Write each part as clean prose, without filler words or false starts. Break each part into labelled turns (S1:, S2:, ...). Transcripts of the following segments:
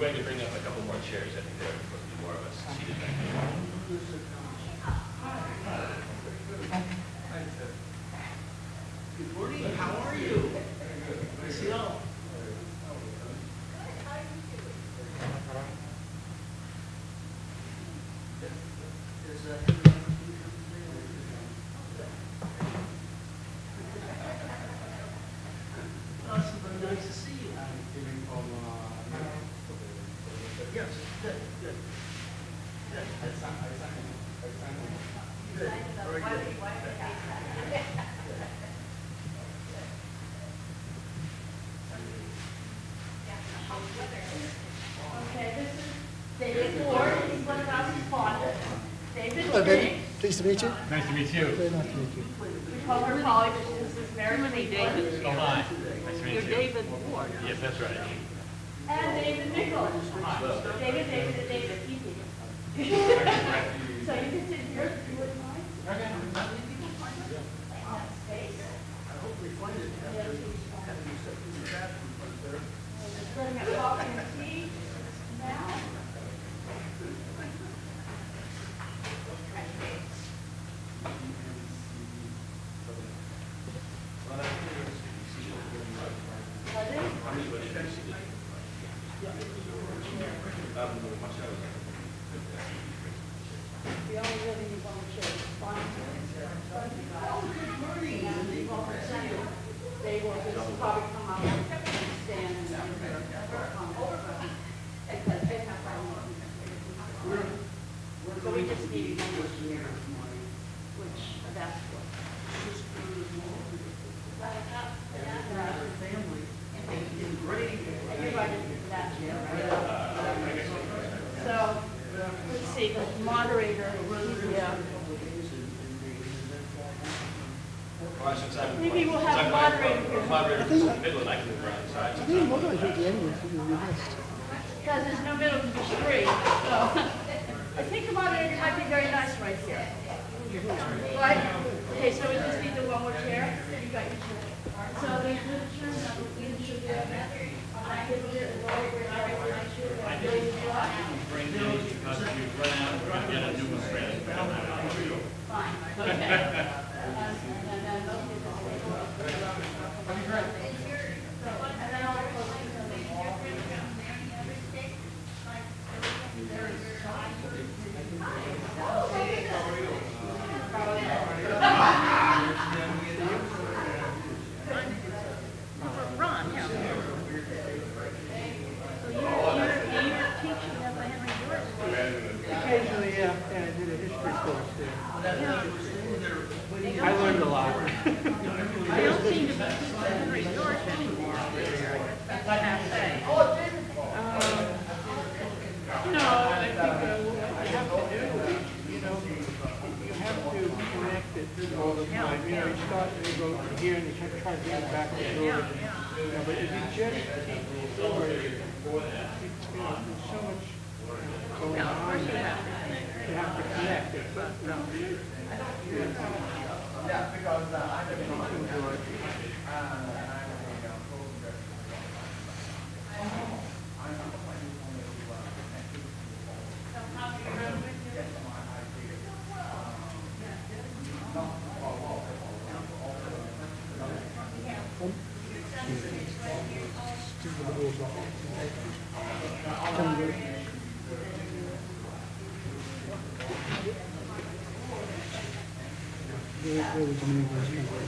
S1: going to bring up a couple more chairs. I think there are supposed to be more of us seated back there.
S2: Good morning. How are you? Nice to know. Nice to see you. Yes, good, good. Good. Good. Very good.
S3: Okay, this is David Ward. He's one of our respondents. David,
S4: Hello, David. Pleased to meet you.
S5: Nice to meet you.
S4: Very nice to meet you.
S3: we call her Polly, but this is Mary David.
S1: Oh, hi. Nice to meet you.
S3: You're David Ward.
S1: Yes, that's right.
S3: And David Nichols. David, easy. So you can sit here if you wouldn't mind.
S5: Okay.
S3: Space.
S2: I hope we find it after having you step in the bathroom.
S3: Just letting it coffee and tea now. We only really need one chair. They will just probably come up and stand and come over. Because they have so we just need one more chair, which that's what. Everybody that's so let's see, the moderator, yeah. Maybe we'll have a moderator here.
S1: Moderator in the middle and I can move around the
S4: I
S1: sides.
S4: think what I at the end would be best.
S3: Because there's no middle, there's three. So I think the moderator might be very nice right here. Right? Okay, so we just need the one more chair. You got your chair. So there's literature, leadership. I can do it.
S5: I didn't bring these because you ran out. We're going to get a new one ready.
S3: Fine. Okay.
S4: Occasionally, yeah, I did a history course there. I learned a lot.
S6: I don't seem to be Henry George anymore. I have to say.
S4: No, I think what you have to do, you know, you have to connect it all the time. You know, you start and you go from here and you try to bring it back to the origin. You know, but if you just keep the story, you know, there's so much going on. You have to connect it.
S7: Yeah, because I have been
S4: George. Where would you move this from?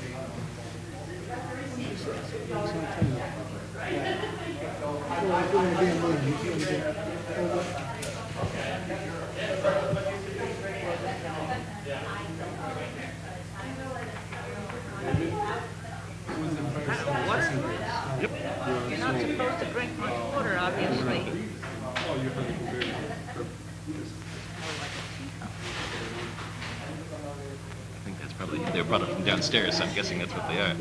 S6: You're not supposed to drink much water, obviously.
S1: I think that's probably, they were brought up from downstairs, so I'm guessing that's what they are.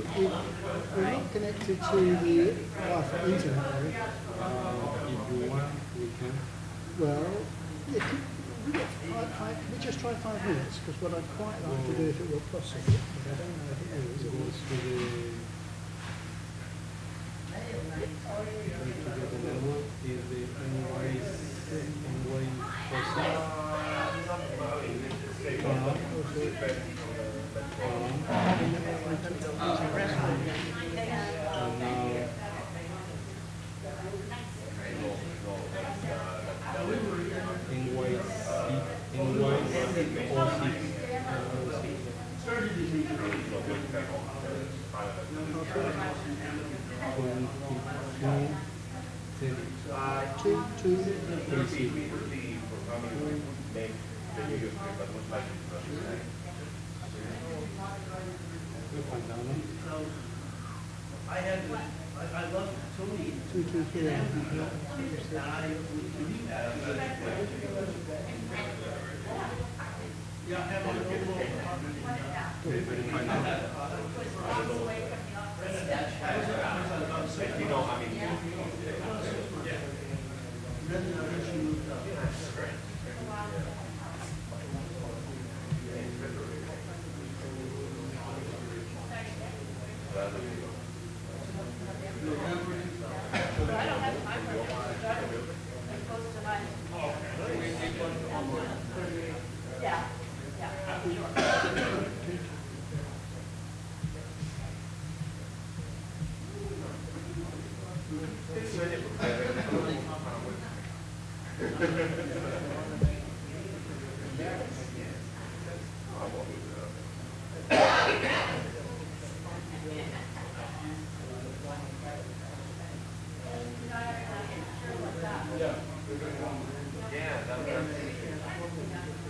S4: We're not connected to the Wi-Fi internet, are we?
S5: If you want, we can.
S4: Well, yeah, could we just try 5 minutes? Because what I'd quite like to do if it were possible, but I don't know if it is.
S5: It goes to the... Is the NY
S2: I love Tony.
S8: 2, 2, 3.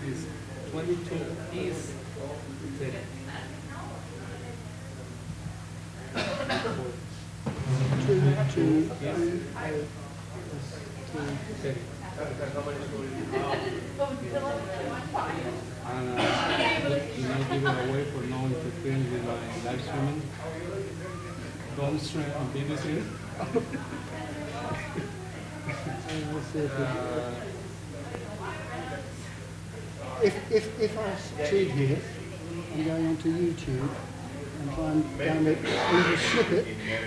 S8: Is 22 is 30. 2, 2, 3, 30. And give it away for no interference with my live streaming. Don't stream on BBC. If I stream here, I'm going onto YouTube and try and download a little snippet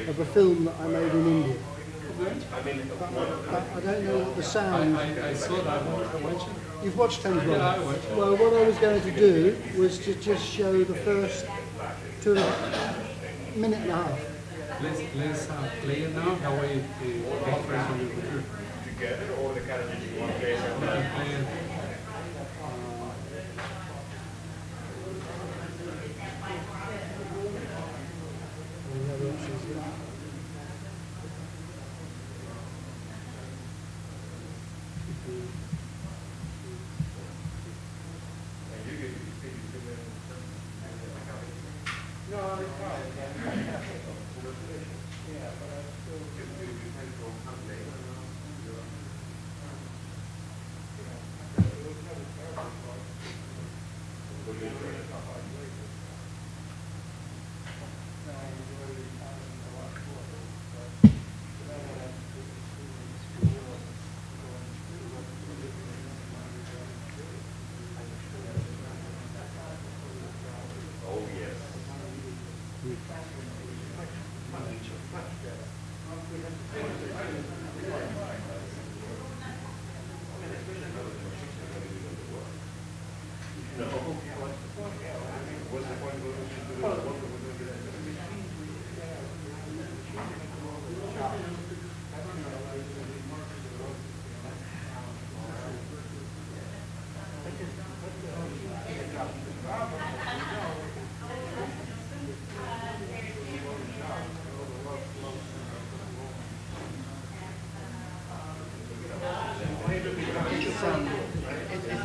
S8: of a film that I made in India. But I don't know what the sound.
S4: I saw that one. I watched it.
S8: You've watched Thames Road?
S4: Yeah, I watched it.
S8: Well, what I was going to do was to just show the first 2.5 minutes.
S4: Let's play it now. That way it gets fresh on your computer.
S7: Together or the kind of one place and
S4: We can play it.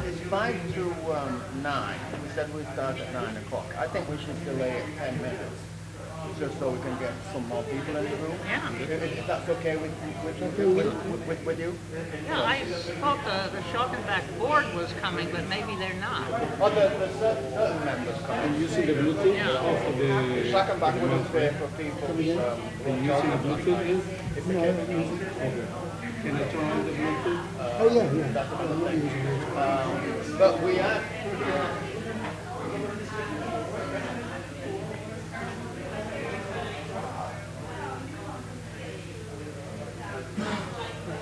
S7: It's 5 to 9. We said we start at 9 o'clock. I think we should delay it 10 minutes, just so we can get some more people in the room.
S6: Yeah.
S7: If that's okay with you?
S6: Yeah, I thought the Schockenbach board was coming, but maybe they're not.
S7: Oh, there's certain members coming.
S4: You see the Bluetooth
S6: Yeah.
S4: of the...
S7: Schockenbach wouldn't pay for people.
S4: Are you using the Bluetooth? Okay. Can I turn on the Bluetooth?
S8: Oh yeah. I'm not using it.
S7: But we are.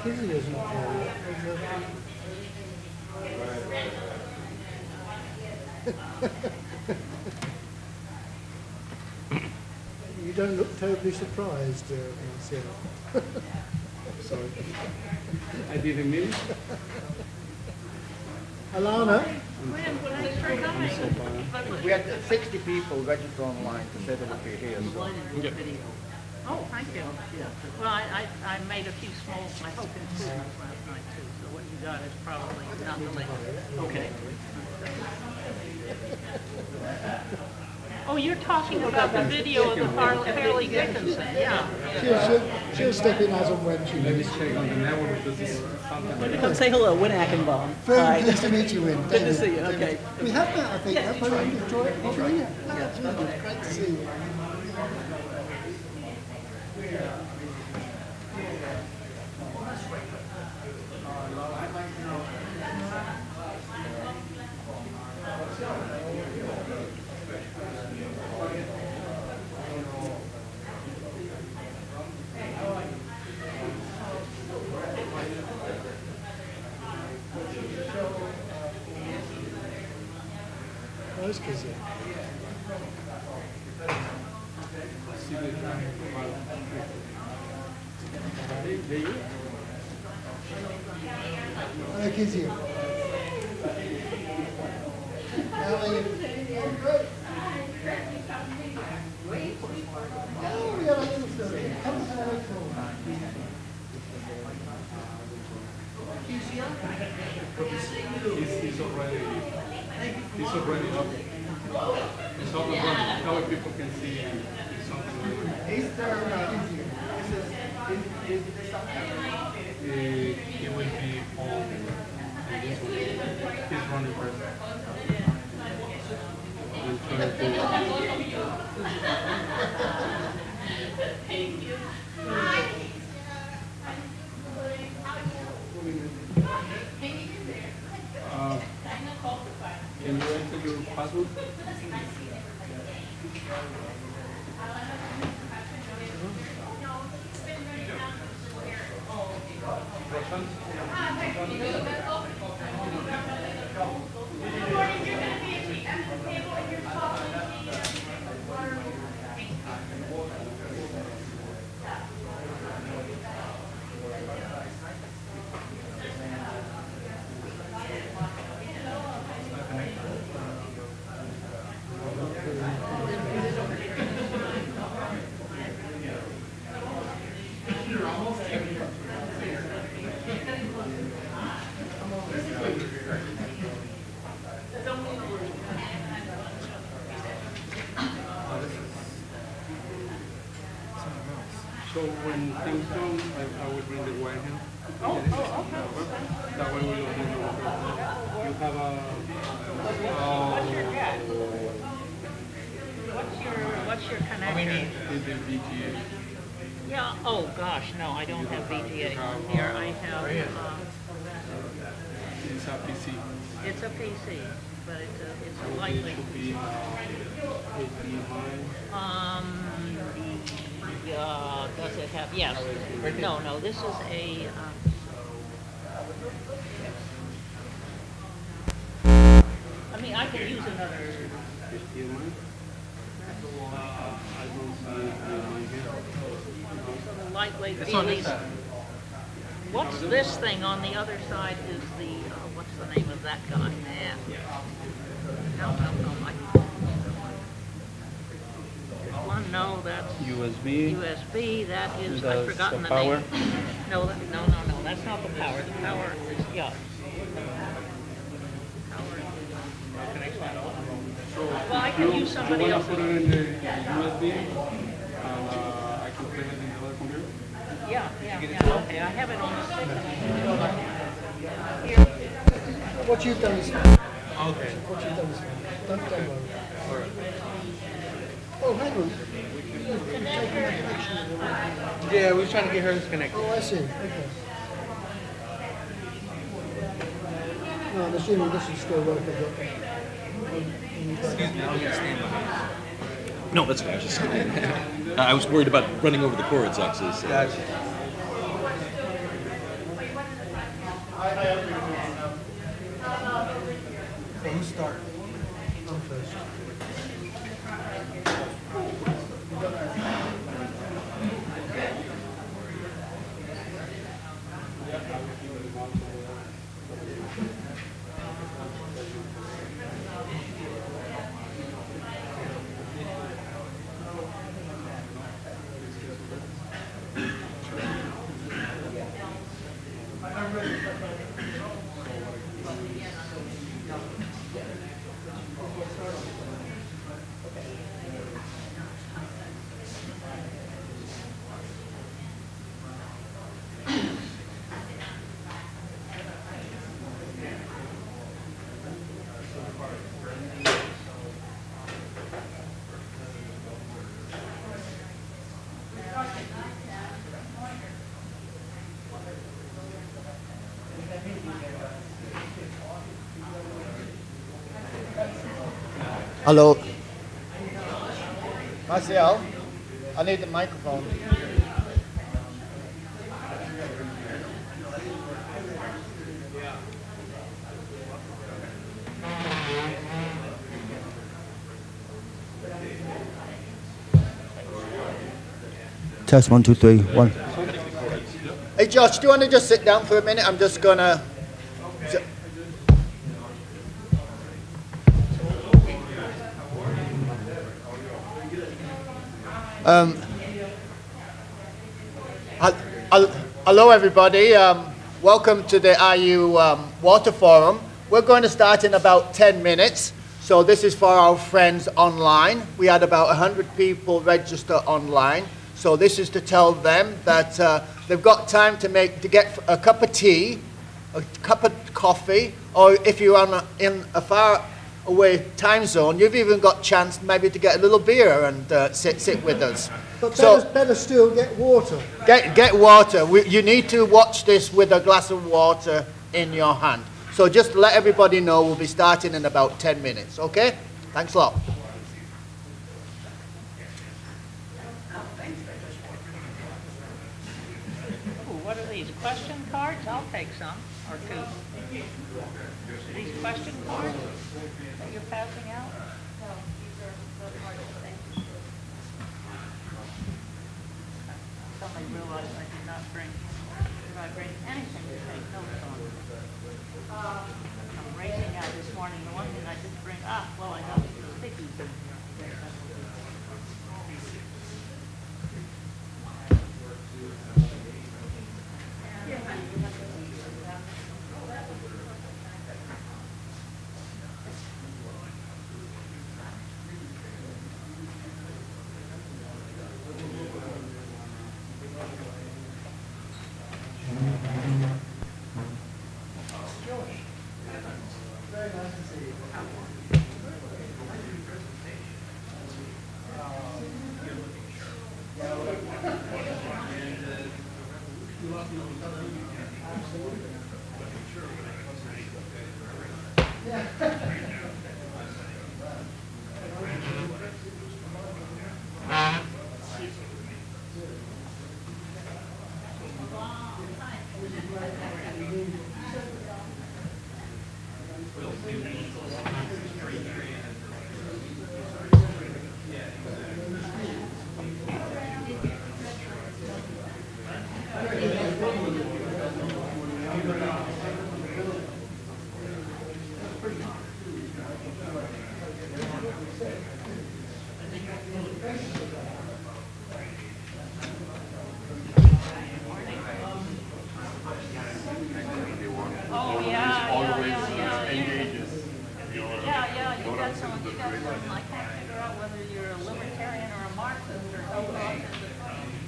S8: Kizzy isn't there yet. You don't look terribly surprised, Marcel.
S4: Sorry. I didn't mean it.
S8: Alana?
S4: I'm so bad.
S7: We had 60 people registered online to say they would be here. So.
S6: Oh, thank you. Well, I made a few small, I hope, improvements last night too, so what you got is probably not the latest. Okay. Oh, you're talking about the video of the Harley Dickinson, yeah.
S8: She'll step in as and when she
S4: Let me
S8: needs.
S4: check on the network because it's something.
S9: Come say hello, Win Ackenbaum.
S8: Very pleased to meet you, Win.
S9: Good to see you, okay.
S8: We have met, I think, haven't we? In Detroit. Yeah, absolutely. Great to see you. Where's Kizzy? Hello, Kizzy. How are you? Oh, great. Oh, we got a little story. Come to our call.
S4: He's already up. It's up and running. How people can see it's something like
S7: Is there,
S4: it will be on this one. He's running first. Can you enter your password? So when things come, I will bring the wire here. Okay. That way we don't have no. You have a.
S6: What's your connection?
S4: Is the VGA.
S6: Yeah, oh gosh, no, I don't have VGA on here. I have,
S4: It's a PC.
S6: it's a PC, but it's a lightly.
S4: It should be HDMI.
S6: Does it have, yes. No, this is a, I mean, I could use another,
S4: HDMI. I don't see HDMI here.
S6: sort of lightweight
S4: It's on this
S6: Beelys.
S4: side.
S6: What's this thing on the other side is the, what's the name of that guy? No, no, that's
S4: USB.
S6: USB, that is,
S4: That's
S6: I've forgotten
S4: the
S6: the name.
S4: power?
S6: No, that's not the power. The power is, yeah. Well, I can use somebody
S4: You want
S6: else.
S4: to put it in the USB, and I can play it in the other computer?
S6: Yeah, okay, I have it on the stick. Here.
S8: What you've done is fine.
S4: Okay.
S8: What you've done is fine. Don't worry.
S4: All right.
S8: Oh, hang on. You've taken the connection of the right.
S4: Yeah, we're trying to get her disconnected.
S8: Oh, I see. Okay. No, I'm assuming this is still working.
S1: Excuse me, I'm going to stand behind. No, that's okay. I was just I was worried about running over the cords, actually. So.
S4: Gotcha.
S8: Who's start? I'm first.
S7: Hello. Marcel, I need the microphone.
S8: Test 1, 2, 3, 1.
S7: Hey Josh, do you want to just sit down for a minute? I'm just gonna... Hello everybody, welcome to the IU Water Forum. We're going to start in about 10 minutes, so this is for our friends online. We had about 100 people register online, so this is to tell them that they've got time to get a cup of tea, a cup of coffee, or if you're in a far away time zone, you've even got chance maybe to get a little beer and sit with us.
S8: But better still, get water.
S7: Get water. You need to watch this with a glass of water in your hand. So just to let everybody know, we'll be starting in about 10 minutes, okay? Thanks a lot.
S6: Ooh, what are these, question cards? I'll take some, or two. These question cards that you're passing out? Suddenly realized I did not bring anything to take notes on. I'm racing out this morning. The one thing I didn't bring, well, I got stickies in here.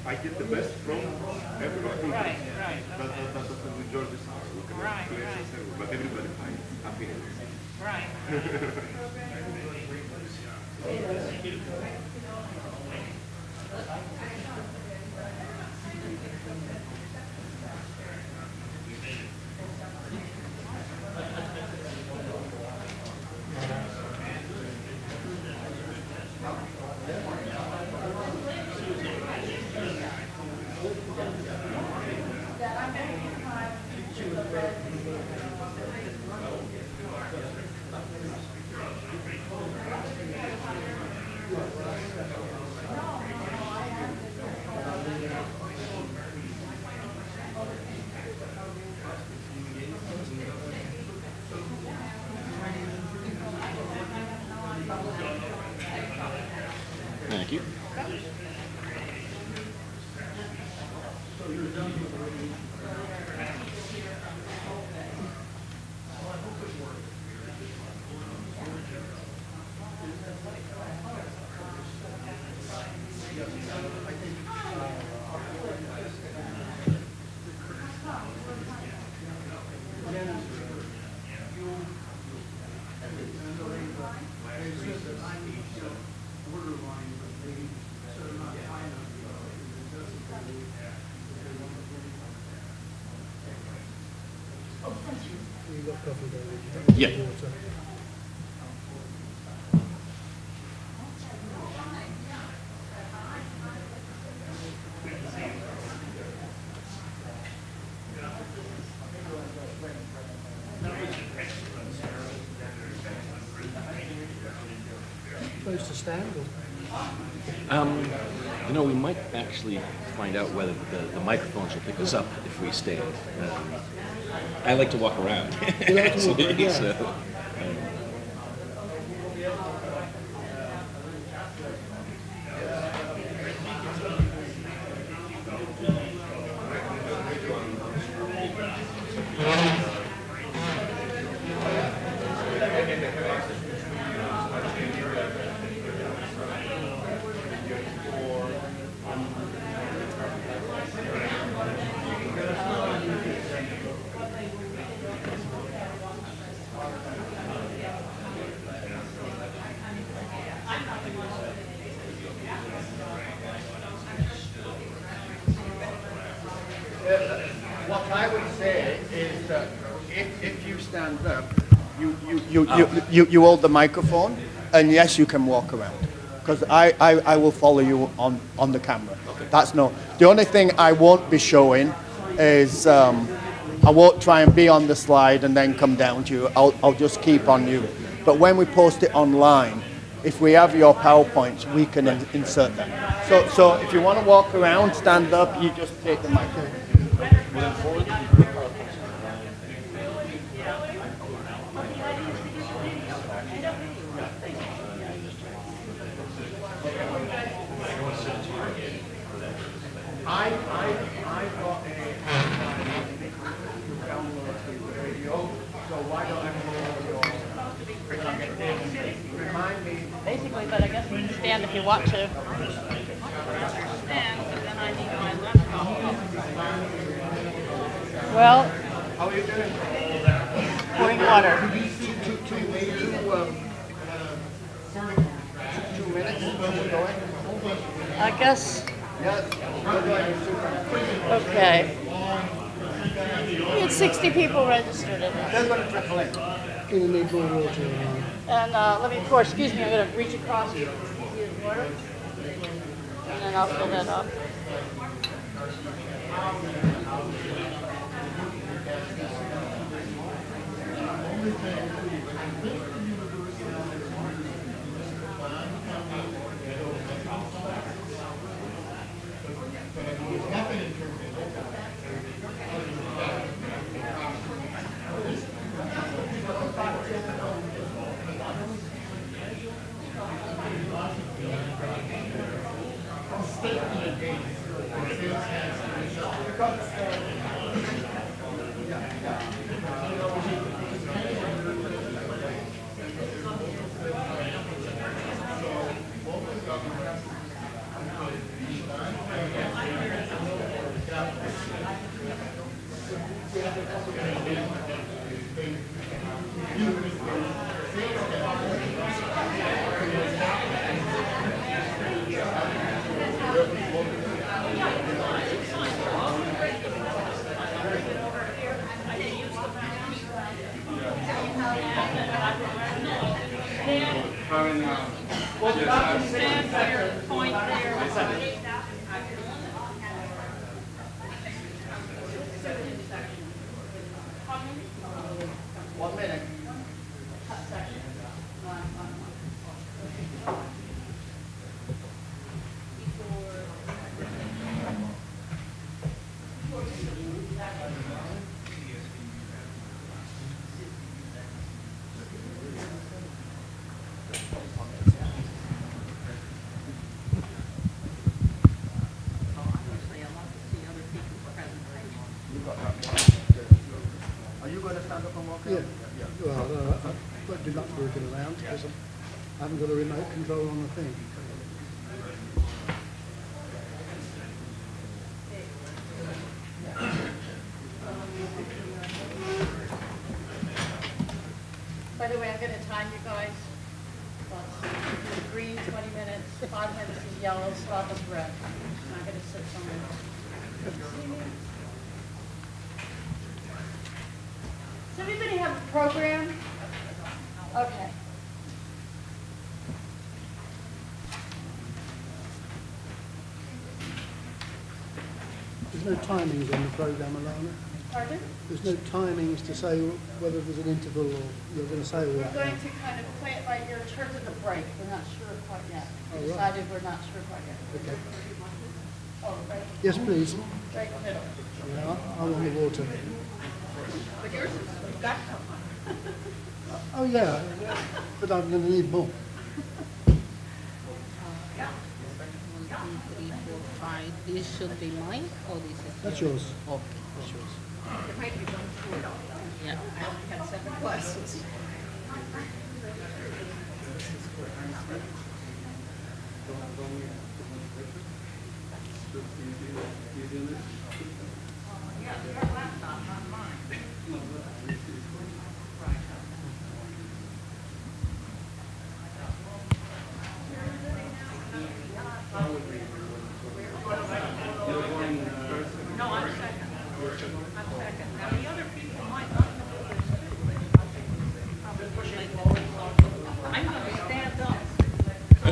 S10: I get the best from everybody.
S6: Right.
S10: That's the majority are. Look at the places, but everybody finds happiness.
S6: Right.
S8: You've got coffee there, you don't
S1: Yeah.
S8: need water. Supposed to stand or?
S1: You know, we might actually find out whether the microphones will pick us up if we stand. I like to walk around.
S8: You like to walk around, yeah.
S1: So,
S7: What I would say is that if you stand up, you hold the microphone, and yes, you can walk around. Because I will follow you on the camera. Okay. That's no. The only thing I won't be showing is I won't try and be on the slide and then come down to you. I'll just keep on you. But when we post it online, if we have your PowerPoints, we can insert them. So if you want to walk around, stand up, you just take the microphone. I've got a download the video, so why don't I remind me?
S6: Basically, but I guess you can stand if you want to. Stand, but then I need my laptop. Well,
S7: How are you doing?
S6: pouring water.
S7: 2 minutes?
S6: I guess,
S7: Yes.
S6: okay. We had 60 people registered in it.
S7: They're going to trickle in.
S8: Gonna need more water.
S6: And let me pour, excuse me, I'm going to reach across here. Use water. And then I'll fill that up. Point there.
S7: 1 minute. Are you going to stand up and walk
S8: Yeah.
S7: around?
S8: Well, I won't do much walking around because I haven't got a remote control on the thing.
S6: By the way, I'm going to time you guys. Green, 20 minutes, 5 minutes is yellow, stop and red. I'm going to sit somewhere. Does everybody have
S3: program? Okay.
S8: There's no timings on the program, Alana.
S3: Pardon?
S8: There's no timings to say whether there's an interval or you're going to say all
S3: We're
S8: that.
S3: going to kind of play it by ear in terms of the break. We're not sure quite yet. We
S8: Oh, right.
S3: decided we're not sure quite yet.
S8: Okay.
S3: Oh, right,
S8: Yes, please.
S3: right middle.
S8: Yeah, I'm on the water.
S3: But yours is, you've got some.
S8: Oh, yeah, but I'm going to need more.
S6: 1, 2, 3, 4, 5. This should be mine, or this is
S8: That's yours.
S6: Okay.
S8: That's yours.
S3: There might be one for
S6: Yeah.
S3: I only had 7 glasses.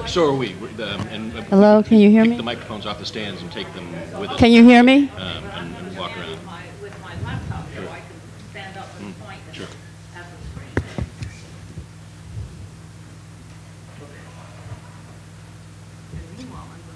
S1: So are we.
S3: Hello, can you hear
S1: Take
S3: me?
S1: the microphones off the stands and take them with us.
S3: Can you hear me?
S1: And walk around.
S6: With my laptop, so I can stand up and point
S1: Sure.
S6: at the screen. Meanwhile, I'm going to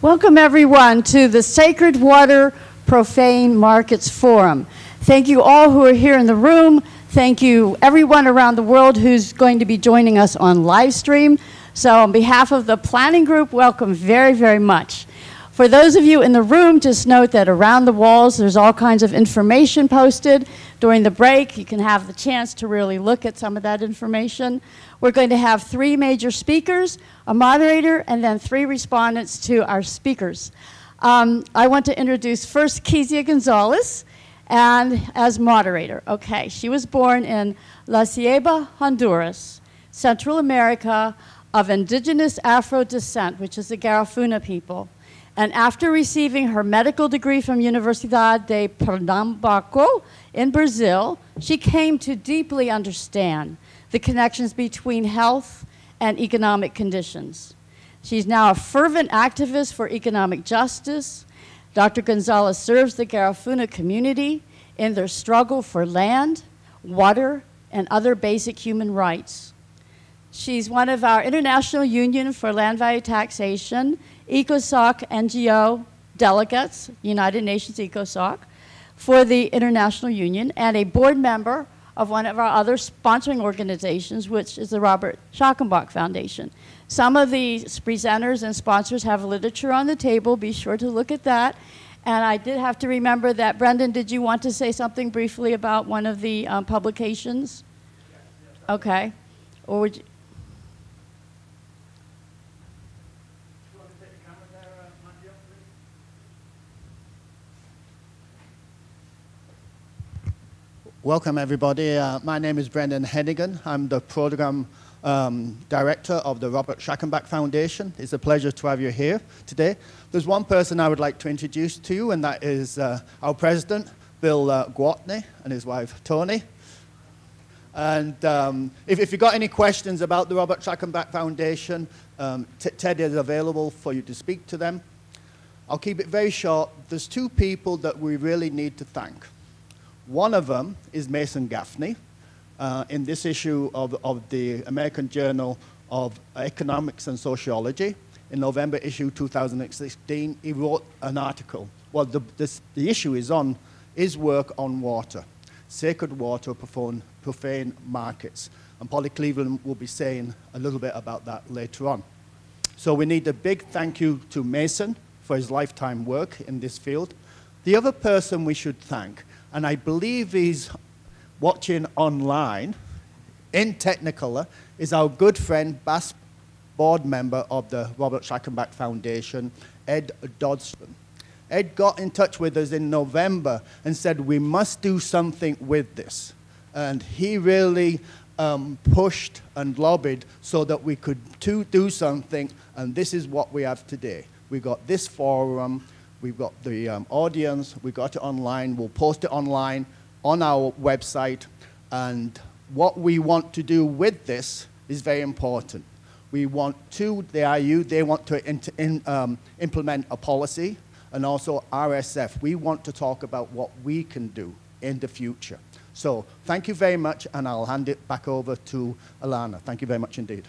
S3: Welcome everyone to the Sacred Water Profane Markets Forum. Thank you all who are here in the room. Thank you everyone around the world who's going to be joining us on live stream. So on behalf of the planning group, welcome very, very much. For those of you in the room, just note that around the walls there's all kinds of information posted. During the break, you can have the chance to really look at some of that information. We're going to have 3 major speakers, a moderator, and then 3 respondents to our speakers. I want to introduce first Kezia Gonzalez and as moderator. Okay, she was born in La Ceiba, Honduras, Central America, of indigenous Afro descent, which is the Garifuna people. And after receiving her medical degree from Universidade de Pernambuco in Brazil, she came to deeply understand the connections between health and economic conditions. She's now a fervent activist for economic justice. Dr. Gonzalez serves the Garifuna community in their struggle for land, water, and other basic human rights. She's one of our International Union for Land Value Taxation, ECOSOC NGO delegates, United Nations ECOSOC, for the International Union, and a board member of one of our other sponsoring organizations, which is the Robert Schachenbach Foundation. Some of the presenters and sponsors have literature on the table. Be sure to look at that. And I did have to remember that, Brendan, did you want to say something briefly about one of the publications? Okay. Or would you?
S7: Welcome, everybody. My name is Brendan Hennigan. I'm the program director of the Robert Schachenbach Foundation. It's a pleasure to have you here today. There's one person I would like to introduce to you, and that is our president, Bill Gwatney, and his wife, Tony. And if you've got any questions about the Robert Schachenbach Foundation, Ted is available for you to speak to them. I'll keep it very short. There's 2 people that we really need to thank. One of them is Mason Gaffney. In this issue of the American Journal of Economics and Sociology, in November issue 2016, he wrote an article. Well, the issue is on his work on water, sacred water, profane markets. And Polly Cleveland will be saying a little bit about that later on. So we need a big thank you to Mason for his lifetime work in this field. The other person we should thank, and I believe he's watching online in Technicolor, is our good friend, board member of the Robert Schachenbach Foundation, Ed Dodson. Ed got in touch with us in November and said, we must do something with this. And he really pushed and lobbied so that we could do something, and this is what we have today. We got this forum, we've got the audience, we got it online, we'll post it online on our website, and what we want to do with this is very important. We want the IU, they want to implement a policy, and also RSF. We want to talk about what we can do in the future. So thank you very much, and I'll hand it back over to Alana. Thank you very much indeed.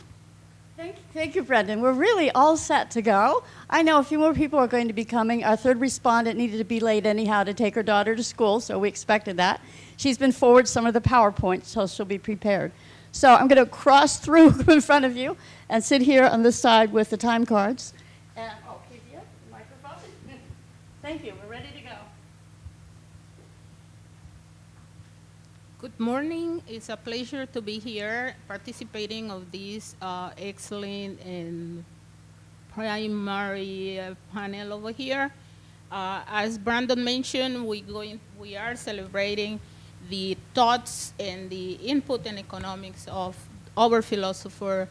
S3: Thank you, Brendan. We're really all set to go. I know a few more people are going to be coming. Our third respondent needed to be late anyhow to take her daughter to school, so we expected that. She's been forwarded some of the PowerPoints, so she'll be prepared. So I'm going to cross through in front of you and sit here on this side with the time cards. And, oh, Kezia, the microphone. Thank you. We're ready to go.
S11: Good morning. It's a pleasure to be here participating of this excellent and primary panel over here. As Brandon mentioned, we are celebrating the thoughts and the input and economics of our philosopher,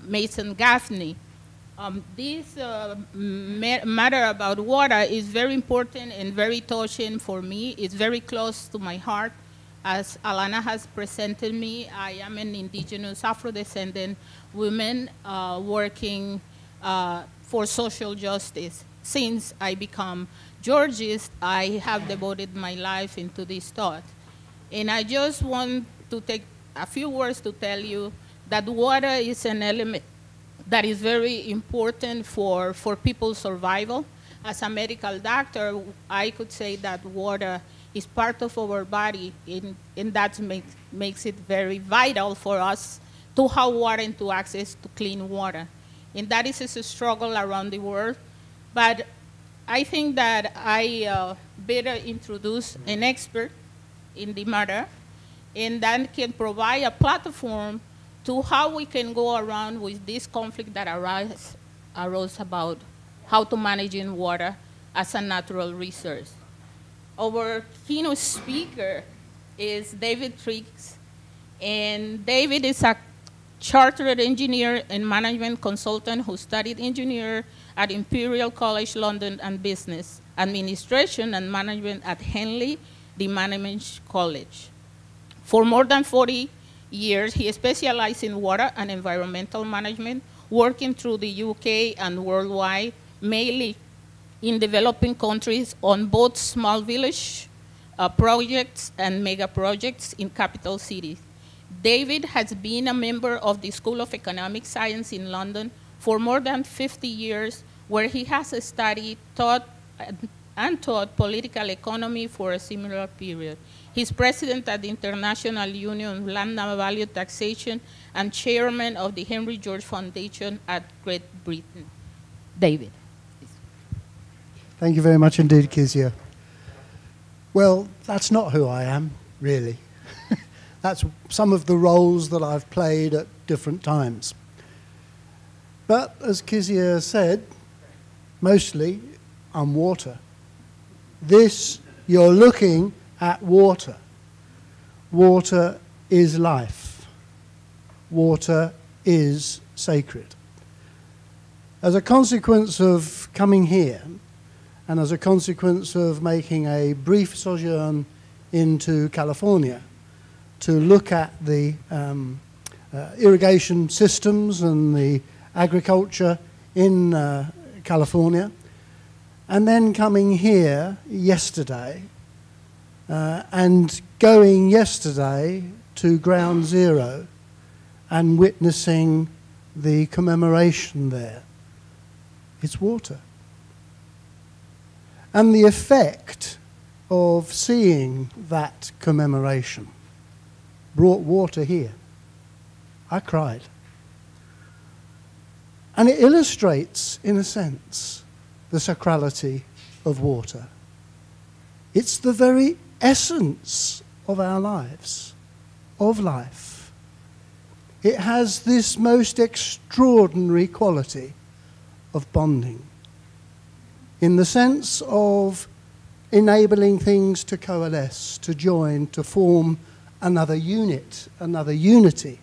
S11: Mason Gaffney. This matter about water is very important and very touching for me. It's very close to my heart. As Alana has presented me, I am an indigenous Afro-descendant woman working for social justice. Since I become Georgist, I have devoted my life into this thought. And I just want to take a few words to tell you that water is an element that is very important for people's survival. As a medical doctor, I could say that water is part of our body, and that makes it very vital for us to have water and to access to clean water. And that is a struggle around the world. But I think that I better introduce an expert in the matter, and that can provide a platform to how we can go around with this conflict that arose about how to manage in water as a natural resource. Our keynote speaker is David Triggs, and David is a chartered engineer and management consultant who studied engineer at Imperial College London and Business Administration and Management at Henley, the Management College. For more than 40 years, he specialized in water and environmental management, working through the UK and worldwide, mainly in developing countries on both small village projects and mega projects in capital cities. David has been a member of the School of Economic Science in London for more than 50 years, where he has studied, taught political economy for a similar period. He's president at the International Union of Land Value Taxation and chairman of the Henry George Foundation at Great Britain. David.
S8: Thank you very much indeed, Kezia. Well, that's not who I am, really. That's some of the roles that I've played at different times. But as Kezia said, mostly I'm water. You're looking at water. Water is life. Water is sacred. As a consequence of coming here, and as a consequence of making a brief sojourn into California to look at the irrigation systems and the agriculture in California, and then coming here yesterday and going yesterday to Ground Zero and witnessing the commemoration there. It's water. And the effect of seeing that commemoration brought water here. I cried. And it illustrates, in a sense, the sacrality of water. It's the very essence of our lives, of life. It has this most extraordinary quality of bonding. in the sense of enabling things to coalesce, to join, to form another unit, another unity.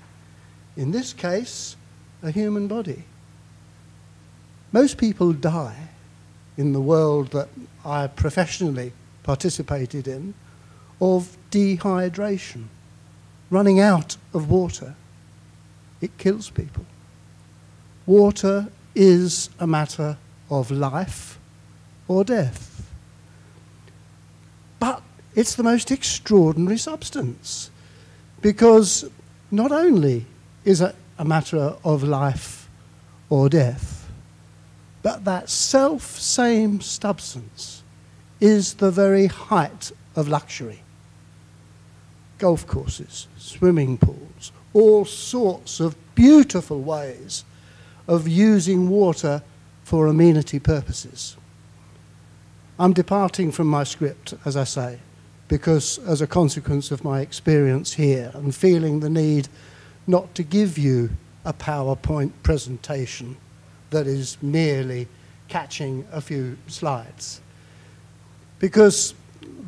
S8: In this case, a human body. Most people die in the world that I professionally participated in of dehydration, running out of water. It kills people. Water is a matter of life or death. But it's the most extraordinary substance, because not only is it a matter of life or death, but that self-same substance is the very height of luxury. Golf courses, swimming pools, all sorts of beautiful ways of using water for amenity purposes. I'm departing from my script, as I say, because as a consequence of my experience here and feeling the need not to give you a PowerPoint presentation that is merely catching a few slides. Because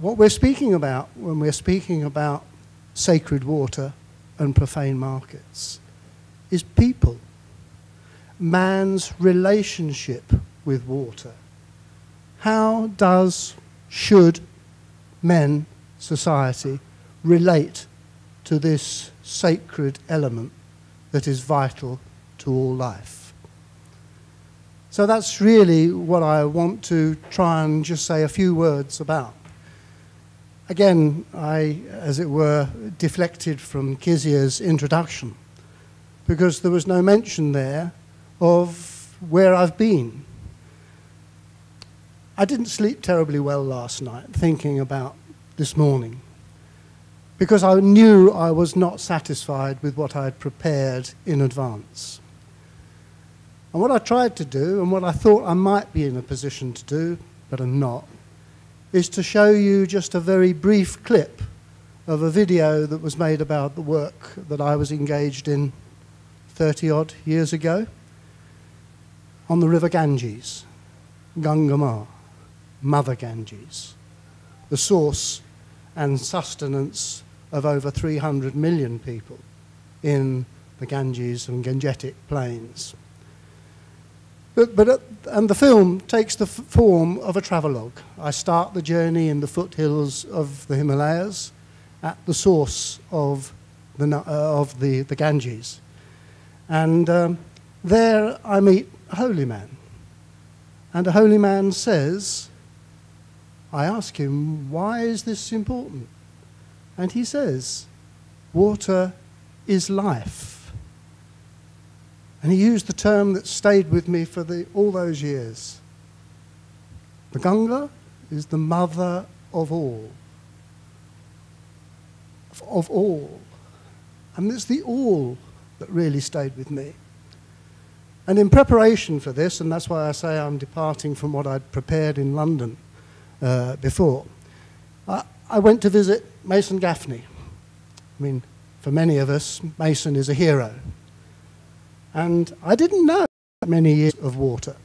S8: what we're speaking about when we're speaking about sacred water and profane markets is people. Man's relationship with water. How should men, society, relate to this sacred element that is vital to all life? So that's really what I want to try and just say a few words about. Again, I, as it were, deflected from Kizia's introduction, because there was no mention there of where I've been. I didn't sleep terribly well last night, thinking about this morning, because I knew I was not satisfied with what I had prepared in advance. And what I tried to do, and what I thought I might be in a position to do, but I'm not, is to show you just a very brief clip of a video that was made about the work that I was engaged in 30-odd years ago on the river Ganges, Ganga Ma, Mother Ganges, the source and sustenance of over 300 million people in the Ganges and Gangetic plains. And the film takes the form of a travelogue. I start the journey in the foothills of the Himalayas at the source of the Ganges. And there I meet a holy man. And a holy man says, I ask him, why is this important? And he says, water is life. And he used the term that stayed with me for all those years. The Ganga is the mother of all. Of all. And it's the all that really stayed with me. And in preparation for this, and that's why I say I'm departing from what I'd prepared in London before, I went to visit Mason Gaffney. I mean, for many of us, Mason is a hero. And I didn't know many years of water.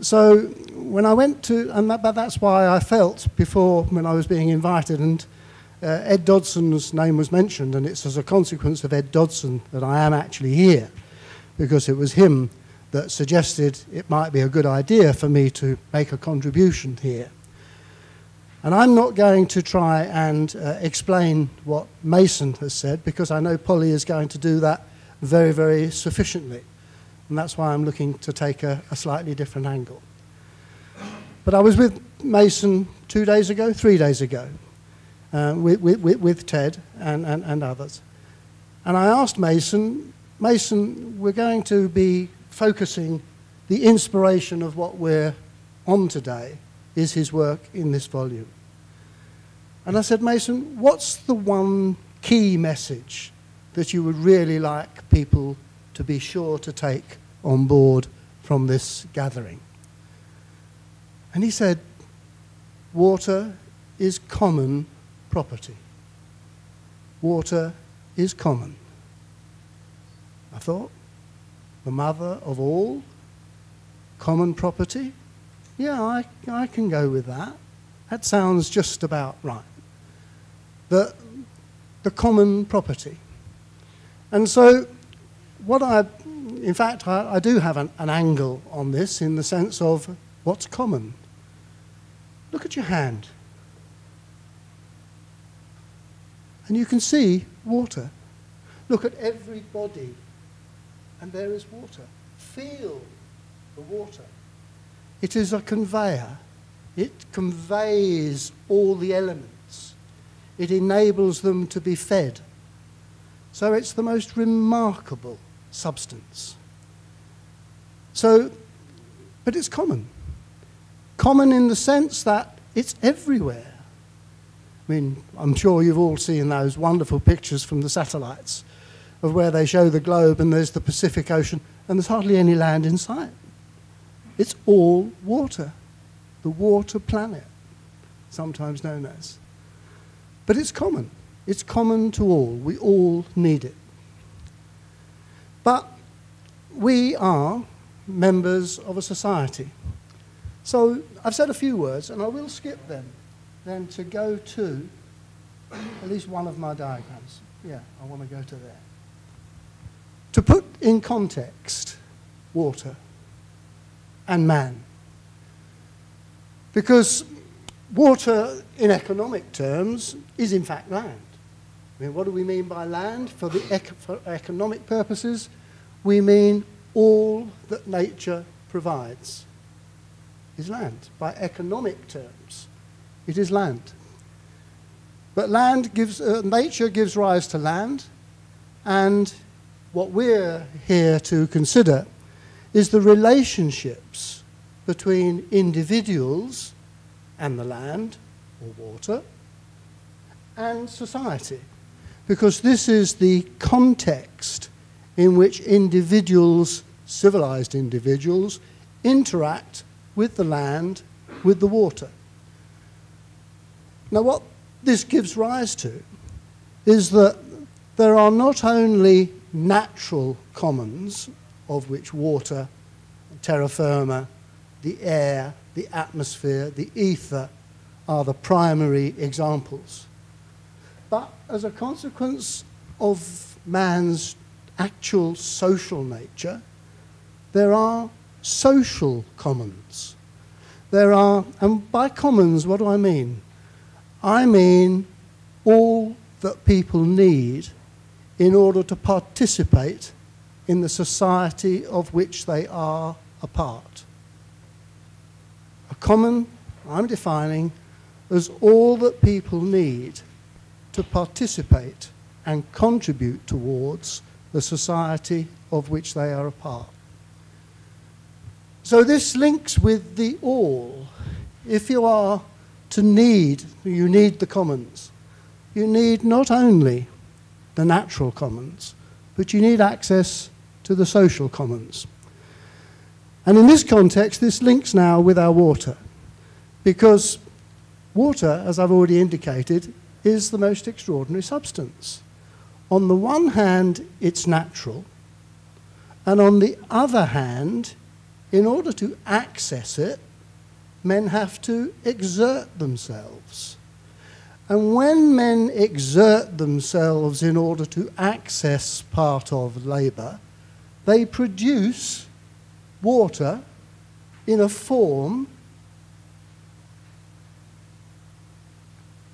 S8: So when I went to, but that's why I felt before when I was being invited, and Ed Dodson's name was mentioned, and it's as a consequence of Ed Dodson that I am actually here, because it was him that suggested it might be a good idea for me to make a contribution here. And I'm not going to try and explain what Mason has said, because I know Polly is going to do that very, very sufficiently. And that's why I'm looking to take a slightly different angle. But I was with Mason 3 days ago, with Ted and others. And I asked Mason, we're going to be focusing the inspiration of what we're on today is his work in this volume. And I said, Mason, what's the one key message that you would really like people to be sure to take on board from this gathering? And he said, water is common property. Water is common. I thought, the mother of all, common property. yeah, I can go with that. That sounds just about right. The common property. And so in fact, I do have an angle on this in the sense of what's common. Look at your hand. And you can see water. Look at every body, and there is water. Feel the water. It is a conveyor. It conveys all the elements. It enables them to be fed. So it's the most remarkable substance. So, but it's common. Common in the sense that it's everywhere. I mean, I'm sure you've all seen those wonderful pictures from the satellites of where they show the globe and there's the Pacific Ocean and there's hardly any land in sight. It's all water. The water planet, sometimes known as. But it's common. It's common to all. We all need it. But we are members of a society. So I've said a few words, and I will skip them then to go to at least one of my diagrams. Yeah, I want to go to there. To put in context water and man. Because water, in economic terms, is in fact land. I mean, what do we mean by land? For economic purposes, we mean all that nature provides is land. By economic terms, it is land. But nature gives rise to land, and what we're here to consider is the relationships between individuals and the land, or water, and society. Because this is the context in which individuals, civilized individuals, interact with the land, with the water. Now, what this gives rise to is that there are not only natural commons, of which water, terra firma, the air, the atmosphere, the ether are the primary examples. But as a consequence of man's actual social nature, there are social commons. And by commons, what do I mean? I mean all that people need in order to participate in the society of which they are a part. A common, I'm defining, as all that people need to participate and contribute towards the society of which they are a part. So this links with the all. If you are to need, you need the commons. You need not only the natural commons, but you need access to the social commons. And in this context, this links now with our water, because water, as I've already indicated, is the most extraordinary substance. On the one hand, it's natural, and on the other hand, in order to access it, men have to exert themselves. And when men exert themselves in order to access part of labour, they produce water in a form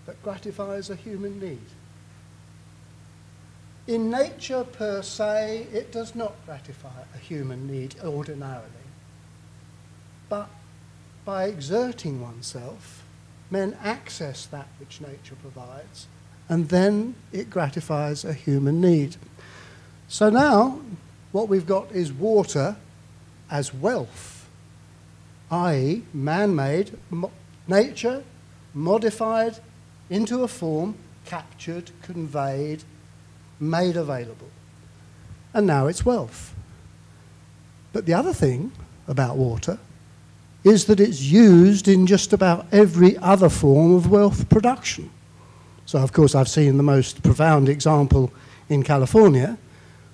S8: that gratifies a human need. In nature per se, it does not gratify a human need ordinarily. But by exerting oneself, men access that which nature provides, and then it gratifies a human need. So now, what we've got is water as wealth, i.e. man-made, nature modified into a form, captured, conveyed, made available. And now it's wealth. But the other thing about water is that it's used in just about every other form of wealth production. So, of course, I've seen the most profound example in California,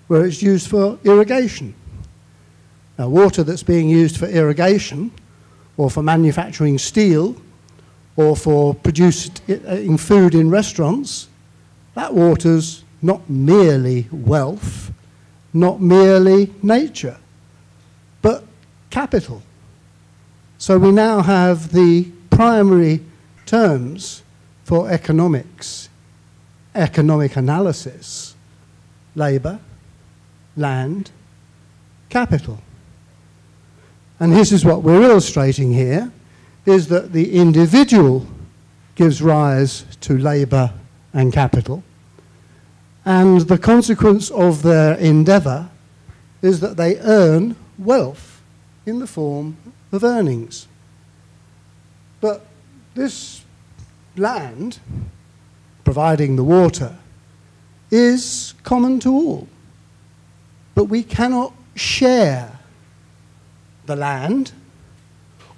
S8: where it's used for irrigation. Now, water that's being used for irrigation or for manufacturing steel, or for producing food in restaurants, that water's not merely wealth, not merely nature, but capital. So we now have the primary terms for economics, economic analysis: labour, land, capital. And this is what we're illustrating here, is that the individual gives rise to labour and capital, and the consequence of their endeavour is that they earn wealth in the form of earnings. But this land, providing the water, is common to all. But we cannot share the land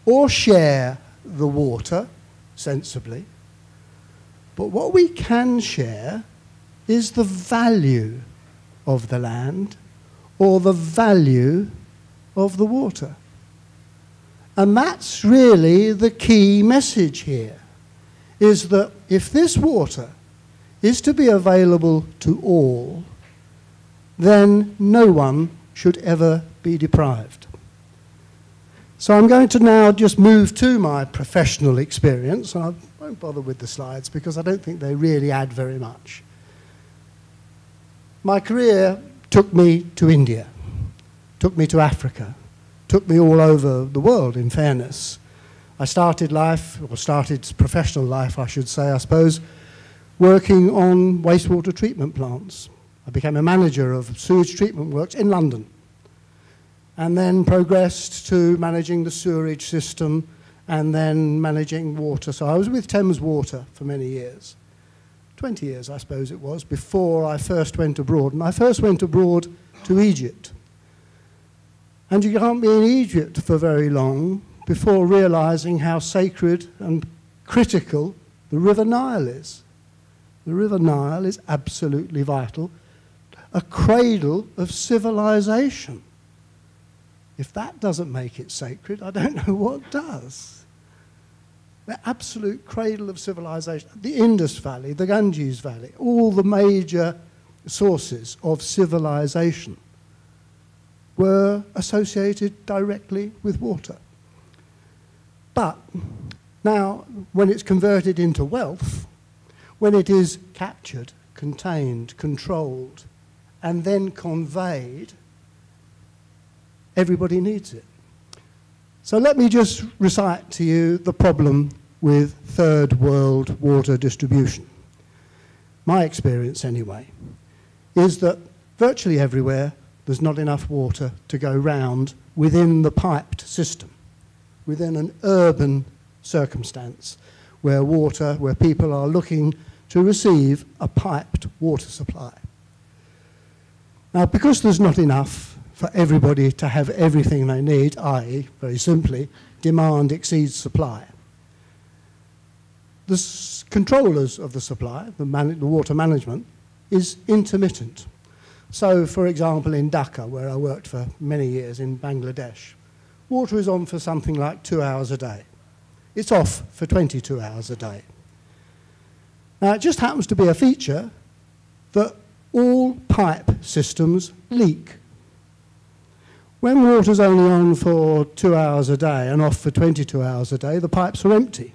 S8: or share the water sensibly. But what we can share is the value of the land or the value of the water. And that's really the key message here, is that if this water is to be available to all, then no one should ever be deprived. So I'm going to now just move to my professional experience, and I won't bother with the slides because I don't think they really add very much. My career took me to India, took me to Africa, took me all over the world, in fairness. I started life, or started professional life, I should say, I suppose, working on wastewater treatment plants. I became a manager of sewage treatment works in London, and then progressed to managing the sewerage system and then managing water. So I was with Thames Water for many years, 20 years I suppose it was, before I first went abroad. And I first went abroad to Egypt. And you can't be in Egypt for very long before realizing how sacred and critical the River Nile is. The River Nile is absolutely vital, a cradle of civilization. If that doesn't make it sacred, I don't know what does. The absolute cradle of civilization. The Indus Valley, the Ganges Valley, all the major sources of civilization were associated directly with water. But now, when it's converted into wealth, when it is captured, contained, controlled, and then conveyed, everybody needs it. So let me just recite to you the problem with third world water distribution. My experience, anyway, is that virtually everywhere there's not enough water to go round within the piped system, within an urban circumstance where people are looking to receive a piped water supply. Now, because there's not enough for everybody to have everything they need, i.e., very simply, demand exceeds supply, the controllers of the supply, the water management, is intermittent. So, for example, in Dhaka, where I worked for many years in Bangladesh, water is on for something like 2 hours a day. It's off for 22 hours a day. Now, it just happens to be a feature that all pipe systems leak. When water's only on for 2 hours a day and off for 22 hours a day, the pipes are empty.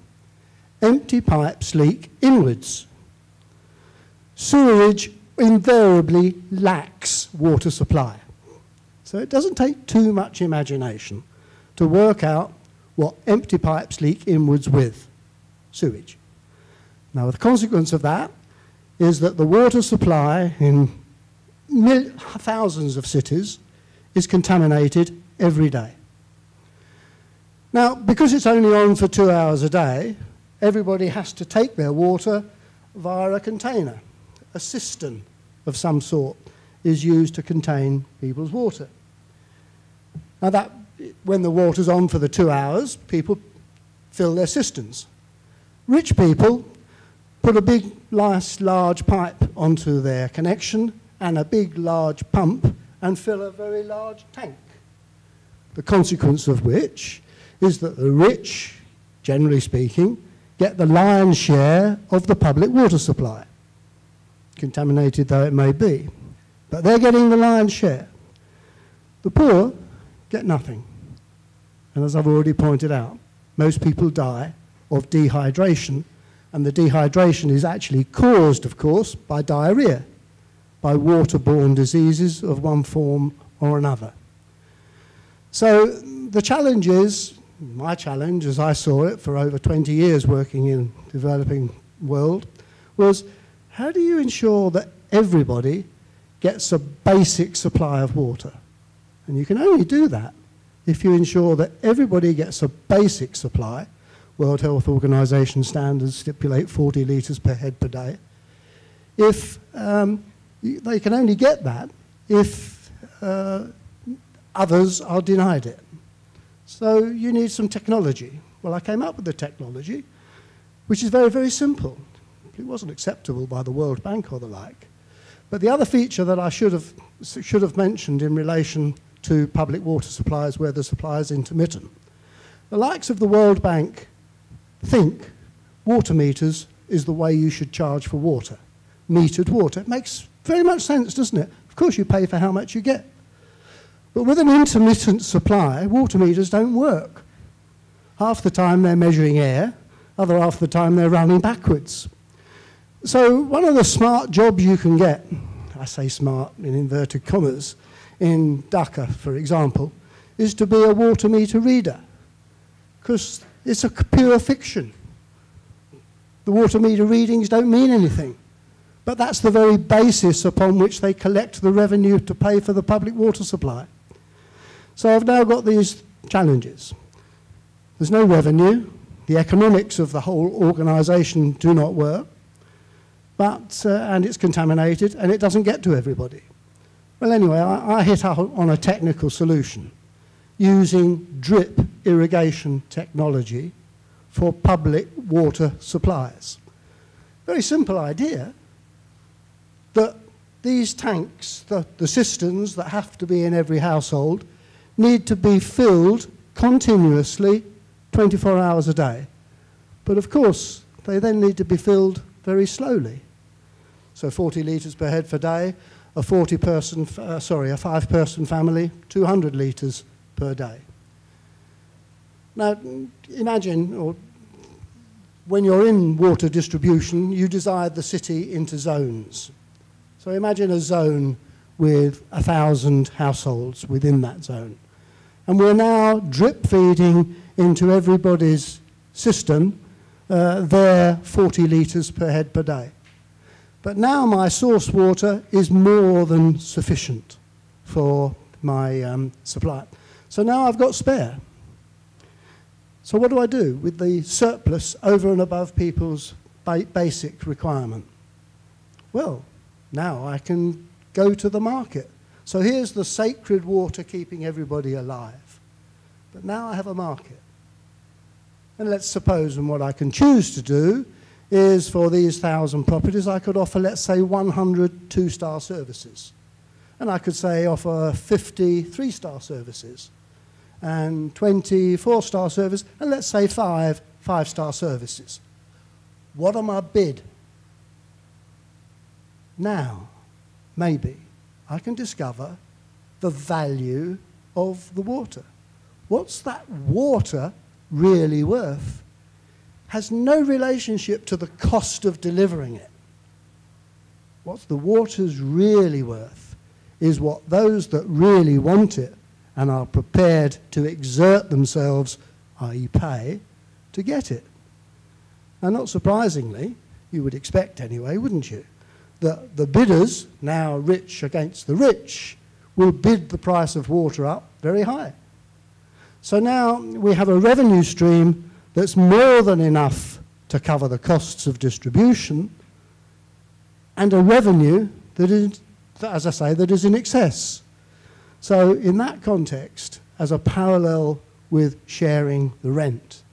S8: Empty pipes leak inwards. Sewerage invariably lacks water supply. So it doesn't take too much imagination to work out what empty pipes leak inwards with: sewage. Now, the consequence of that is that the water supply in thousands of cities is contaminated every day. Now, because it's only on for 2 hours a day, everybody has to take their water via a container. A cistern of some sort is used to contain people's water. Now, when the water's on for the 2 hours, people fill their cisterns. Rich people put a big, nice, large pipe onto their connection and a big, large pump and fill a very large tank. The consequence of which is that the rich, generally speaking, get the lion's share of the public water supply, contaminated though it may be. But they're getting the lion's share. The poor get nothing. And as I've already pointed out, most people die of dehydration, and the dehydration is actually caused, of course, by diarrhea, by waterborne diseases of one form or another. So the challenge is, my challenge as I saw it for over 20 years working in the developing world, was how do you ensure that everybody gets a basic supply of water? And you can only do that if you ensure that everybody gets a basic supply. World Health Organization standards stipulate 40 litres per head per day. If they can only get that if others are denied it. So you need some technology. Well, I came up with the technology, which is very, very simple. It wasn't acceptable by the World Bank or the like. But the other feature that I should have mentioned in relation to public water supplies where the supply is intermittent, the likes of the World Bank think water meters is the way you should charge for water. Metered water. It makes very much sense, doesn't it? Of course you pay for how much you get. But with an intermittent supply, water meters don't work. Half the time they're measuring air, other half the time they're running backwards. So one of the smart jobs you can get, I say smart in inverted commas, in Dhaka, for example, is to be a water meter reader, because it's a pure fiction. The water meter readings don't mean anything, but that's the very basis upon which they collect the revenue to pay for the public water supply. So I've now got these challenges. There's no revenue, the economics of the whole organisation do not work, but, and it's contaminated, and it doesn't get to everybody. Well, anyway, I hit on a technical solution using drip irrigation technology for public water supplies. Very simple idea, that these tanks, the cisterns that have to be in every household, need to be filled continuously 24 hours a day. But of course, they then need to be filled very slowly. So 40 litres per head per day, a 5-person family, 200 litres per day. Now, imagine, or when you're in water distribution, you divide the city into zones. So imagine a zone with 1,000 households within that zone. And we're now drip feeding into everybody's system their 40 litres per head per day. But now my source water is more than sufficient for my supply. So now I've got spare. So what do I do with the surplus over and above people's basic requirement? Well, now I can go to the market. So here's the sacred water keeping everybody alive. But now I have a market. And let's suppose, and what I can choose to do is for these 1,000 properties, I could offer, let's say, 100 2-star services. And I could say offer 50 3-star services and 20 4-star services, and let's say 5 5-star services. What am I bid? Now, maybe, I can discover the value of the water. What's that water really worth? Has no relationship to the cost of delivering it. What the water's really worth is what those that really want it and are prepared to exert themselves, i.e. pay, to get it. And not surprisingly, you would expect anyway, wouldn't you, that the bidders, now rich against the rich, will bid the price of water up very high. So now we have a revenue stream that's more than enough to cover the costs of distribution, and a revenue that is, as I say, that is in excess. So in that context, as a parallel with sharing the rent,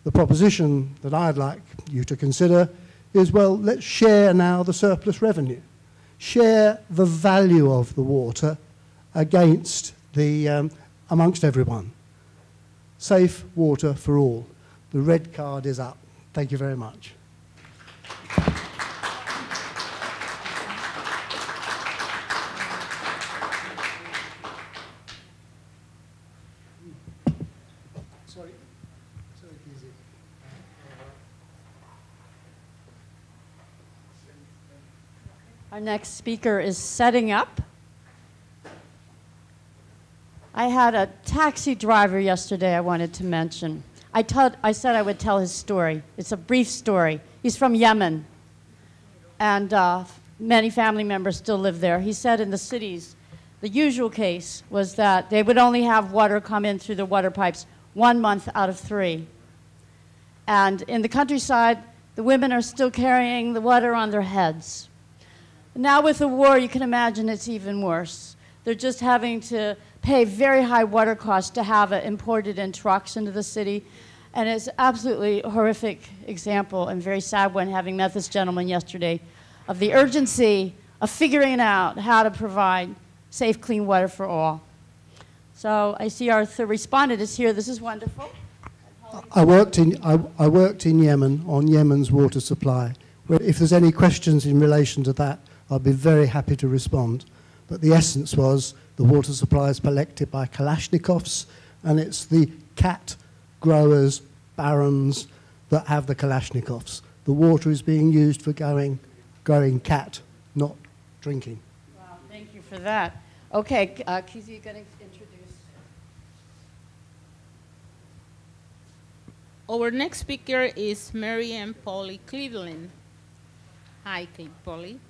S8: the proposition that I'd like you to consider is, well, let's share now the surplus revenue. Share the value of the water against the, amongst everyone. Safe water for all. The red card is up. Thank you very much. Sorry. Sorry, Kizzy.
S12: Our next speaker is setting up. I had a taxi driver yesterday I wanted to mention. I said I would tell his story. It's a brief story. He's from Yemen, and many family members still live there. He said in the cities, the usual case was that they would only have water come in through the water pipes 1 month out of 3. And in the countryside, the women are still carrying the water on their heads. Now with the war, you can imagine it's even worse. They're just having to pay very high water costs to have it imported in trucks into the city. And it's absolutely a horrific example and very sad one, having met this gentleman yesterday, of the urgency of figuring out how to provide safe, clean water for all. So I see our third respondent is here. This is wonderful.
S8: I worked in Yemen on Yemen's water supply. If there's any questions in relation to that, I'll be very happy to respond. But the essence was the water supply is collected by Kalashnikovs, and it's the cat growers, barons, that have the Kalashnikovs. The water is being used for growing cat, not drinking.
S12: Wow, thank you for that. Okay, Kizzy, you're going to introduce.
S11: Our next speaker is Mary Ann Polly Cleveland. Hi, Polly.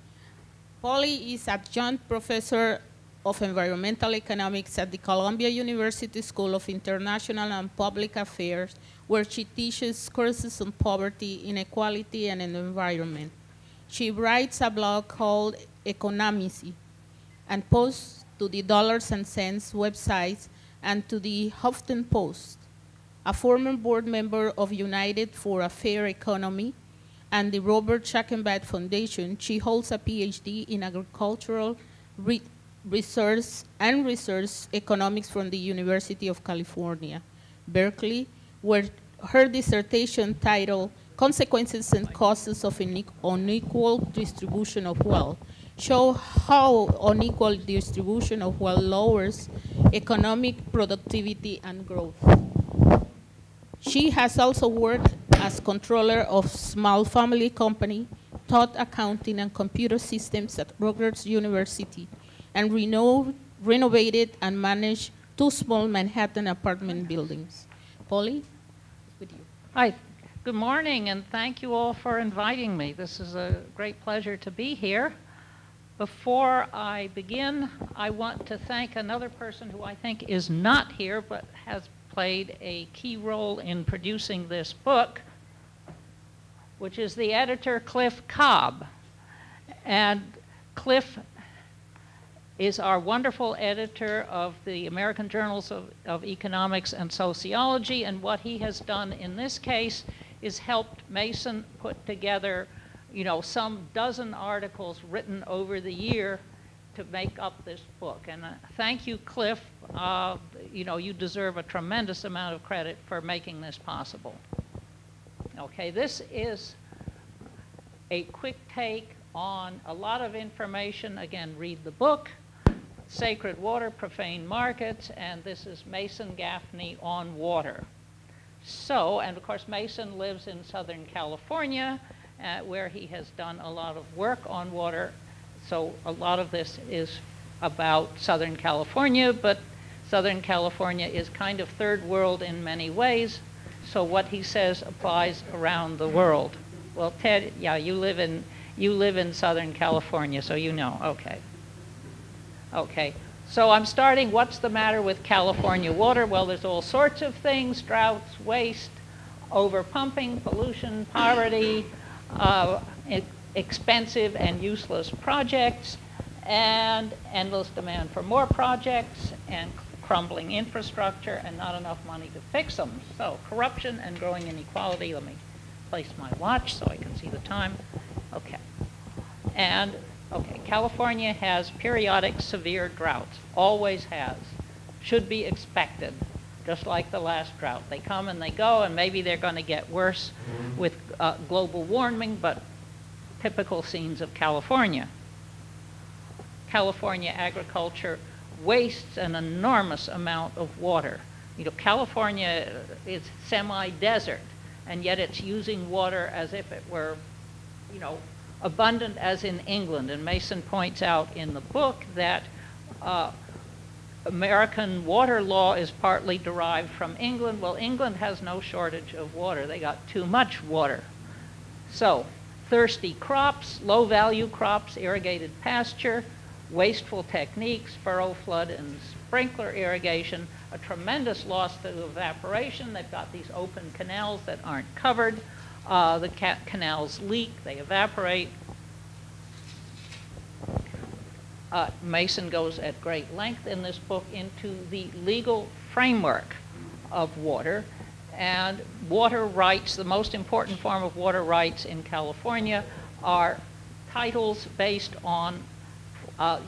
S11: Polly is adjunct professor of environmental economics at the Columbia University School of International and Public Affairs, where she teaches courses on poverty, inequality, and the environment. She writes a blog called Economicy and posts to the Dollars and Cents website and to the Huffington Post. A former board member of United for a Fair Economy and the Robert Schackenbach Foundation, she holds a PhD in agricultural research and research economics from the University of California, Berkeley, where her dissertation titled Consequences and Causes of Unequal Distribution of Wealth show how unequal distribution of wealth lowers economic productivity and growth. She has also worked as controller of small family company, taught accounting and computer systems at Rutgers University, and renovated and managed 2 small Manhattan apartment buildings. Polly, with you.
S6: Hi, good morning, and thank you all for inviting me. This is a great pleasure to be here. Before I begin, I want to thank another person who I think is not here, but has played a key role in producing this book, which is the editor, Cliff Cobb. And Cliff is our wonderful editor of the American Journals of Economics and Sociology, and what he has done in this case is helped Mason put together, some dozen articles written over the year to make up this book. And thank you, Cliff. You deserve a tremendous amount of credit for making this possible. Okay, this is a quick take on a lot of information. Again, read the book, Sacred Water, Profane Markets, and this is Mason Gaffney on water. So, and of course, Mason lives in Southern California, where he has done a lot of work on water. So a lot of this is about Southern California, but Southern California is kind of third world in many ways. So what he says applies around the world. Well, Ted, yeah, you live in Southern California, so you know. Okay. Okay. So I'm starting, what's the matter with California water? Well, there's all sorts of things: droughts, waste, overpumping, pollution, poverty, expensive and useless projects, and endless demand for more projects, and crumbling infrastructure, and not enough money to fix them. So corruption and growing inequality. Let me place my watch so I can see the time. Okay. And, okay, California has periodic severe droughts, always has, should be expected. just like the last drought. They come and they go, and maybe they're going to get worse with global warming, but typical scenes of California. California agriculture wastes an enormous amount of water. You know, California is semi-desert, and yet it's using water as if it were, you know, abundant as in England. And Mason points out in the book that American water law is partly derived from England. Well, England has no shortage of water. They got too much water. So, thirsty crops, low-value crops, irrigated pasture, wasteful techniques, furrow, flood, and sprinkler irrigation, a tremendous loss to evaporation. They've got these open canals that aren't covered. The canals leak, they evaporate. Mason goes at great length in this book into the legal framework of water. And water rights, the most important form of water rights in California, are titles based on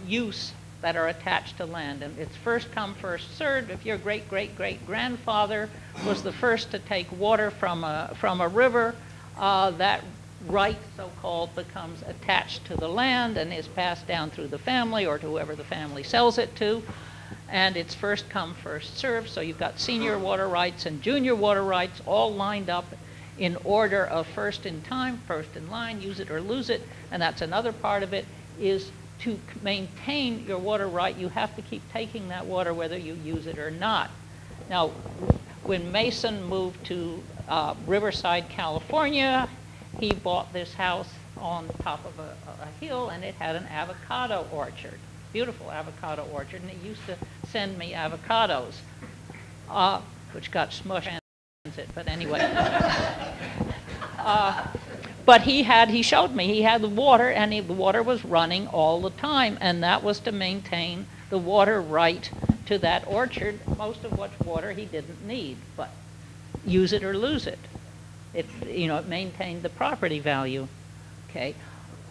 S6: use that are attached to land. And it's first come, first served. If your great-great-great-grandfather was the first to take water from a river, that right, so-called, becomes attached to the land and is passed down through the family or to whoever the family sells it to. And it's first come, first served. So you've got senior water rights and junior water rights all lined up in order of first in time, first in line, use it or lose it. And that's another part of it, is to maintain your water right, you have to keep taking that water whether you use it or not. Now, when Mason moved to Riverside, California, he bought this house on top of a hill, and it had an avocado orchard, beautiful avocado orchard, and he used to send me avocados, which got smushed, but anyway. But he showed me, he had the water, and the water was running all the time, and that was to maintain the water right to that orchard, most of which water he didn't need, but use it or lose it. It maintained the property value. Okay.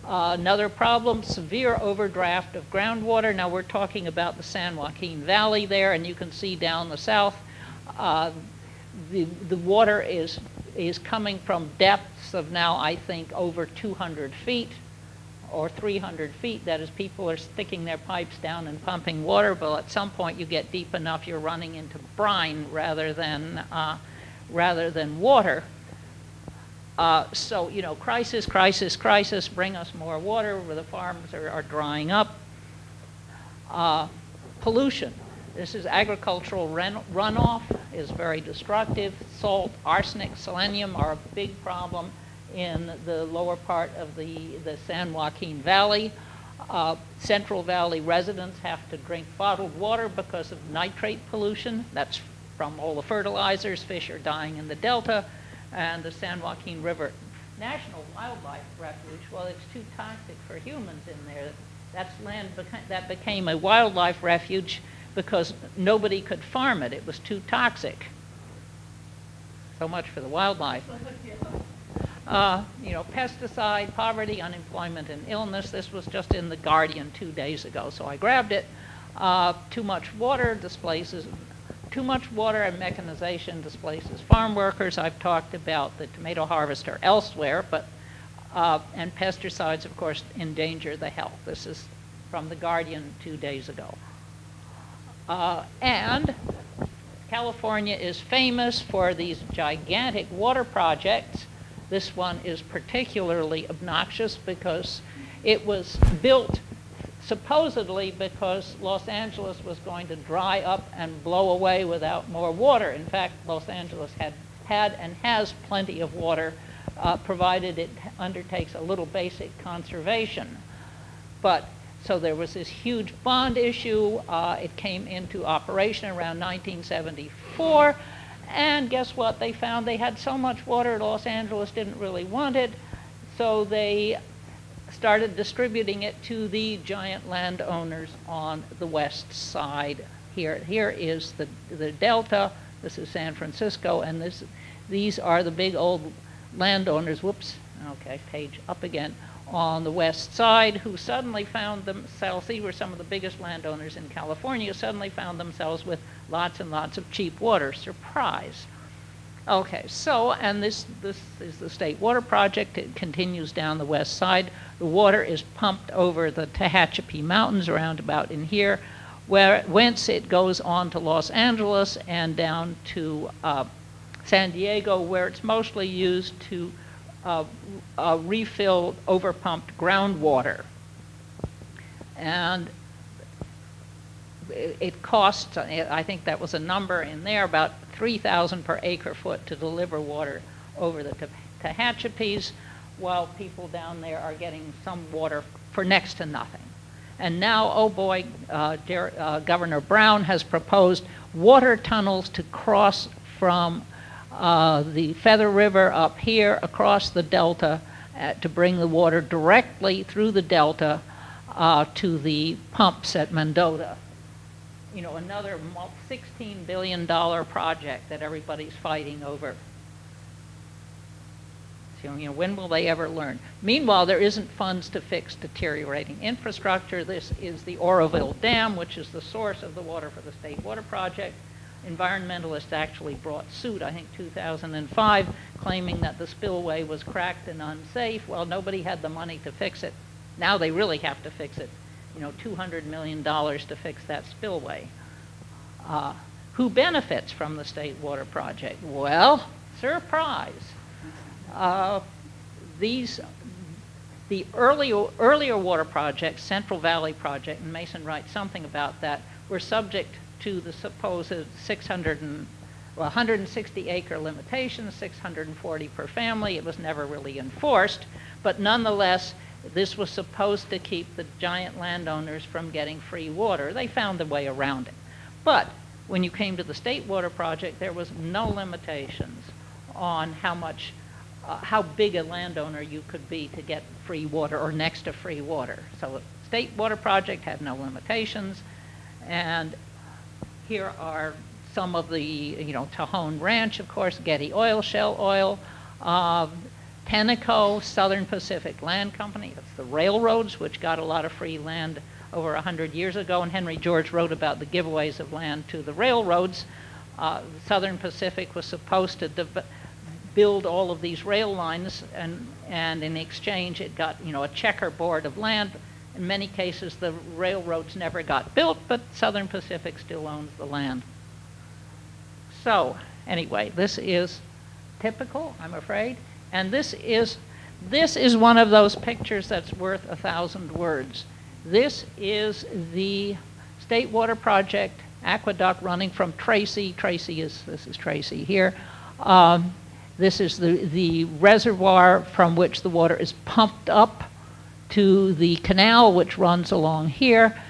S6: Another problem, severe overdraft of groundwater. Now we're talking about the San Joaquin Valley there, and you can see down the south, the water is coming from depths of now, I think, over 200 feet or 300 feet. That is, people are sticking their pipes down and pumping water, but at some point you get deep enough, you're running into brine rather than water. So, crisis, crisis, crisis, bring us more water, where the farms are drying up. Pollution. This is agricultural runoff is very destructive. Salt, arsenic, selenium are a big problem in the lower part of the San Joaquin Valley. Central Valley residents have to drink bottled water because of nitrate pollution. That's from all the fertilizers. Fish are dying in the delta. And the San Joaquin River National Wildlife Refuge, well, it's too toxic for humans in there. That's land that became a wildlife refuge because nobody could farm it. It was too toxic. So much for the wildlife. Pesticide, poverty, unemployment, and illness. This was just in The Guardian 2 days ago, so I grabbed it. Too much water displaces. Too much water and mechanization displaces farm workers. I've talked about the tomato harvester elsewhere, but and pesticides, of course, endanger the health. This is from The Guardian 2 days ago. And California is famous for these gigantic water projects. This one is particularly obnoxious because it was built supposedly because Los Angeles was going to dry up and blow away without more water. In fact, Los Angeles had and has plenty of water, provided it undertakes a little basic conservation. But so there was this huge bond issue. It came into operation around 1974. And guess what? They found they had so much water, Los Angeles didn't really want it. So they started distributing it to the giant landowners on the west side. Here is the delta. This is San Francisco, and these are the big old landowners. Whoops. Okay, page up again. on the west side who suddenly found themselves, these were some of the biggest landowners in California, suddenly found themselves with lots and lots of cheap water. Surprise. Okay, so, and this is the State Water Project. It continues down the west side. The water is pumped over the Tehachapi Mountains around about in here, whence it goes on to Los Angeles and down to San Diego, where it's mostly used to refill overpumped groundwater. And it costs, I think that was a number in there, about $3,000 per acre foot to deliver water over the Tehachapis, while people down there are getting some water for next to nothing. And now, oh boy, Governor Brown has proposed water tunnels to cross from the Feather River up here across the Delta to bring the water directly through the Delta to the pumps at Mendota. You know, another $16 billion project that everybody's fighting over. So, you know, when will they ever learn? Meanwhile, there isn't funds to fix deteriorating infrastructure. This is the Oroville Dam, which is the source of the water for the State Water Project. Environmentalists actually brought suit, I think 2005, claiming that the spillway was cracked and unsafe. Well, nobody had the money to fix it. Now they really have to fix it. You know, $200 million to fix that spillway. Who benefits from the State Water Project? Well, surprise. The earlier water projects, Central Valley Project, and Mason writes something about that, were subject to the supposed 160 acre limitation, 640 per family. It was never really enforced, but nonetheless, this was supposed to keep the giant landowners from getting free water. They found a way around it. But when you came to the State Water Project, there was no limitations on how big a landowner you could be to get free water or next to free water. So the State Water Project had no limitations. And here are some of the, you know, Tajon Ranch, of course, Getty Oil, Shell Oil, Tenneco, Southern Pacific Land Company. That's the railroads, which got a lot of free land over 100 years ago. And Henry George wrote about the giveaways of land to the railroads. Southern Pacific was supposed to build all of these rail lines, and in exchange it got, you know, a checkerboard of land. In many cases, the railroads never got built, but Southern Pacific still owns the land. So, anyway, this is typical, I'm afraid. And this is one of those pictures that's worth 1,000 words. This is the State Water Project aqueduct running from Tracy. This is Tracy here. This is the reservoir from which the water is pumped up to the canal, which runs along here.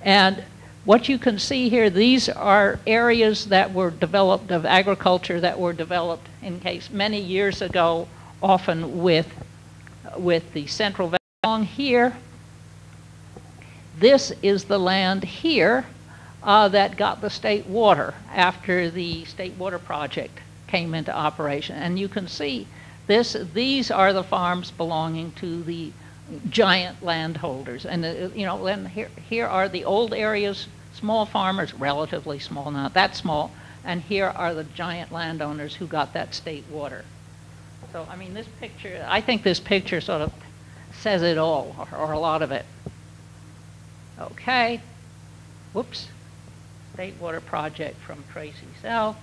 S6: And what you can see here, these are areas that were developed of agriculture that were developed many years ago, often with the Central Valley along here. This is the land here that got the state water after the State Water Project came into operation. And you can see these are the farms belonging to the giant landholders. And you know, then here are the old areas, small farmers, relatively small, not that small, and here are the giant landowners who got that state water. So, I mean, this picture, I think this picture sort of says it all, or a lot of it. Okay. Whoops. State Water Project from Tracy South.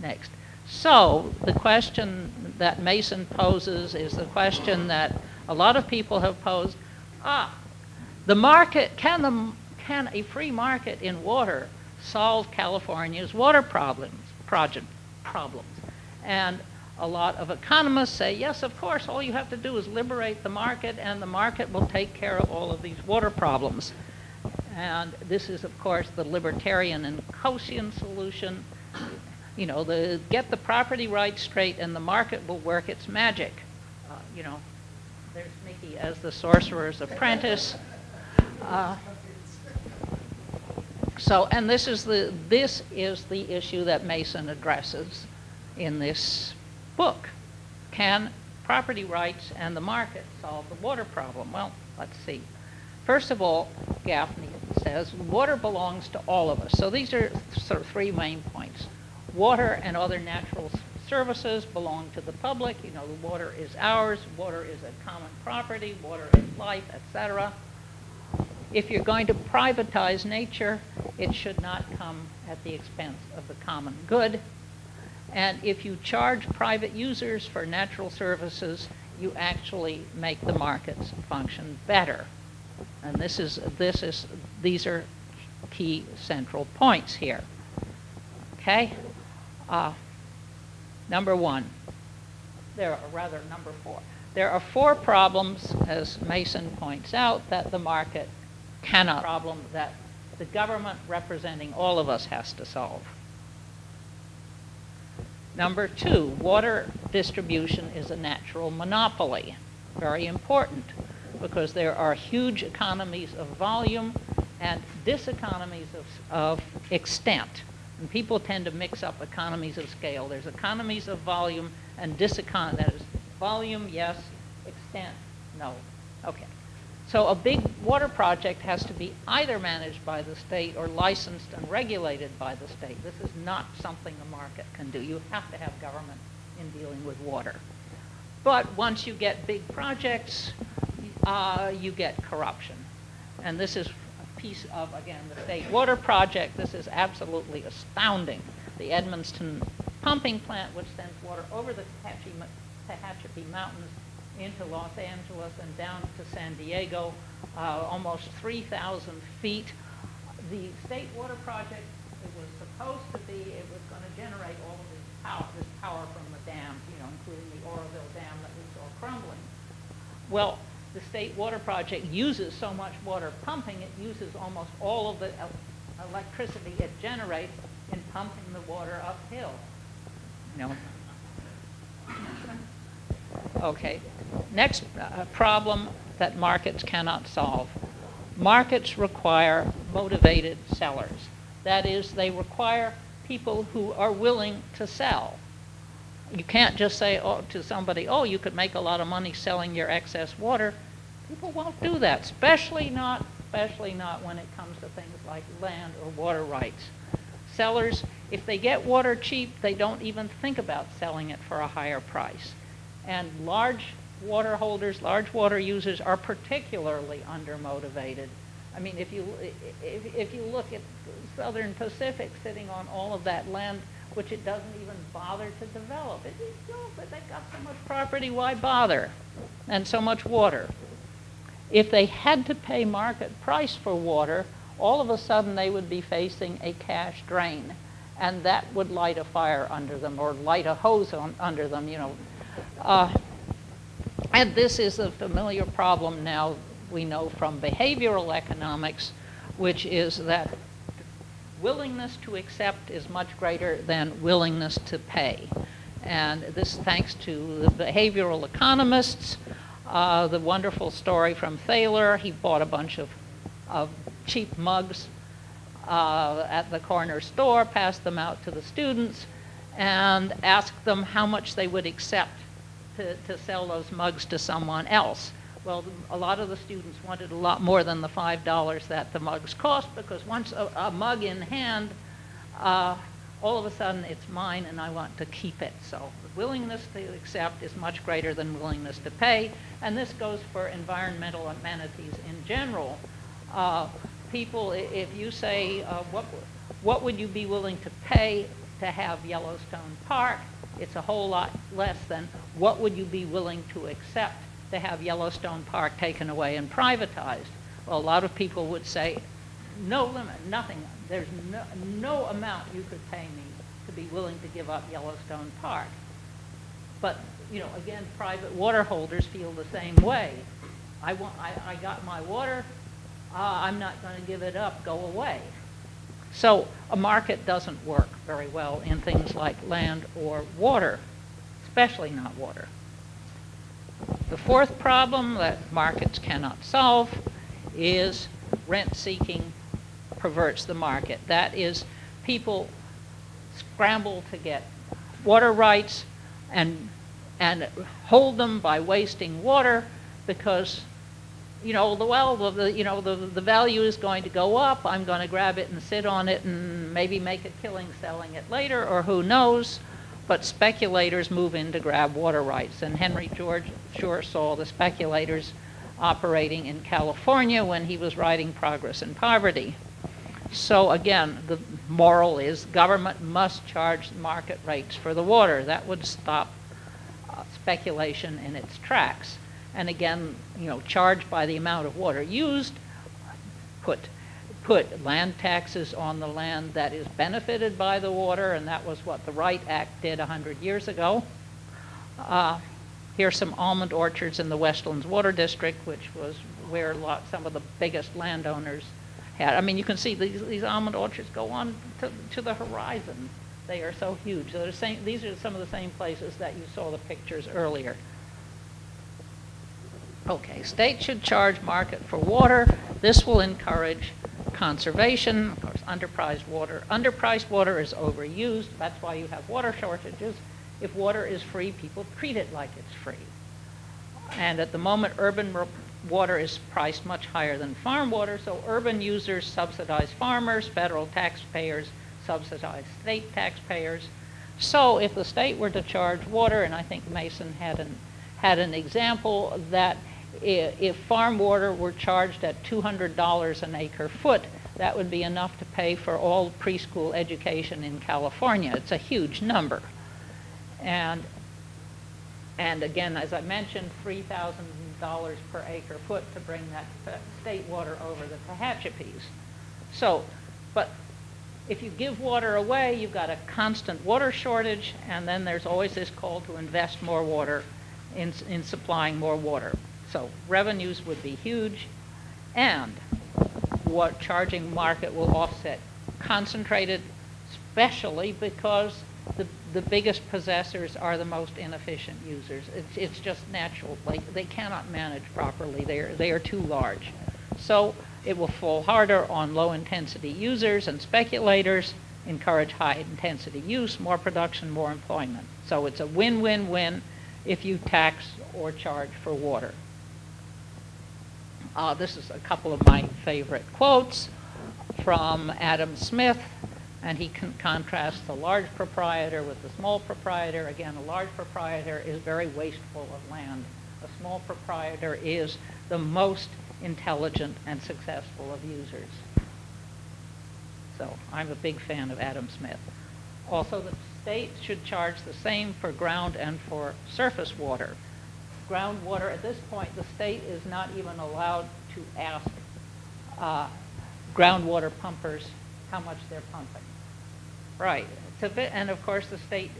S6: Next. So, the question that Mason poses is the question that a lot of people have posed. The market, can a free market in water solve California's water problems? And a lot of economists say, yes, of course, all you have to do is liberate the market, and the market will take care of all of these water problems. And this is, of course, the libertarian and Coasian solution. You know, get the property rights straight, and the market will work its magic. You know, there's Mickey as the sorcerer's apprentice. And this is the issue that Mason addresses in this book. Can property rights and the market solve the water problem? Well, let's see. First of all, Gaffney says water belongs to all of us. So these are sort of three main points. Water and other natural services belong to the public. You know, the water is ours. Water is a common property. Water is life, etc. If you're going to privatize nature, it should not come at the expense of the common good. And if you charge private users for natural services, you actually make the markets function better. And these are key central points here. Okay? Number one, number four. There are four problems, as Mason points out, that the market cannot, problem that the government representing all of us has to solve. Number two, water distribution is a natural monopoly. Very important, because there are huge economies of volume and diseconomies of extent. And people tend to mix up economies of scale. There's economies of volume and diseconomies. That is, volume, yes. Extent, no. Okay. So a big water project has to be either managed by the state or licensed and regulated by the state. This is not something the market can do. You have to have government in dealing with water. But once you get big projects, you get corruption. And this is a piece of, again, the state water project. This is absolutely astounding. The Edmonston pumping plant, which sends water over the Tehachapi Mountains into Los Angeles and down to San Diego, almost 3,000 feet. The state water project, it was supposed to be, it was going to generate all of this power from the dams, you know, including the Oroville Dam that we saw crumbling. Well, the state water project uses so much water pumping, it uses almost all of the electricity it generates in pumping the water uphill. You know. Okay. Next problem that markets cannot solve. Markets require motivated sellers. That is, they require people who are willing to sell. You can't just say to somebody, oh, you could make a lot of money selling your excess water. People won't do that, especially not when it comes to things like land or water rights. Sellers, if they get water cheap, they don't even think about selling it for a higher price. And large water holders, large water users are particularly undermotivated. I mean, if you look at Southern Pacific sitting on all of that land, which it doesn't even bother to develop. But they've got so much property, why bother? And so much water. If they had to pay market price for water, all of a sudden they would be facing a cash drain. And that would light a fire under them or light a hose under them, you know. And this is a familiar problem now we know from behavioral economics, which is that willingness to accept is much greater than willingness to pay. And this thanks to the behavioral economists, the wonderful story from Thaler. He bought a bunch of cheap mugs at the corner store, passed them out to the students, and asked them how much they would accept to sell those mugs to someone else. Well, a lot of the students wanted a lot more than the $5 that the mugs cost, because once a mug in hand, all of a sudden it's mine and I want to keep it. So the willingness to accept is much greater than willingness to pay. And this goes for environmental amenities in general. People, if you say, what would you be willing to pay to have Yellowstone Park? It's a whole lot less than what would you be willing to accept to have Yellowstone Park taken away and privatized. Well, a lot of people would say, no limit, nothing. There's no amount you could pay me to be willing to give up Yellowstone Park. But, you know, again, private water holders feel the same way. I got my water, I'm not going to give it up, go away. So a market doesn't work very well in things like land or water, especially not water. The fourth problem that markets cannot solve is rent-seeking perverts the market. That is, people scramble to get water rights and and hold them by wasting water because, you know, the value is going to go up. I'm going to grab it and sit on it and maybe make a killing selling it later, or who knows. But speculators move in to grab water rights. And Henry George sure saw the speculators operating in California when he was writing Progress and Poverty. So again, the moral is government must charge market rates for the water. That would stop speculation in its tracks. And again, you know, charge by the amount of water used, put land taxes on the land that is benefited by the water, and that was what the Wright Act did 100 years ago. Here's some almond orchards in the Westlands Water District, which was where some of the biggest landowners had. I mean, you can see these almond orchards go on to the horizon. They are so huge. These are some of the same places that you saw the pictures earlier. Okay, states should charge market for water. This will encourage conservation. Of course, underpriced water is overused. That's why you have water shortages. If water is free, people treat it like it's free. And at the moment, urban water is priced much higher than farm water, so urban users subsidize farmers, federal taxpayers subsidize state taxpayers. So if the state were to charge water, and I think Mason had an example that if farm water were charged at $200 an acre foot, that would be enough to pay for all preschool education in California. It's a huge number. And again, as I mentioned, $3,000 per acre foot to bring that state water over the Tehachapi's. So, but if you give water away, you've got a constant water shortage, and then there's always this call to invest more water in supplying more water. So revenues would be huge, and what charging market will offset concentrated, especially because the biggest possessors are the most inefficient users. It's just natural. They cannot manage properly. They are too large. So it will fall harder on low-intensity users and speculators, encourage high-intensity use, more production, more employment. So it's a win-win-win if you tax or charge for water. This is a couple of my favorite quotes from Adam Smith, and he contrasts the large proprietor with the small proprietor. Again, a large proprietor is very wasteful of land. A small proprietor is the most intelligent and successful of users. So I'm a big fan of Adam Smith. Also, the state should charge the same for ground and for surface water. Groundwater, at this point, the state is not even allowed to ask groundwater pumpers how much they're pumping. Right. It's a bit, and of course the state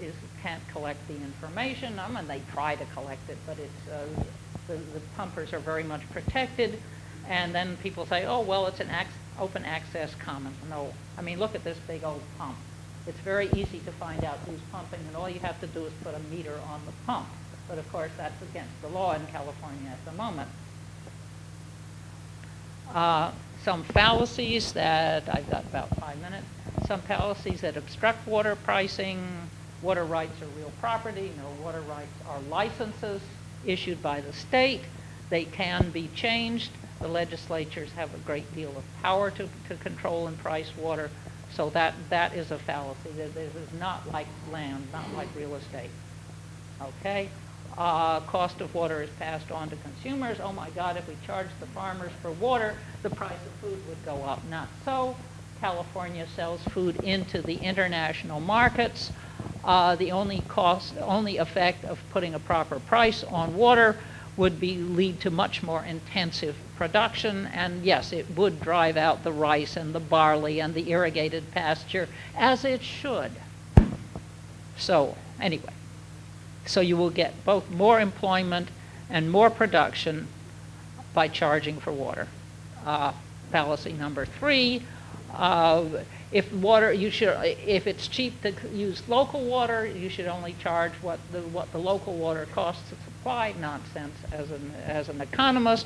S6: can't collect the information. I mean, they try to collect it, but it's the pumpers are very much protected. And then people say, oh, well, it's an open access common. No. I mean, look at this big old pump. It's very easy to find out who's pumping, and all you have to do is put a meter on the pump. But of course, that's against the law in California at the moment. Some fallacies that, I've got about 5 minutes, some fallacies that obstruct water pricing. Water rights are real property. No, water rights are licenses issued by the state. They can be changed. The legislatures have a great deal of power to control and price water. So that is a fallacy. This is not like land, not like real estate. Okay? Cost of water is passed on to consumers. Oh my God, if we charged the farmers for water, the price of food would go up. Not so. California sells food into the international markets. The only effect of putting a proper price on water would lead to much more intensive production, and yes, it would drive out the rice and the barley and the irrigated pasture, as it should. So anyway, so you will get both more employment and more production by charging for water. Fallacy number 3, if it's cheap to use local water, you should only charge what the local water costs to supply. Nonsense. As an economist,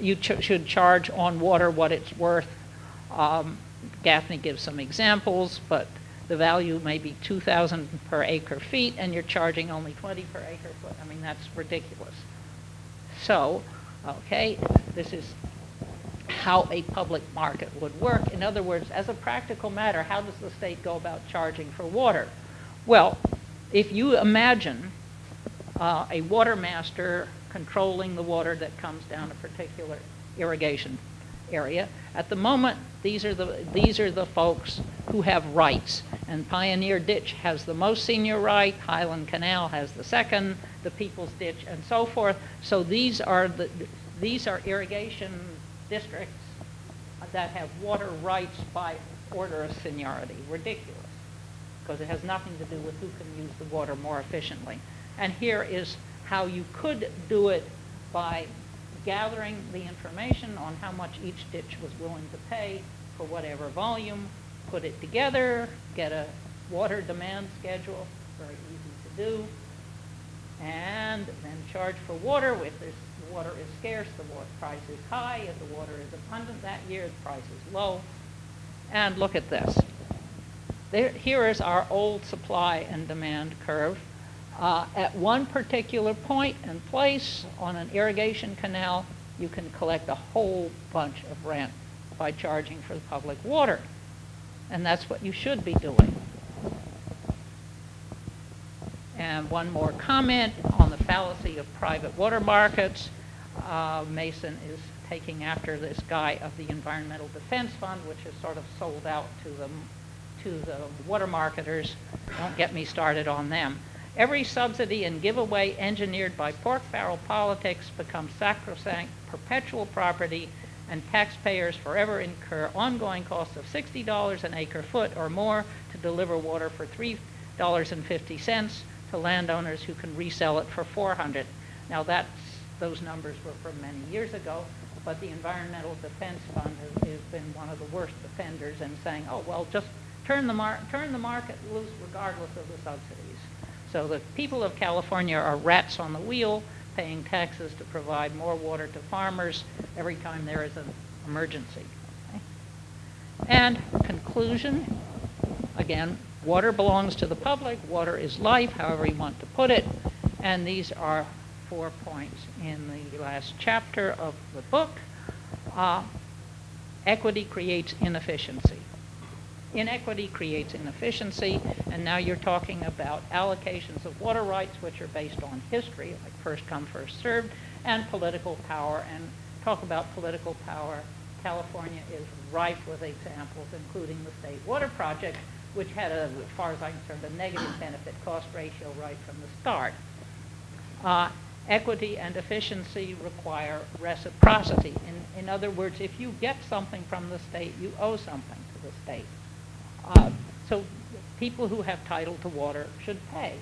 S6: you should charge on water what it's worth. Gaffney gives some examples, but the value may be 2,000 per acre feet, and you're charging only 20 per acre foot. I mean, that's ridiculous. So, okay, this is how a public market would work. In other words, as a practical matter, how does the state go about charging for water? Well, if you imagine a water master controlling the water that comes down a particular irrigation area, at the moment, these are the folks who have rights. And Pioneer Ditch has the most senior right, Highland Canal has the second, the People's Ditch, and so forth. So these are irrigation districts that have water rights by order of seniority. Ridiculous, because it has nothing to do with who can use the water more efficiently. And here is how you could do it by gathering the information on how much each ditch was willing to pay for whatever volume, put it together, get a water demand schedule, very easy to do, and then charge for water. If this water is scarce, the water price is high. If the water is abundant that year, the price is low. And look at this. Here is our old supply and demand curve. At one particular point and place on an irrigation canal, you can collect a whole bunch of rent by charging for the public water. And that's what you should be doing. And one more comment on the fallacy of private water markets. Mason is taking after this guy of the Environmental Defense Fund, which is sort of sold out to the water marketers. Don't get me started on them. Every subsidy and giveaway engineered by pork barrel politics becomes sacrosanct, perpetual property, and taxpayers forever incur ongoing costs of $60 an acre foot or more to deliver water for $3.50 to landowners who can resell it for $400. Now those numbers were from many years ago, but the Environmental Defense Fund has been one of the worst offenders in saying, oh, well, just turn the market loose regardless of the subsidies. So the people of California are rats on the wheel, paying taxes to provide more water to farmers every time there is an emergency. Okay? And conclusion, again, water belongs to the public, water is life, however you want to put it, and these are 4 points in the last chapter of the book. Equity creates inefficiency. Inequity creates inefficiency, and now you're talking about allocations of water rights, which are based on history, like first come, first served, and political power. And talk about political power, California is rife with examples, including the State Water Project, which had, as far as I'm concerned, a negative benefit-cost ratio right from the start. Equity and efficiency require reciprocity. In other words, if you get something from the state, you owe something to the state. So people who have title to water should pay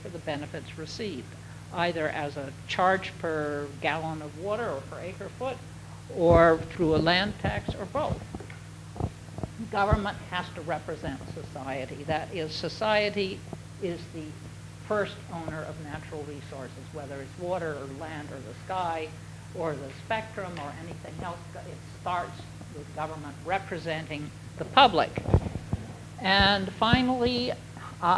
S6: for the benefits received, either as a charge per gallon of water or per acre foot, or through a land tax, or both. Government has to represent society. That is, society is the first owner of natural resources, whether it's water or land or the sky or the spectrum or anything else. It starts with government representing the public. And finally,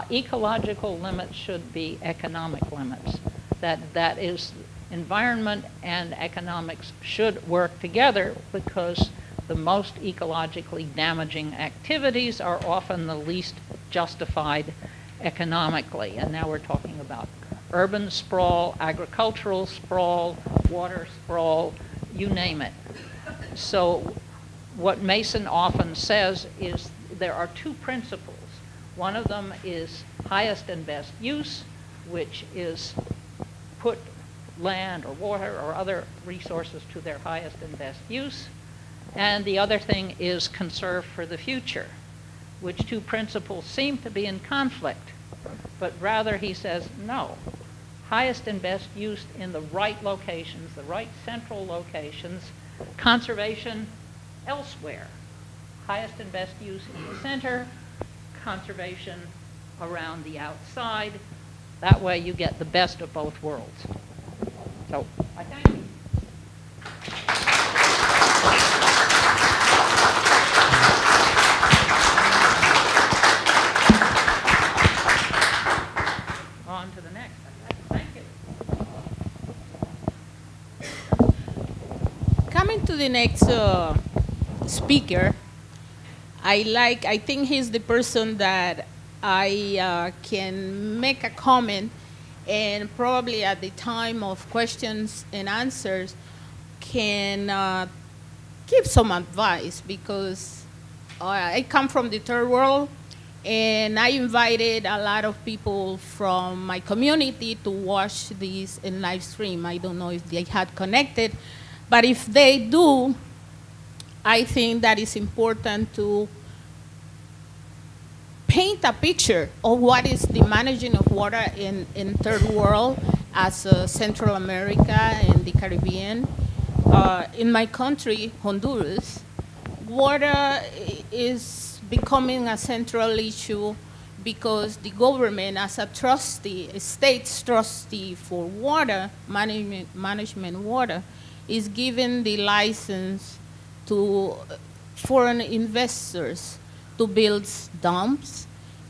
S6: ecological limits should be economic limits. That is, environment and economics should work together, because the most ecologically damaging activities are often the least justified economically. And now we're talking about urban sprawl, agricultural sprawl, water sprawl, you name it. So what Mason often says is there are two principles. One of them is highest and best use, which is put land or water or other resources to their highest and best use. And the other thing is conserve for the future, which two principles seem to be in conflict. But rather, he says, no. Highest and best use in the right locations, the right central locations, conservation elsewhere. Highest and best use in the center, conservation around the outside. That way you get the best of both worlds. So, I thank you. on to the next. Thank you.
S11: Coming to the next speaker, I think he's the person that I can make a comment, and probably at the time of questions and answers can give some advice, because I come from the third world, and I invited a lot of people from my community to watch this in live stream. I don't know if they had connected, but if they do, I think that it's important to paint a picture of what is the managing of water in third world as Central America and the Caribbean. In my country, Honduras, water is becoming a central issue because the government, as a trustee, a state's trustee for water, management water, is giving the license to foreign investors to build dams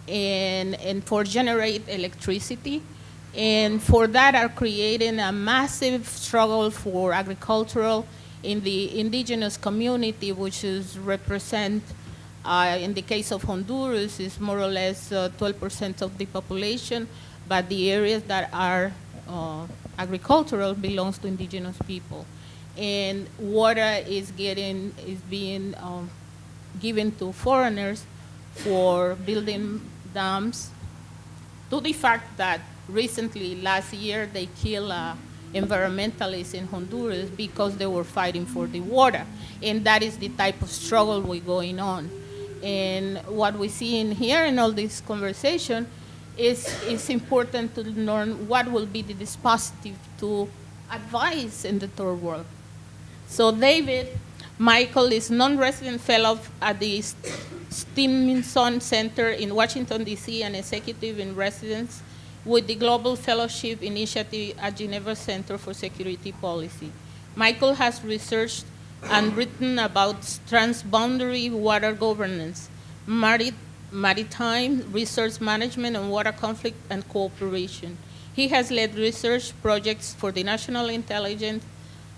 S11: and for generate electricity. And for that are creating a massive struggle for agricultural in the indigenous community, which is represent, in the case of Honduras, is more or less 12% of the population, but the areas that are agricultural belongs to indigenous people. And water is being given to foreigners for building dams, to the fact that recently, last year, they killed environmentalists in Honduras because they were fighting for the water. And that is the type of struggle we're going on. And what we see in here in all this conversation is it's important to learn what will be the dispositive to advise in the third world. So David Michael is non-resident fellow at the Stevenson Center in Washington, D.C., and executive in residence with the Global Fellowship Initiative at Geneva Center for Security Policy. Michael has researched and written about transboundary water governance, maritime resource management, and water conflict and cooperation. He has led research projects for the National Intelligence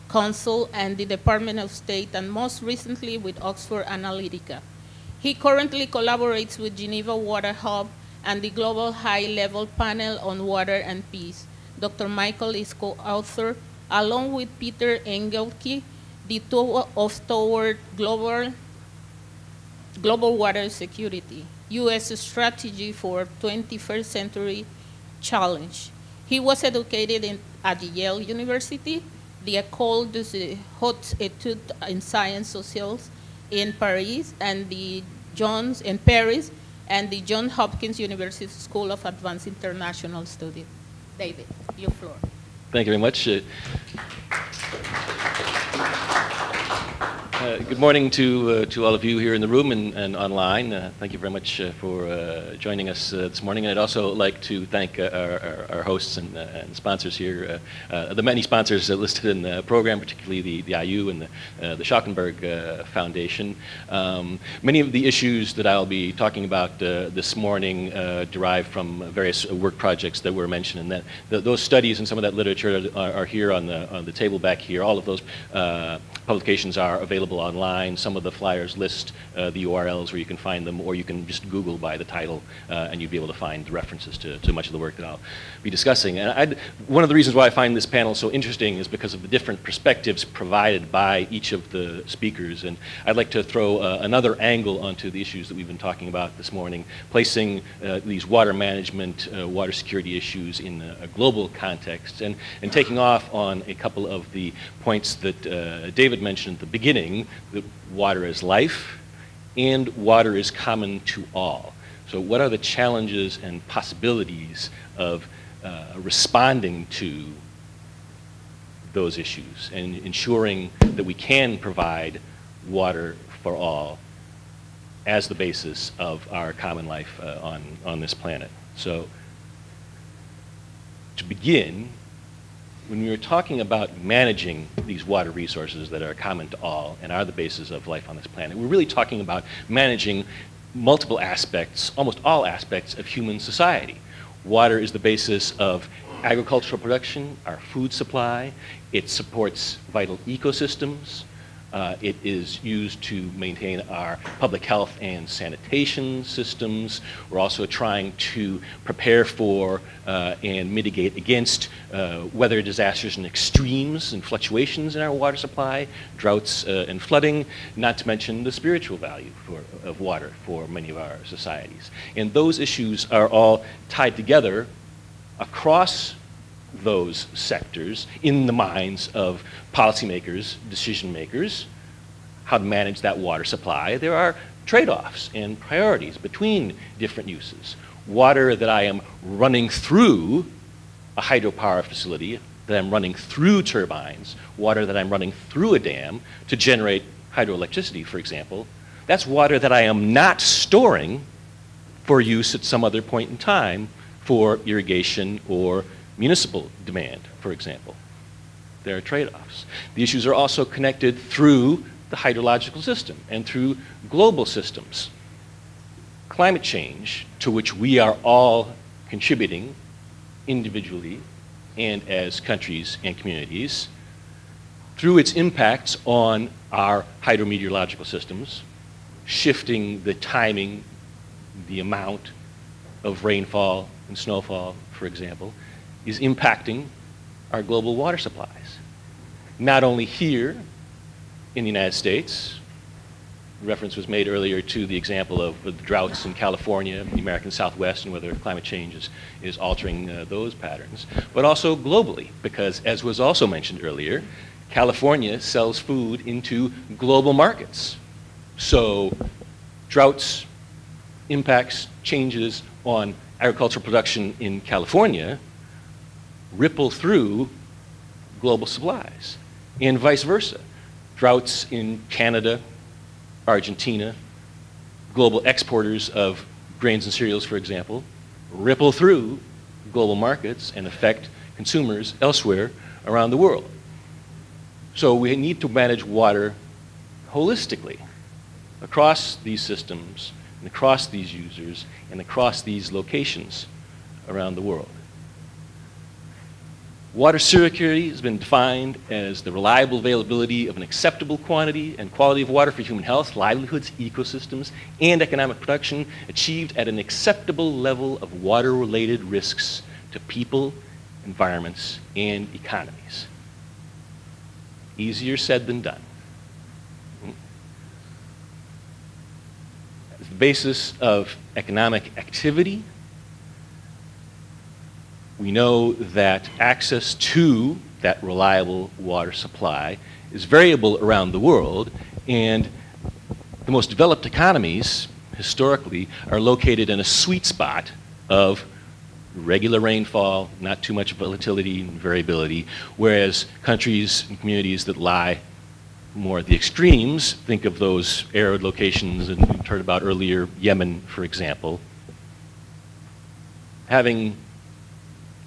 S11: Council and the Department of State, and most recently with Oxford Analytica. He currently collaborates with Geneva Water Hub and the Global High-Level Panel on Water and Peace. Dr. Michael is co-author, along with Peter Engelke, the tool of Toward Global Water Security, U.S. Strategy for 21st Century Challenge. He was educated at Yale University, the École des Hautes Études in Sciences Sociales in Paris, and the Johns Hopkins University School of Advanced International Studies. David, your floor.
S1: Thank you very much. Good morning to all of you here in the room and online. Thank you very much for joining us this morning. And I'd also like to thank our hosts and sponsors here, the many sponsors listed in the program, particularly the IU and the Schaukenberg Foundation. Many of the issues that I'll be talking about this morning derive from various work projects that were mentioned, and that those studies and some of that literature are here on the table back here. All of those publications are available online. Some of the flyers list the URLs where you can find them, or you can just Google by the title and you'd be able to find references to much of the work that I'll be discussing. And one of the reasons why I find this panel so interesting is because of the different perspectives provided by each of the speakers. And I'd like to throw another angle onto the issues that we've been talking about this morning, placing these water management, water security issues in a global context, and taking off on a couple of the points that David mentioned at the beginning, that water is life and water is common to all. So what are the challenges and possibilities of responding to those issues and ensuring that we can provide water for all as the basis of our common life on this planet? So to begin, when we were talking about managing these water resources that are common to all and are the basis of life on this planet, we're really talking about managing multiple aspects, almost all aspects of human society. Water is the basis of agricultural production, our food supply. It supports vital ecosystems. It is used to maintain our public health and sanitation systems. We're also trying to prepare for and mitigate against weather disasters and extremes and fluctuations in our water supply, droughts and flooding, not to mention the spiritual value of water for many of our societies. And those issues are all tied together across those sectors in the minds of policymakers, decision makers, how to manage that water supply. There are trade-offs and priorities between different uses. Water that I am running through a hydropower facility, that I'm running through turbines, water that I'm running through a dam to generate hydroelectricity, for example, that's water that I am not storing for use at some other point in time for irrigation or municipal demand, for example. There are trade-offs. The issues are also connected through the hydrological system and through global systems. Climate change, to which we are all contributing individually and as countries and communities, through its impacts on our hydrometeorological systems, shifting the timing, the amount of rainfall and snowfall, for example, is impacting our global water supplies. Not only here in the United States, reference was made earlier to the example of the droughts in California, the American Southwest, and whether climate change is altering those patterns, but also globally, because as was also mentioned earlier, California sells food into global markets. So droughts, impacts, changes on agricultural production in California ripple through global supplies, and vice versa. Droughts in Canada, Argentina, global exporters of grains and cereals, for example, ripple through global markets and affect consumers elsewhere around the world. So we need to manage water holistically across these systems and across these users and across these locations around the world. Water security has been defined as the reliable availability of an acceptable quantity and quality of water for human health, livelihoods, ecosystems, and economic production, achieved at an acceptable level of water-related risks to people, environments, and economies. Easier said than done. As the basis of economic activity, we know that access to that reliable water supply is variable around the world, and the most developed economies, historically, are located in a sweet spot of regular rainfall, not too much volatility and variability, whereas countries and communities that lie more at the extremes, think of those arid locations that we heard about earlier, Yemen, for example, having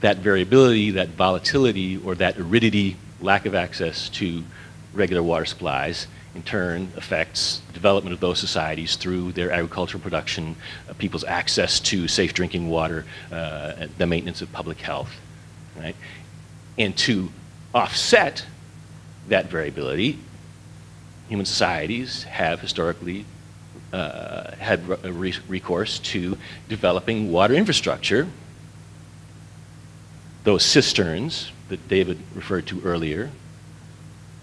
S1: that variability, that volatility, or that aridity, lack of access to regular water supplies, in turn affects the development of those societies through their agricultural production, people's access to safe drinking water, the maintenance of public health, right? And to offset that variability, human societies have historically had recourse to developing water infrastructure. Those cisterns that David referred to earlier,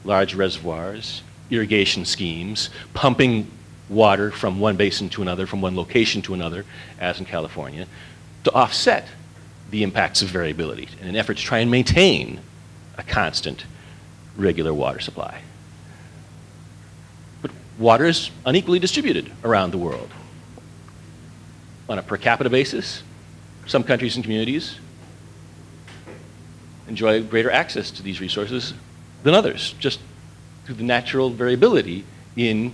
S1: large reservoirs, irrigation schemes, pumping water from one basin to another, from one location to another, as in California, to offset the impacts of variability in an effort to try and maintain a constant, regular water supply. But water is unequally distributed around the world. On a per capita basis, some countries and communities enjoy greater access to these resources than others, just through the natural variability in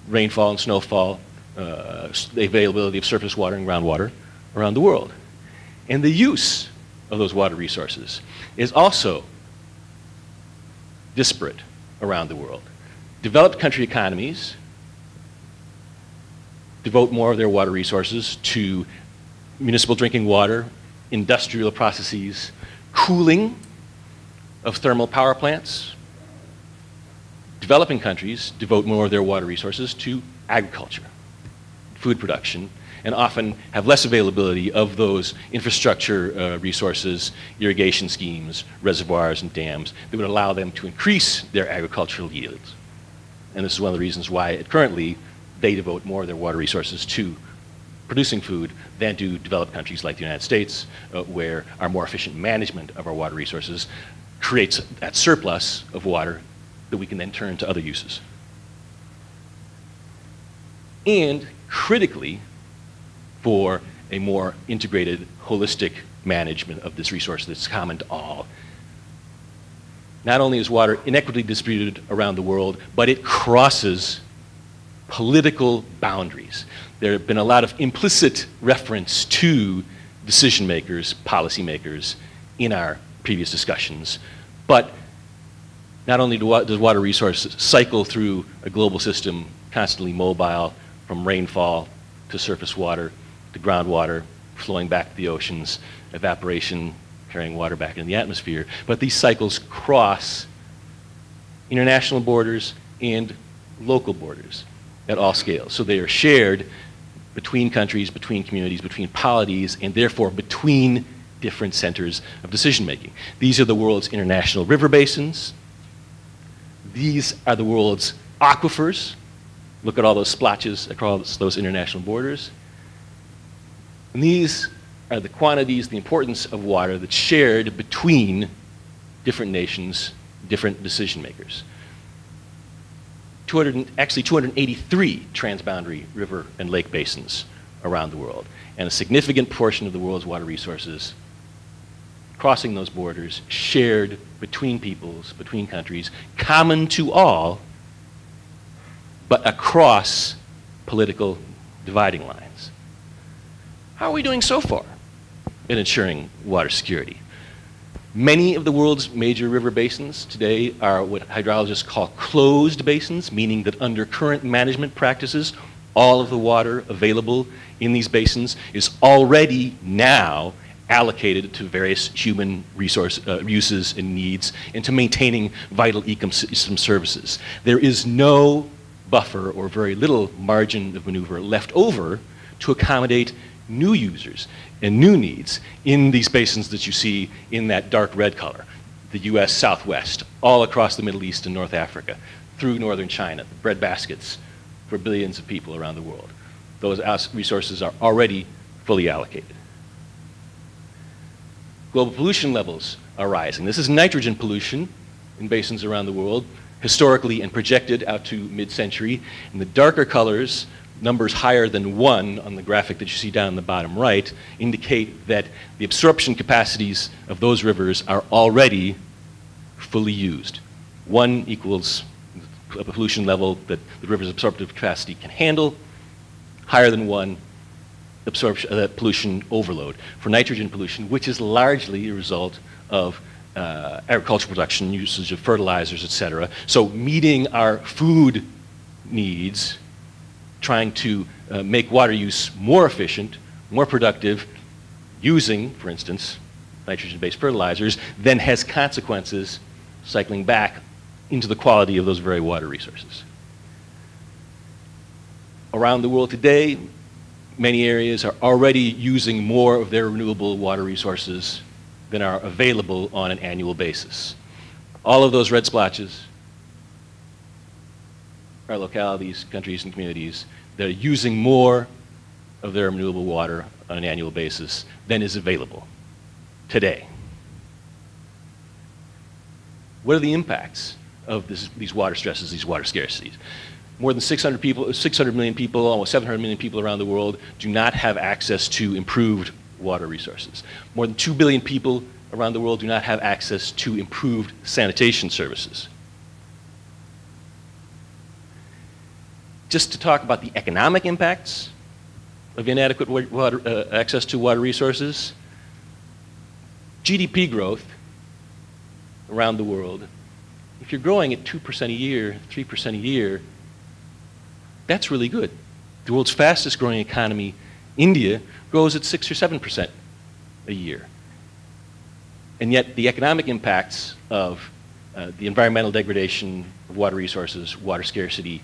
S1: rainfall and snowfall, the availability of surface water and groundwater around the world. And the use of those water resources is also disparate around the world. Developed country economies devote more of their water resources to municipal drinking water, industrial processes, cooling of thermal power plants. Developing countries devote more of their water resources to agriculture, food production, and often have less availability of those infrastructure resources, irrigation schemes, reservoirs, and dams that would allow them to increase their agricultural yields. And this is one of the reasons why currently they devote more of their water resources to producing food than do developed countries like the United States, where our more efficient management of our water resources creates that surplus of water that we can then turn to other uses. And critically, for a more integrated, holistic management of this resource that's common to all, not only is water inequitably distributed around the world, but it crosses political boundaries. There have been a lot of implicit reference to decision makers, policymakers in our previous discussions, but not only does water resources cycle through a global system constantly mobile, from rainfall to surface water to groundwater flowing back to the oceans, evaporation carrying water back into the atmosphere, but these cycles cross international borders and local borders at all scales. So they are shared between countries, between communities, between polities, and therefore between different centers of decision making. These are the world's international river basins. These are the world's aquifers. Look at all those splotches across those international borders. And these are the quantities, the importance of water that's shared between different nations, different decision makers. Actually 283 transboundary river and lake basins around the world, and a significant portion of the world's water resources crossing those borders, shared between peoples, between countries, common to all, but across political dividing lines. How are we doing so far in ensuring water security? Many of the world's major river basins today are what hydrologists call closed basins, meaning that under current management practices, all of the water available in these basins is already now allocated to various human resource uses and needs and to maintaining vital ecosystem services. There is no buffer or very little margin of maneuver left over to accommodate new users and new needs in these basins that you see in that dark red color. The US Southwest, all across the Middle East and North Africa, through northern China, the bread baskets for billions of people around the world. Those resources are already fully allocated. Global pollution levels are rising. This is nitrogen pollution in basins around the world, historically and projected out to mid-century. And the darker colors, numbers higher than 1 on the graphic that you see down in the bottom right, indicate that the absorption capacities of those rivers are already fully used. 1 equals a pollution level that the river's absorptive capacity can handle. Higher than 1, absorption, pollution overload. For nitrogen pollution, which is largely a result of agricultural production, usage of fertilizers, et cetera. So meeting our food needs, trying to make water use more efficient, more productive, using, for instance, nitrogen-based fertilizers, then has consequences cycling back into the quality of those very water resources. Around the world today, many areas are already using more of their renewable water resources than are available on an annual basis. All of those red splotches are localities, countries, and communities that are using more of their renewable water on an annual basis than is available today. What are the impacts of these water stresses, these water scarcities? More than 600 million people, almost 700 million people around the world do not have access to improved water resources. More than 2 billion people around the world do not have access to improved sanitation services. Just to talk about the economic impacts of inadequate access to water resources, GDP growth around the world, if you're growing at 2% a year, 3% a year, that's really good. The world's fastest growing economy India grows at 6 or 7% a year. And yet the economic impacts of the environmental degradation of water resources, water scarcity,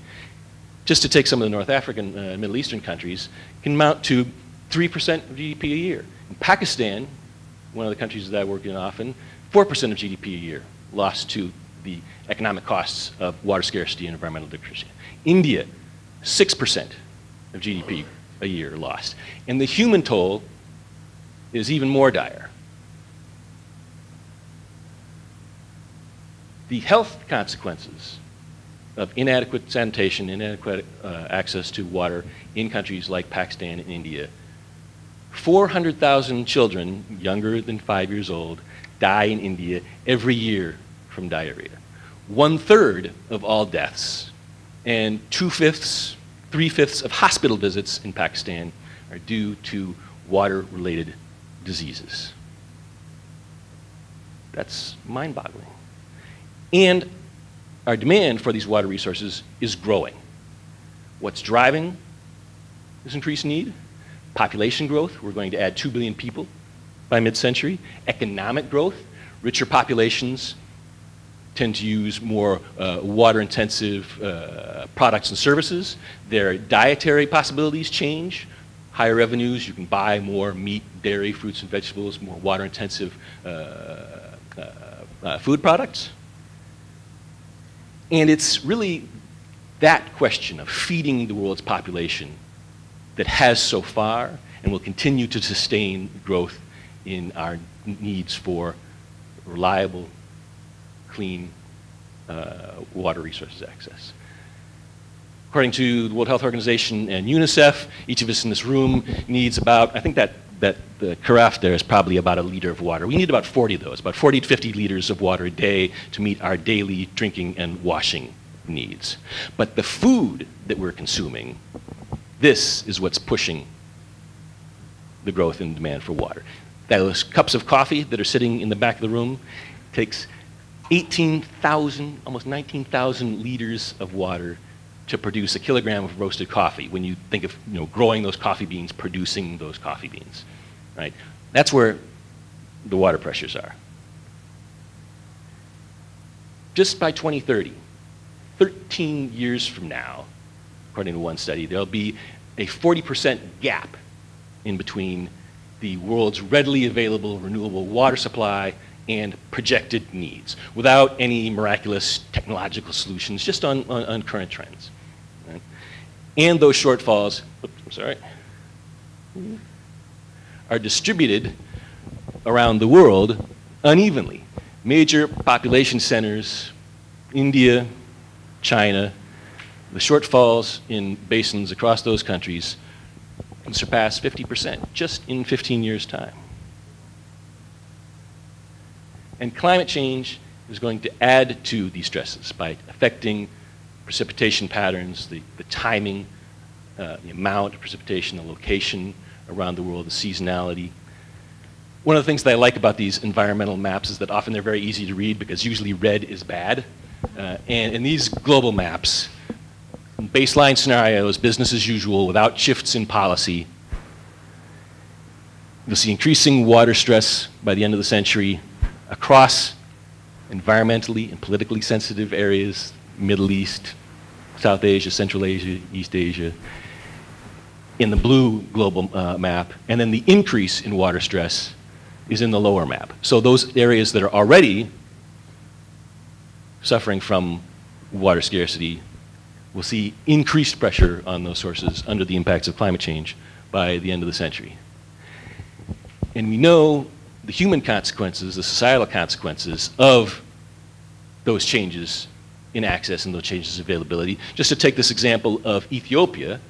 S1: just to take some of the North African, Middle Eastern countries, can amount to 3% of GDP a year. In Pakistan, one of the countries that I work in often, 4% of GDP a year lost to the economic costs of water scarcity and environmental degradation. India, 6% of GDP a year lost. And the human toll is even more dire. The health consequences of inadequate sanitation, inadequate access to water in countries like Pakistan and India. 400,000 children younger than 5 years old die in India every year from diarrhea. 1/3 of all deaths and 2/5, 3/5 of hospital visits in Pakistan are due to water-related diseases. That's mind-boggling. And our demand for these water resources is growing. What's driving this increased need? Population growth. We're going to add 2 billion people by mid-century. Economic growth. Richer populations tend to use more water-intensive products and services. Their dietary possibilities change. Higher revenues, you can buy more meat, dairy, fruits and vegetables, more water-intensive food products. And it's really that question of feeding the world's population that has so far and will continue to sustain growth in our needs for reliable, clean water resources access. According to the World Health Organization and UNICEF, each of us in this room needs about, I think that the carafe there is probably about 1 liter of water. We need about 40 of those, about 40 to 50 liters of water a day to meet our daily drinking and washing needs. But the food that we're consuming, this is what's pushing the growth in demand for water. Those cups of coffee that are sitting in the back of the room takes 18,000, almost 19,000 liters of water to produce a kilogram of roasted coffee when you think of growing those coffee beans, producing those coffee beans, right? That's where the water pressures are. Just by 2030, 13 years from now, according to one study, there'll be a 40% gap in between the world's readily available renewable water supply and projected needs, without any miraculous technological solutions, just on current trends. Right? And those shortfalls, are distributed around the world unevenly. Major population centers, India, China, the shortfalls in basins across those countries can surpass 50% just in 15 years' time. And climate change is going to add to these stresses by affecting precipitation patterns, the timing, the amount of precipitation, the location around the world, the seasonality. One of the things that I like about these environmental maps is that often they're very easy to read because usually red is bad. And in these global maps, baseline scenarios, business as usual, without shifts in policy, you'll see increasing water stress by the end of the century across environmentally and politically sensitive areas, Middle East, South Asia, Central Asia, East Asia, in the blue global map, and then the increase in water stress is in the lower map. So those areas that are already suffering from water scarcity will see increased pressure on those sources under the impacts of climate change by the end of the century. And we know the human consequences, the societal consequences of those changes in access and those changes in availability. Just to take this example of Ethiopia,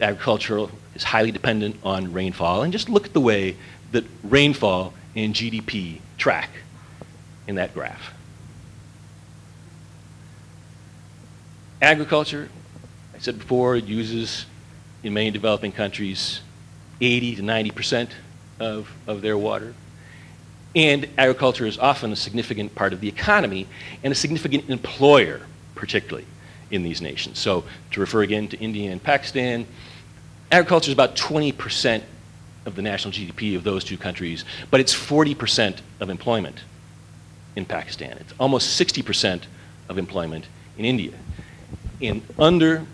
S1: agricultural is highly dependent on rainfall, and just look at the way that rainfall and GDP track in that graph. Agriculture, I said before, it uses in many developing countries 80 to 90% of their water. And agriculture is often a significant part of the economy and a significant employer, particularly in these nations. So to refer again to India and Pakistan, Agriculture is about 20% of the national GDP of those two countries, but it's 40% of employment in Pakistan. It's almost 60% of employment in India. And under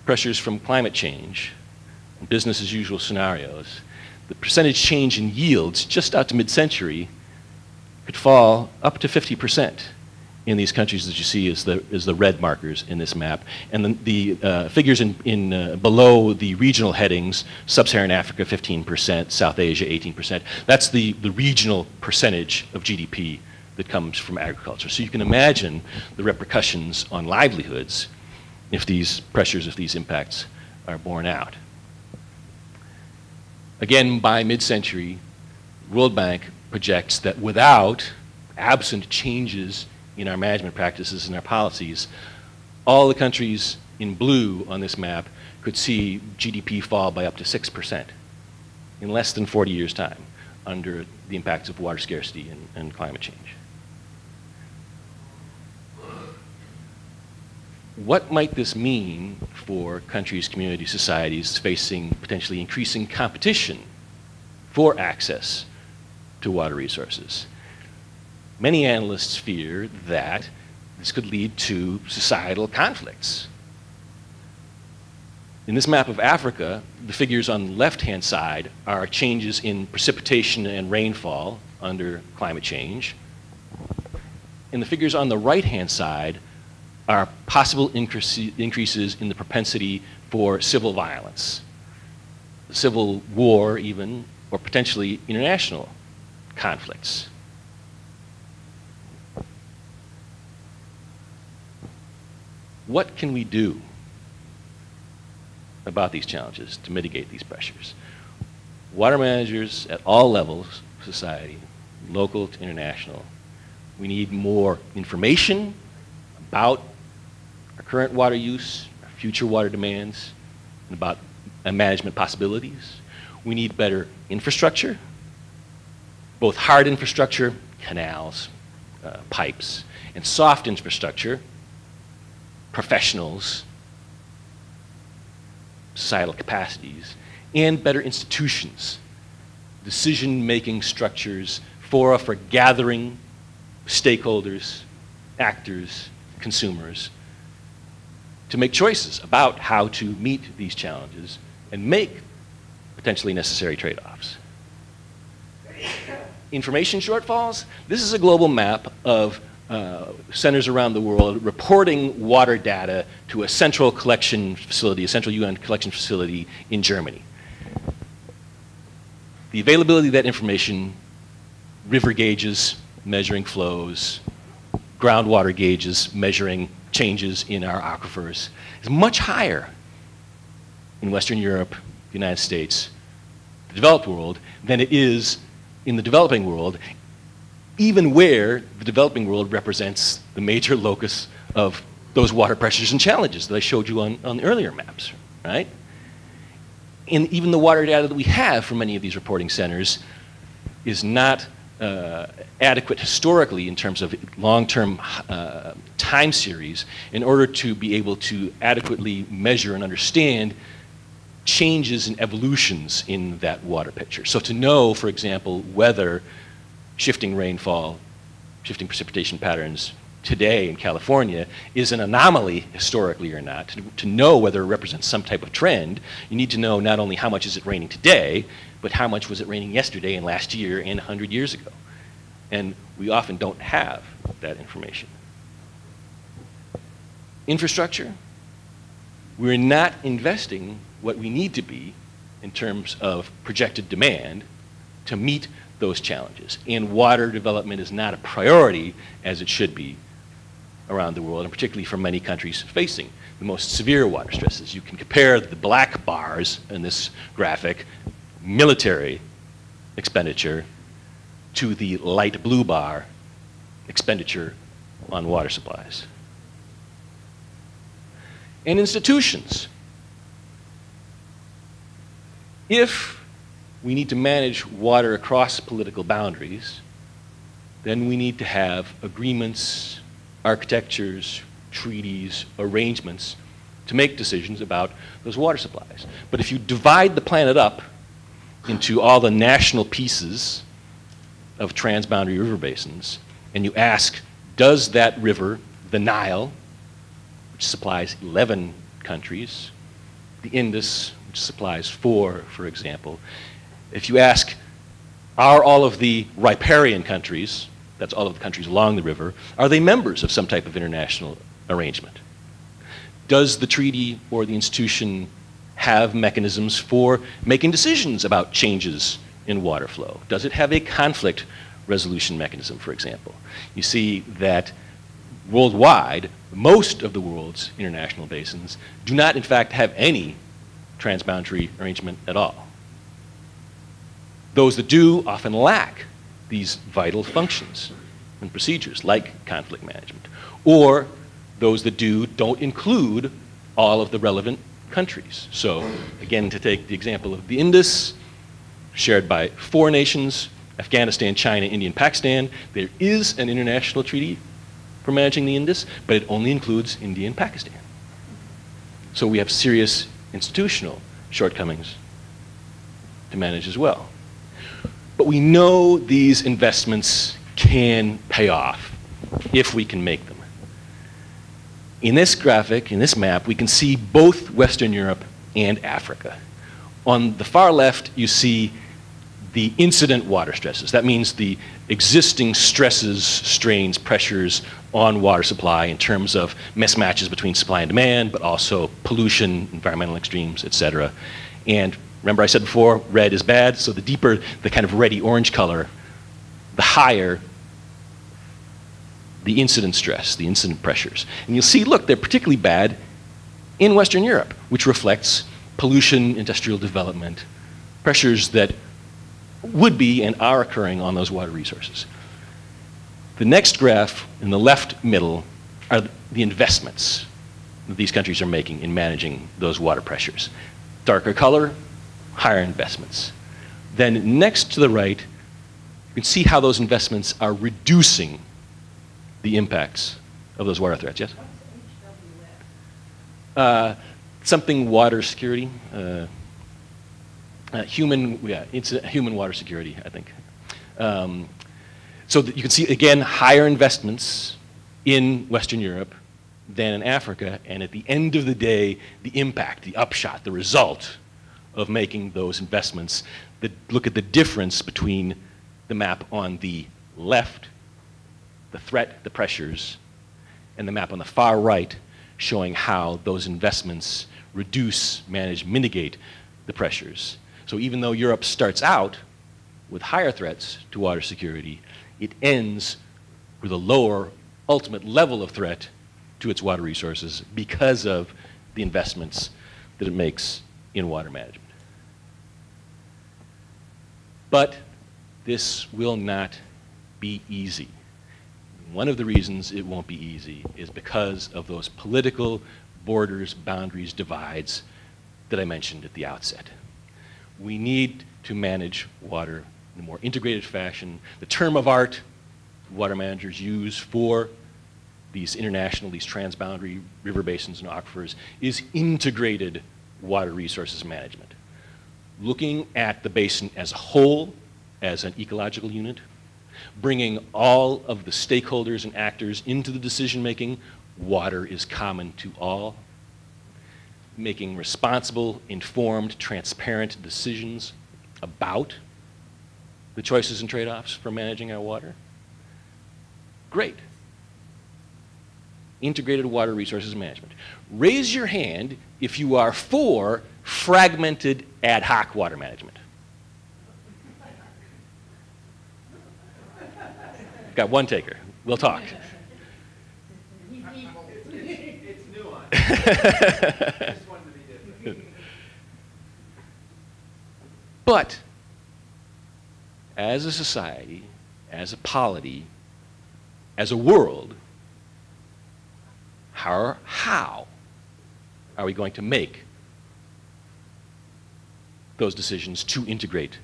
S1: pressures from climate change, business as usual scenarios, the percentage change in yields just out to mid-century could fall up to 50% in these countries that you see as the red markers in this map. And the figures below the regional headings, Sub-Saharan Africa 15%, South Asia 18%, that's the regional percentage of GDP that comes from agriculture. So you can imagine the repercussions on livelihoods if these pressures, if these impacts are borne out. Again, by mid-century, World Bank projects that absent changes in our management practices and our policies, all the countries in blue on this map could see GDP fall by up to 6% in less than 40 years' time under the impacts of water scarcity and climate change. What might this mean for countries, communities, societies facing potentially increasing competition for access to water resources? Many analysts fear that this could lead to societal conflicts. In this map of Africa, the figures on the left-hand side are changes in precipitation and rainfall under climate change. And the figures on the right-hand side are possible increases in the propensity for civil violence, civil war even, or potentially international conflicts. What can we do about these challenges to mitigate these pressures? Water managers at all levels of society, local to international, we need more information about our current water use, our future water demands, and about management possibilities. We need better infrastructure, both hard infrastructure, canals, pipes, and soft infrastructure, professionals, societal capacities, and better institutions, decision-making structures for gathering stakeholders, actors, consumers, to make choices about how to meet these challenges and make potentially necessary trade-offs. Information shortfalls. This is a global map of centers around the world reporting water data to a central collection facility, a central UN collection facility in Germany. The availability of that information, river gauges measuring flows, groundwater gauges measuring changes in our aquifers, is much higher in Western Europe, the United States, the developed world, than it is in the developing world, even where the developing world represents the major locus of those water pressures and challenges that I showed you on the earlier maps, right? And even the water data that we have from many of these reporting centers is not adequate historically in terms of long-term time series in order to be able to adequately measure and understand changes and evolutions in that water picture. So to know, for example, whether shifting rainfall, shifting precipitation patterns today in California is an anomaly historically or not, to know whether it represents some type of trend, you need to know not only how much is it raining today, but how much was it raining yesterday and last year and 100 years ago. And we often don't have that information. Infrastructure, we're not investing what we need to be in terms of projected demand to meet those challenges. And water development is not a priority as it should be around the world, and particularly for many countries facing the most severe water stresses. You can compare the black bars in this graphic, military expenditure, to the light blue bar, expenditure on water supplies. And institutions. If we need to manage water across political boundaries, then we need to have agreements, architectures, treaties, arrangements to make decisions about those water supplies. But if you divide the planet up into all the national pieces of transboundary river basins, and you ask, does that river, the Nile, which supplies 11 countries, the Indus, which supplies 4, for example, if you ask, are all of the riparian countries, that's all of the countries along the river, are they members of some type of international arrangement? Does the treaty or the institution have mechanisms for making decisions about changes in water flow? Does it have a conflict resolution mechanism, for example? You see that worldwide, most of the world's international basins do not, in fact, have any transboundary arrangement at all. Those that do often lack these vital functions and procedures like conflict management. Or those that do don't include all of the relevant countries. So again, to take the example of the Indus, shared by 4 nations, Afghanistan, China, India, and Pakistan, there is an international treaty for managing the Indus, but it only includes India and Pakistan. So we have serious institutional shortcomings to manage as well. But we know these investments can pay off if we can make them. In this graphic, in this map, we can see both Western Europe and Africa. On the far left, you see the incident water stresses. That means the existing stresses, strains, pressures on water supply in terms of mismatches between supply and demand, but also pollution, environmental extremes, et cetera. And remember I said before, red is bad, so the deeper the kind of reddy orange color, the higher the incident stress, the incident pressures. And you'll see, look, they're particularly bad in Western Europe, which reflects pollution, industrial development, pressures that would be and are occurring on those water resources. The next graph in the left middle are the investments that these countries are making in managing those water pressures. Darker color, higher investments. Then next to the right, you can see how those investments are reducing the impacts of those water threats. Yes? Something water security. It's human water security, I think. So that you can see, again, higher investments in Western Europe than in Africa, and at the end of the day, the impact, the upshot, the result of making those investments, look at the difference between the map on the left, the threat, the pressures, and the map on the far right showing how those investments reduce, manage, mitigate the pressures. So even though Europe starts out with higher threats to water security, it ends with a lower ultimate level of threat to its water resources because of the investments that it makes in water management. But this will not be easy. One of the reasons it won't be easy is because of those political borders, boundaries, divides that I mentioned at the outset. We need to manage water in a more integrated fashion. The term of art water managers use for these international, these transboundary river basins and aquifers is integrated water resources management. Looking at the basin as a whole, as an ecological unit, bringing all of the stakeholders and actors into the decision making. Water is common to all. Making responsible, informed, transparent decisions about the choices and trade-offs for managing our water. Great. Integrated water resources management. Raise your hand if you are for fragmented ad hoc water management. Got one taker. We'll talk.
S2: It's nuanced. Just wanted to be different.
S1: But as a society, as a polity, as a world, how are we going to make those decisions to integrate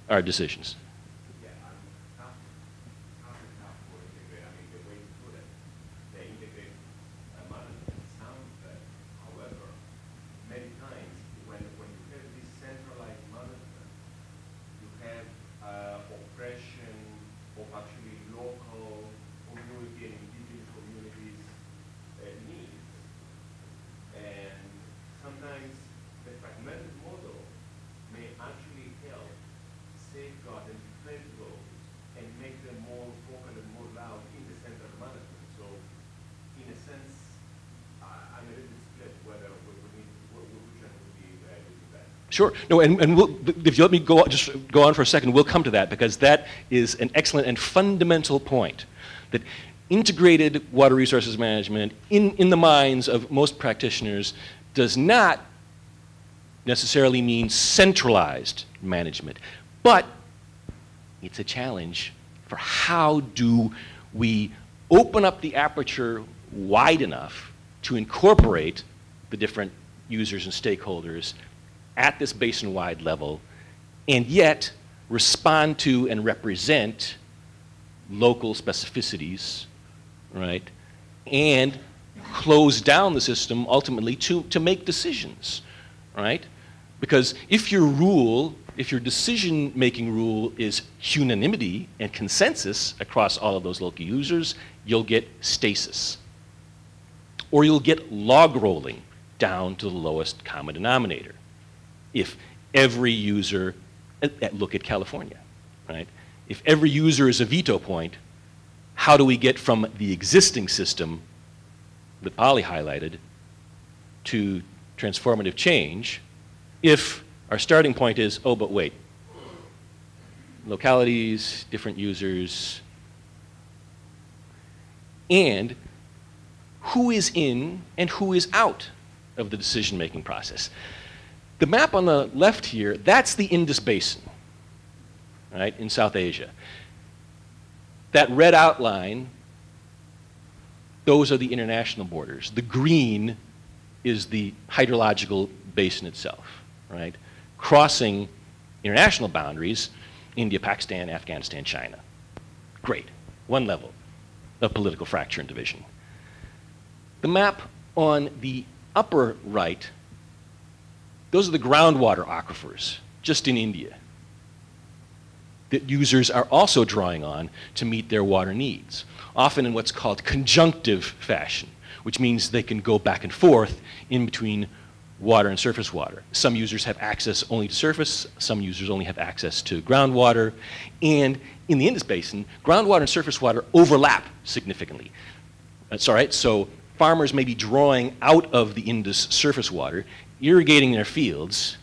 S1: our decisions? Sure. No, and if you let me just go on for a second, we'll come to that, because that is an excellent and fundamental point, that integrated water resources management in the minds of most practitioners does not necessarily mean centralized management, but it's a challenge for how do we open up the aperture wide enough to incorporate the different users and stakeholders at this basin-wide level, and yet respond to and represent local specificities, right? And close down the system ultimately to make decisions, right? Because if your decision-making rule is unanimity and consensus across all of those local users, you'll get stasis. Or you'll get log rolling down to the lowest common denominator. If every user, look at California, right? If every user is a veto point, how do we get from the existing system that Polly highlighted to transformative change if our starting point is, oh, but wait, localities, different users, and who is in and who is out of the decision-making process. The map on the left here, that's the Indus Basin, right, in South Asia. That red outline, those are the international borders. The green is the hydrological basin itself, right? Crossing international boundaries, India, Pakistan, Afghanistan, China. Great, one level of political fracture and division. The map on the upper right, those are the groundwater aquifers, just in India, that users are also drawing on to meet their water needs, often in what's called conjunctive fashion, which means they can go back and forth in between water and surface water. Some users have access only to surface, some users only have access to groundwater, and in the Indus Basin, groundwater and surface water overlap significantly. That's all right, so farmers may be drawing out of the Indus surface water, irrigating their fields,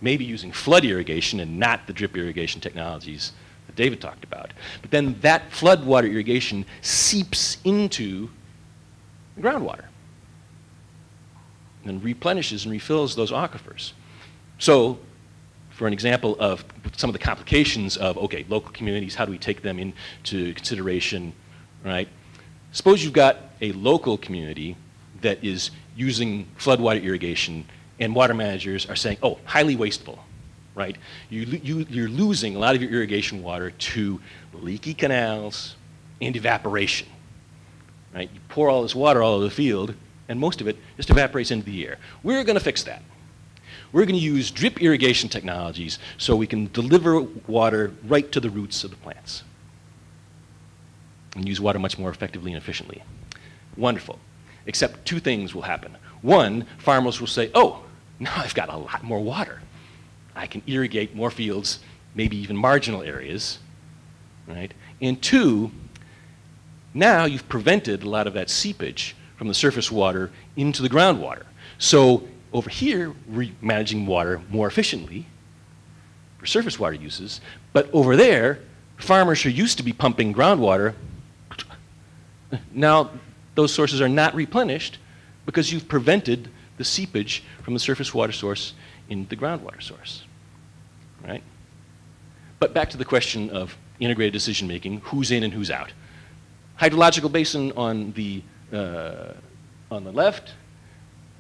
S1: maybe using flood irrigation and not the drip irrigation technologies that David talked about. But then that flood water irrigation seeps into the groundwater and replenishes and refills those aquifers. So, for an example of some of the complications of, okay, local communities, how do we take them into consideration, right? Suppose you've got a local community that is using floodwater irrigation and water managers are saying, oh, highly wasteful, right? You're losing a lot of your irrigation water to leaky canals and evaporation, right? You pour all this water all over the field, and most of it just evaporates into the air. We're going to fix that. We're going to use drip irrigation technologies so we can deliver water right to the roots of the plants and use water much more effectively and efficiently. Wonderful. Except two things will happen. One, farmers will say, oh, now I've got a lot more water. I can irrigate more fields, maybe even marginal areas, right? And two, now you've prevented a lot of that seepage from the surface water into the groundwater. So over here, we're managing water more efficiently for surface water uses, but over there, farmers who used to be pumping groundwater, now those sources are not replenished because you've prevented the seepage from the surface water source in the groundwater source, right? But back to the question of integrated decision making, who's in and who's out. Hydrological basin on the left,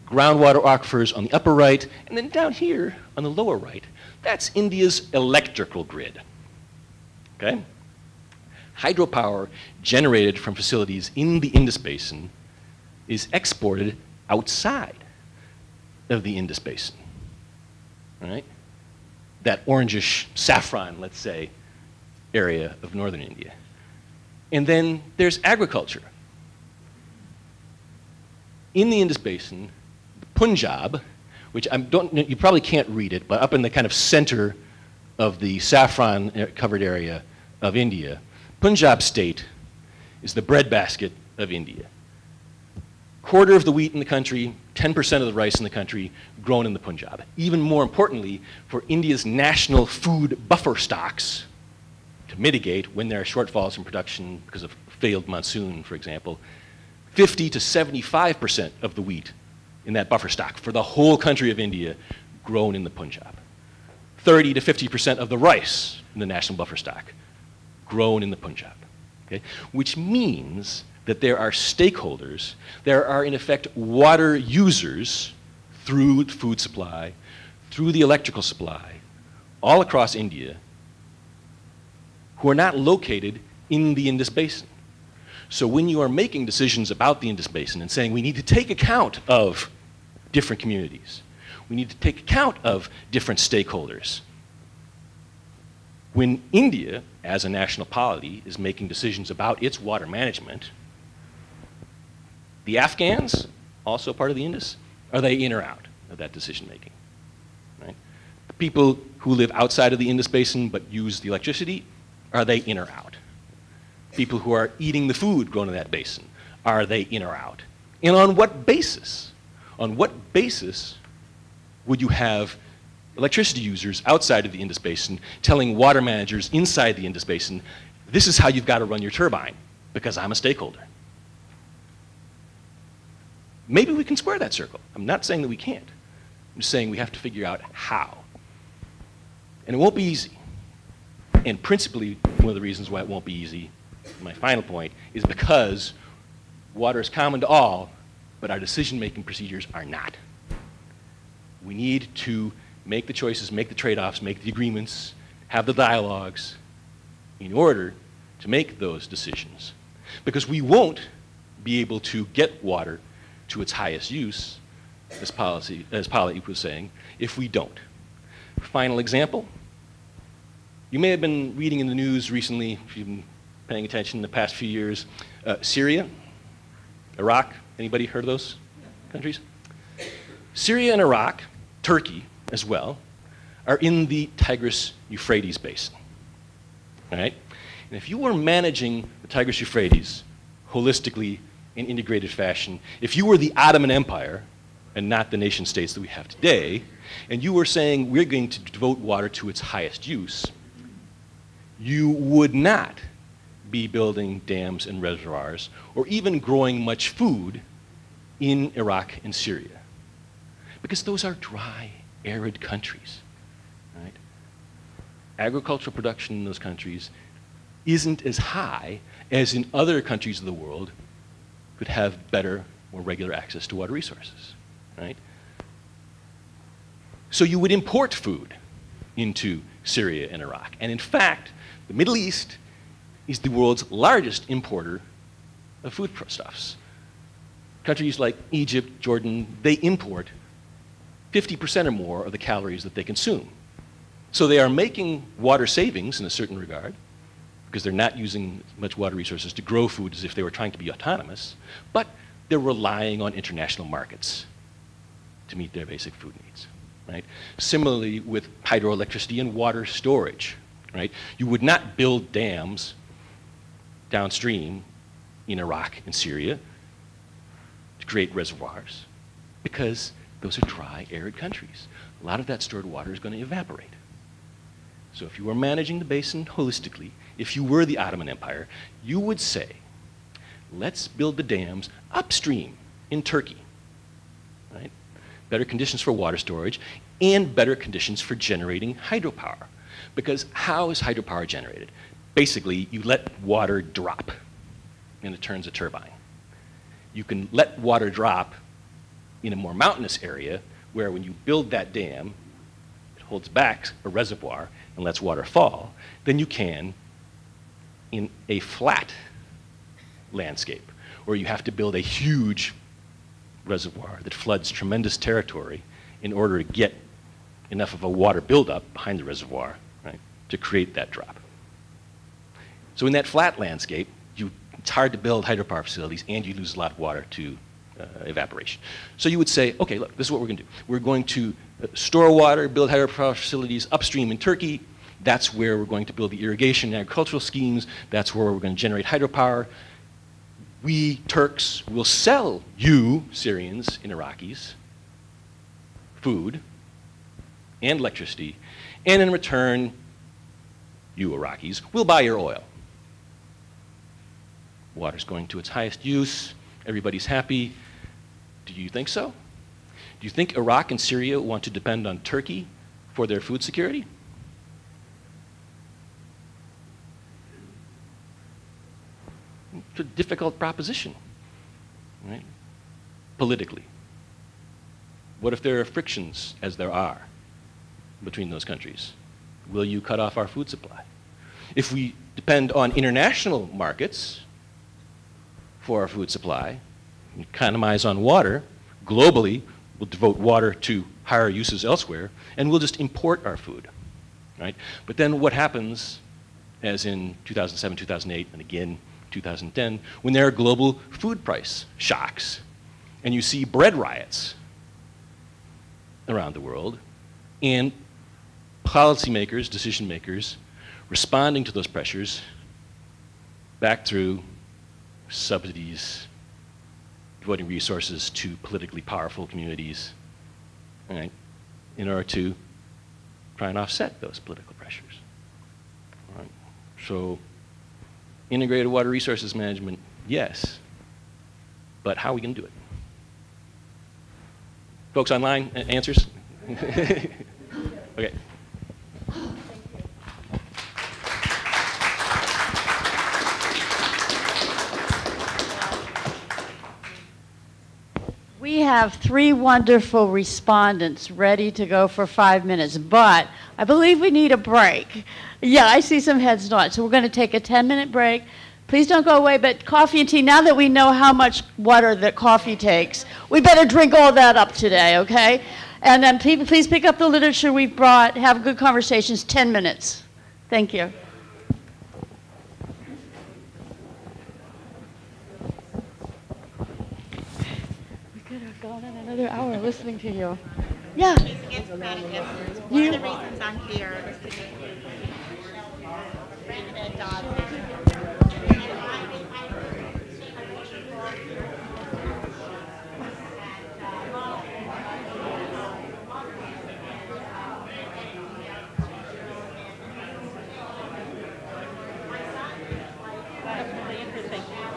S1: groundwater aquifers on the upper right, and then down here on the lower right, that's India's electrical grid, okay? Hydropower generated from facilities in the Indus Basin is exported outside of the Indus Basin, right? That orangish saffron, let's say, area of northern India. And then there's agriculture. In the Indus Basin, Punjab, which you probably can't read it, but up in the kind of center of the saffron-covered area of India, Punjab state is the breadbasket of India. Quarter of the wheat in the country 10% of the rice in the country grown in the Punjab. Even more importantly, for India's national food buffer stocks to mitigate when there are shortfalls in production because of failed monsoon, for example, 50 to 75% of the wheat in that buffer stock for the whole country of India grown in the Punjab. 30 to 50% of the rice in the national buffer stock grown in the Punjab. Okay? Which means that there are stakeholders, there are in effect water users through the food supply, through the electrical supply, all across India, who are not located in the Indus Basin. So when you are making decisions about the Indus Basin and saying we need to take account of different communities, we need to take account of different stakeholders, when India, as a national polity, is making decisions about its water management, the Afghans, also part of the Indus, are they in or out of that decision making? Right? The people who live outside of the Indus Basin but use the electricity, are they in or out? People who are eating the food grown in that basin, are they in or out? And on what basis? On what basis would you have electricity users outside of the Indus Basin telling water managers inside the Indus Basin, this is how you've got to run your turbine, because I'm a stakeholder? Maybe we can square that circle. I'm not saying that we can't. I'm just saying we have to figure out how. And it won't be easy. And principally, one of the reasons why it won't be easy, my final point, is because water is common to all, but our decision-making procedures are not. We need to make the choices, make the trade-offs, make the agreements, have the dialogues in order to make those decisions. Because we won't be able to get water to its highest use, as Polly was saying, if we don't. Final example. You may have been reading in the news recently, if you've been paying attention in the past few years, Syria, Iraq, anybody heard of those countries? Syria and Iraq, Turkey as well, are in the Tigris-Euphrates basin. All right? And if you were managing the Tigris-Euphrates holistically in integrated fashion, if you were the Ottoman Empire and not the nation states that we have today, and you were saying we're going to devote water to its highest use, you would not be building dams and reservoirs or even growing much food in Iraq and Syria, because those are dry, arid countries. Right? Agricultural production in those countries isn't as high as in other countries of the world could have better, more regular access to water resources. Right? So you would import food into Syria and Iraq. And in fact, the Middle East is the world's largest importer of foodstuffs. Countries like Egypt, Jordan, they import 50% or more of the calories that they consume. So they are making water savings in a certain regard, because they're not using as much water resources to grow food as if they were trying to be autonomous, but they're relying on international markets to meet their basic food needs. Right? Similarly with hydroelectricity and water storage. Right? You would not build dams downstream in Iraq and Syria to create reservoirs, because those are dry, arid countries. A lot of that stored water is going to evaporate. So if you were managing the basin holistically, if you were the Ottoman Empire, you would say, let's build the dams upstream in Turkey. Right? Better conditions for water storage and better conditions for generating hydropower. Because how is hydropower generated? Basically, you let water drop and it turns a turbine. You can let water drop in a more mountainous area where when you build that dam, it holds back a reservoir and lets water fall, than you can in a flat landscape where you have to build a huge reservoir that floods tremendous territory in order to get enough of a water buildup behind the reservoir, right, to create that drop. So in that flat landscape, it's hard to build hydropower facilities and you lose a lot of water to evaporation. So you would say, okay, look, this is what we're going to do. We're going to store water, build hydropower facilities upstream in Turkey. That's where we're going to build the irrigation and agricultural schemes. That's where we're going to generate hydropower. we Turks will sell you, Syrians and Iraqis, food and electricity, and in return, you Iraqis will buy your oil. Water's going to its highest use, everybody's happy. Do you think so? Do you think Iraq and Syria want to depend on Turkey for their food security? It's a difficult proposition, right? Politically. What if there are frictions, as there are, between those countries? Will you cut off our food supply? If we depend on international markets for our food supply, economize on water, globally, we'll devote water to higher uses elsewhere, and we'll just import our food, right? But then what happens, as in 2007, 2008, and again 2010, when there are global food price shocks, and you see bread riots around the world, and policymakers, decision makers, responding to those pressures back through subsidies, devoting resources to politically powerful communities, right, in order to try and offset those political pressures. All right. So integrated water resources management, yes, but how are we going to do it? Folks online, answers? Okay.
S12: We have 3 wonderful respondents ready to go for 5 minutes, but I believe we need a break. Yeah, I see some heads nod, so we're going to take a 10-minute break. Please don't go away, but coffee and tea, now that we know how much water that coffee takes, we better drink all that up today, okay? And then please pick up the literature we've brought, have good conversations, 10 minutes. Thank you. We could have gone in another hour listening to you. Yeah.
S13: One of the reasons I'm here is to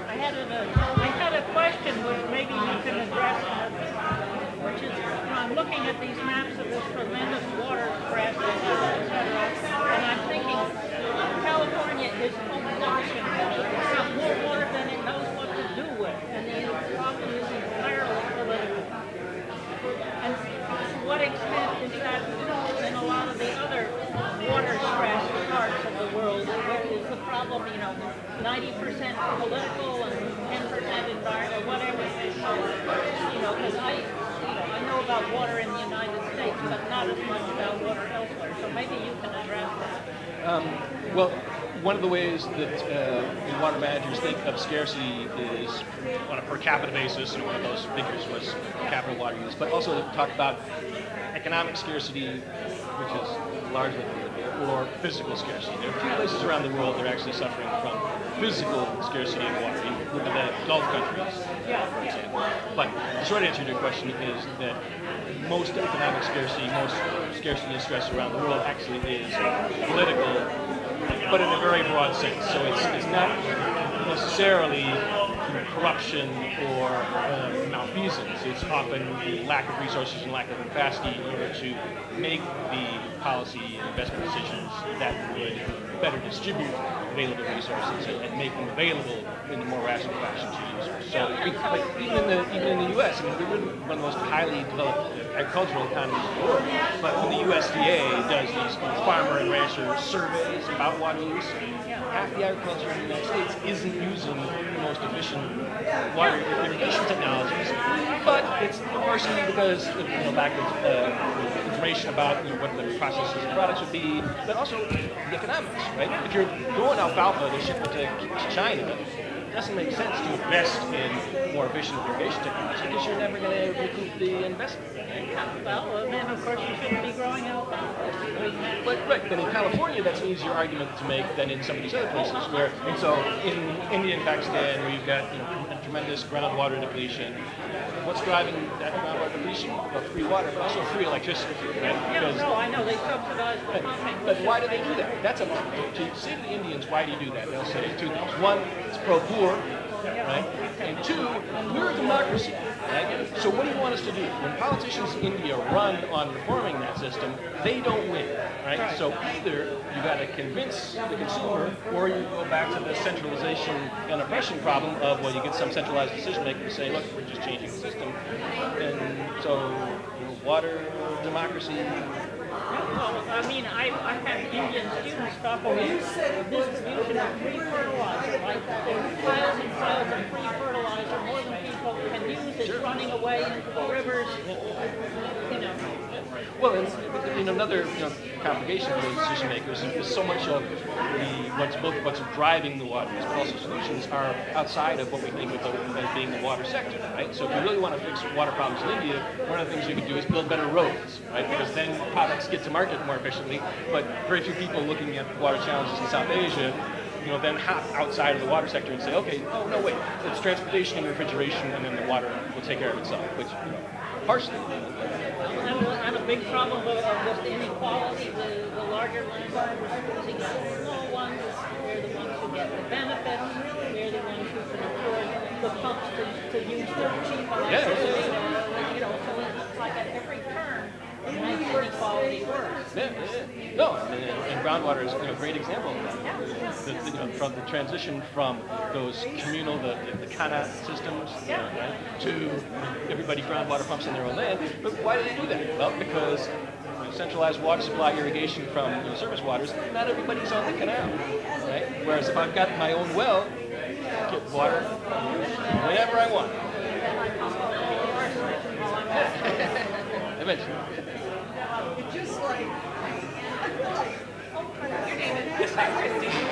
S6: I had a question which maybe you can address, which is, I'm looking at these maps of this tremendous water stress, et cetera, and I'm thinking California is overwashing water. It's got more water than it knows what to do with, and the problem is entirely political. And to what extent is that in a lot of the other water-stressed parts of the world? Where is the problem, 90% political and 10% environmental, whatever it is? Because I know about water in the United States, but not as much about water elsewhere. So maybe you can address that.
S1: Well, one of the ways that water managers think of scarcity is on a per capita basis, and one of those figures was per capita water use, but also talk about economic scarcity, which is largely political, or physical scarcity. There are a few places around the world that are actually suffering from physical scarcity of water. You look at the Gulf countries, for example. But the short answer to your question is that most economic scarcity, most scarcity and stress around the world actually is political, but in a very broad sense. So it's not necessarily corruption or malfeasance. It's often the lack of resources and lack of capacity in order to make the policy and investment decisions that would better distribute available resources and make them available in a more rational fashion to users. So even in the U.S., we're one of the most highly developed agricultural economies in the world. But when the USDA does these farmer and rancher surveys about water use, half the agriculture in the United States isn't using the most efficient water irrigation technologies, but it's partially because of lack of information about what the processes and products would be, but also the economics, right? If you're growing alfalfa to ship it to China, it doesn't make sense to invest in more efficient irrigation technology because you're never going to recoup the investment. Right?
S6: Yeah, well, then of course you shouldn't be growing alfalfa.
S1: But in California, that's an easier argument to make than in some of these other places where, and so in India and Pakistan, where you've got tremendous groundwater depletion. What's driving that groundwater depletion? Well, free water, but also free electricity. Right?
S6: Yeah, no, I know they subsidize the pumping.
S1: But why do they do that? That's a to say to the Indians, why do you do that? They'll say two things. One, it's pro-poor, right? And two, we're a democracy, right? So what do you want us to do? When politicians in India run on reforming that system, they don't win, right? So either you got to convince the consumer, or you go back to the centralization and oppression problem of, well, you get some centralized decision maker to say, look, we're just changing the system, and so water, democracy.
S6: Well, I mean, I've had Indian students talk about the distribution of free fertilizer, like there's piles and piles of free fertilizer, more than people can use, it's running away into the rivers,
S1: Well, and another complication for those decision makers is so much of what's driving the water, but also solutions are outside of what we think of as being the water sector, right? So if you really want to fix water problems in India, one of the things you can do is build better roads, right? Because then products get to market more efficiently, but very few people looking at water challenges in South Asia then hop outside of the water sector and say, okay, oh no, wait, it's transportation and refrigeration, and then the water will take care of itself, which, partially.
S6: And a big problem of just inequality, the larger landowners losing out the small ones, they're the ones who get the benefits, they're the ones who can afford the pumps to use their cheap electricity, so it's like at every turn, it makes inequality worse.
S1: No, and groundwater is a great example of that. From the transition from those communal, the Kana systems, right, to everybody groundwater pumps on their own land. But why do they do that? Well, because centralized water supply irrigation from surface waters, not everybody's on the canal, right? Whereas if I've got my own well, I get water whenever I want. Eventually.
S2: Just like...
S14: Your name is
S2: Christine.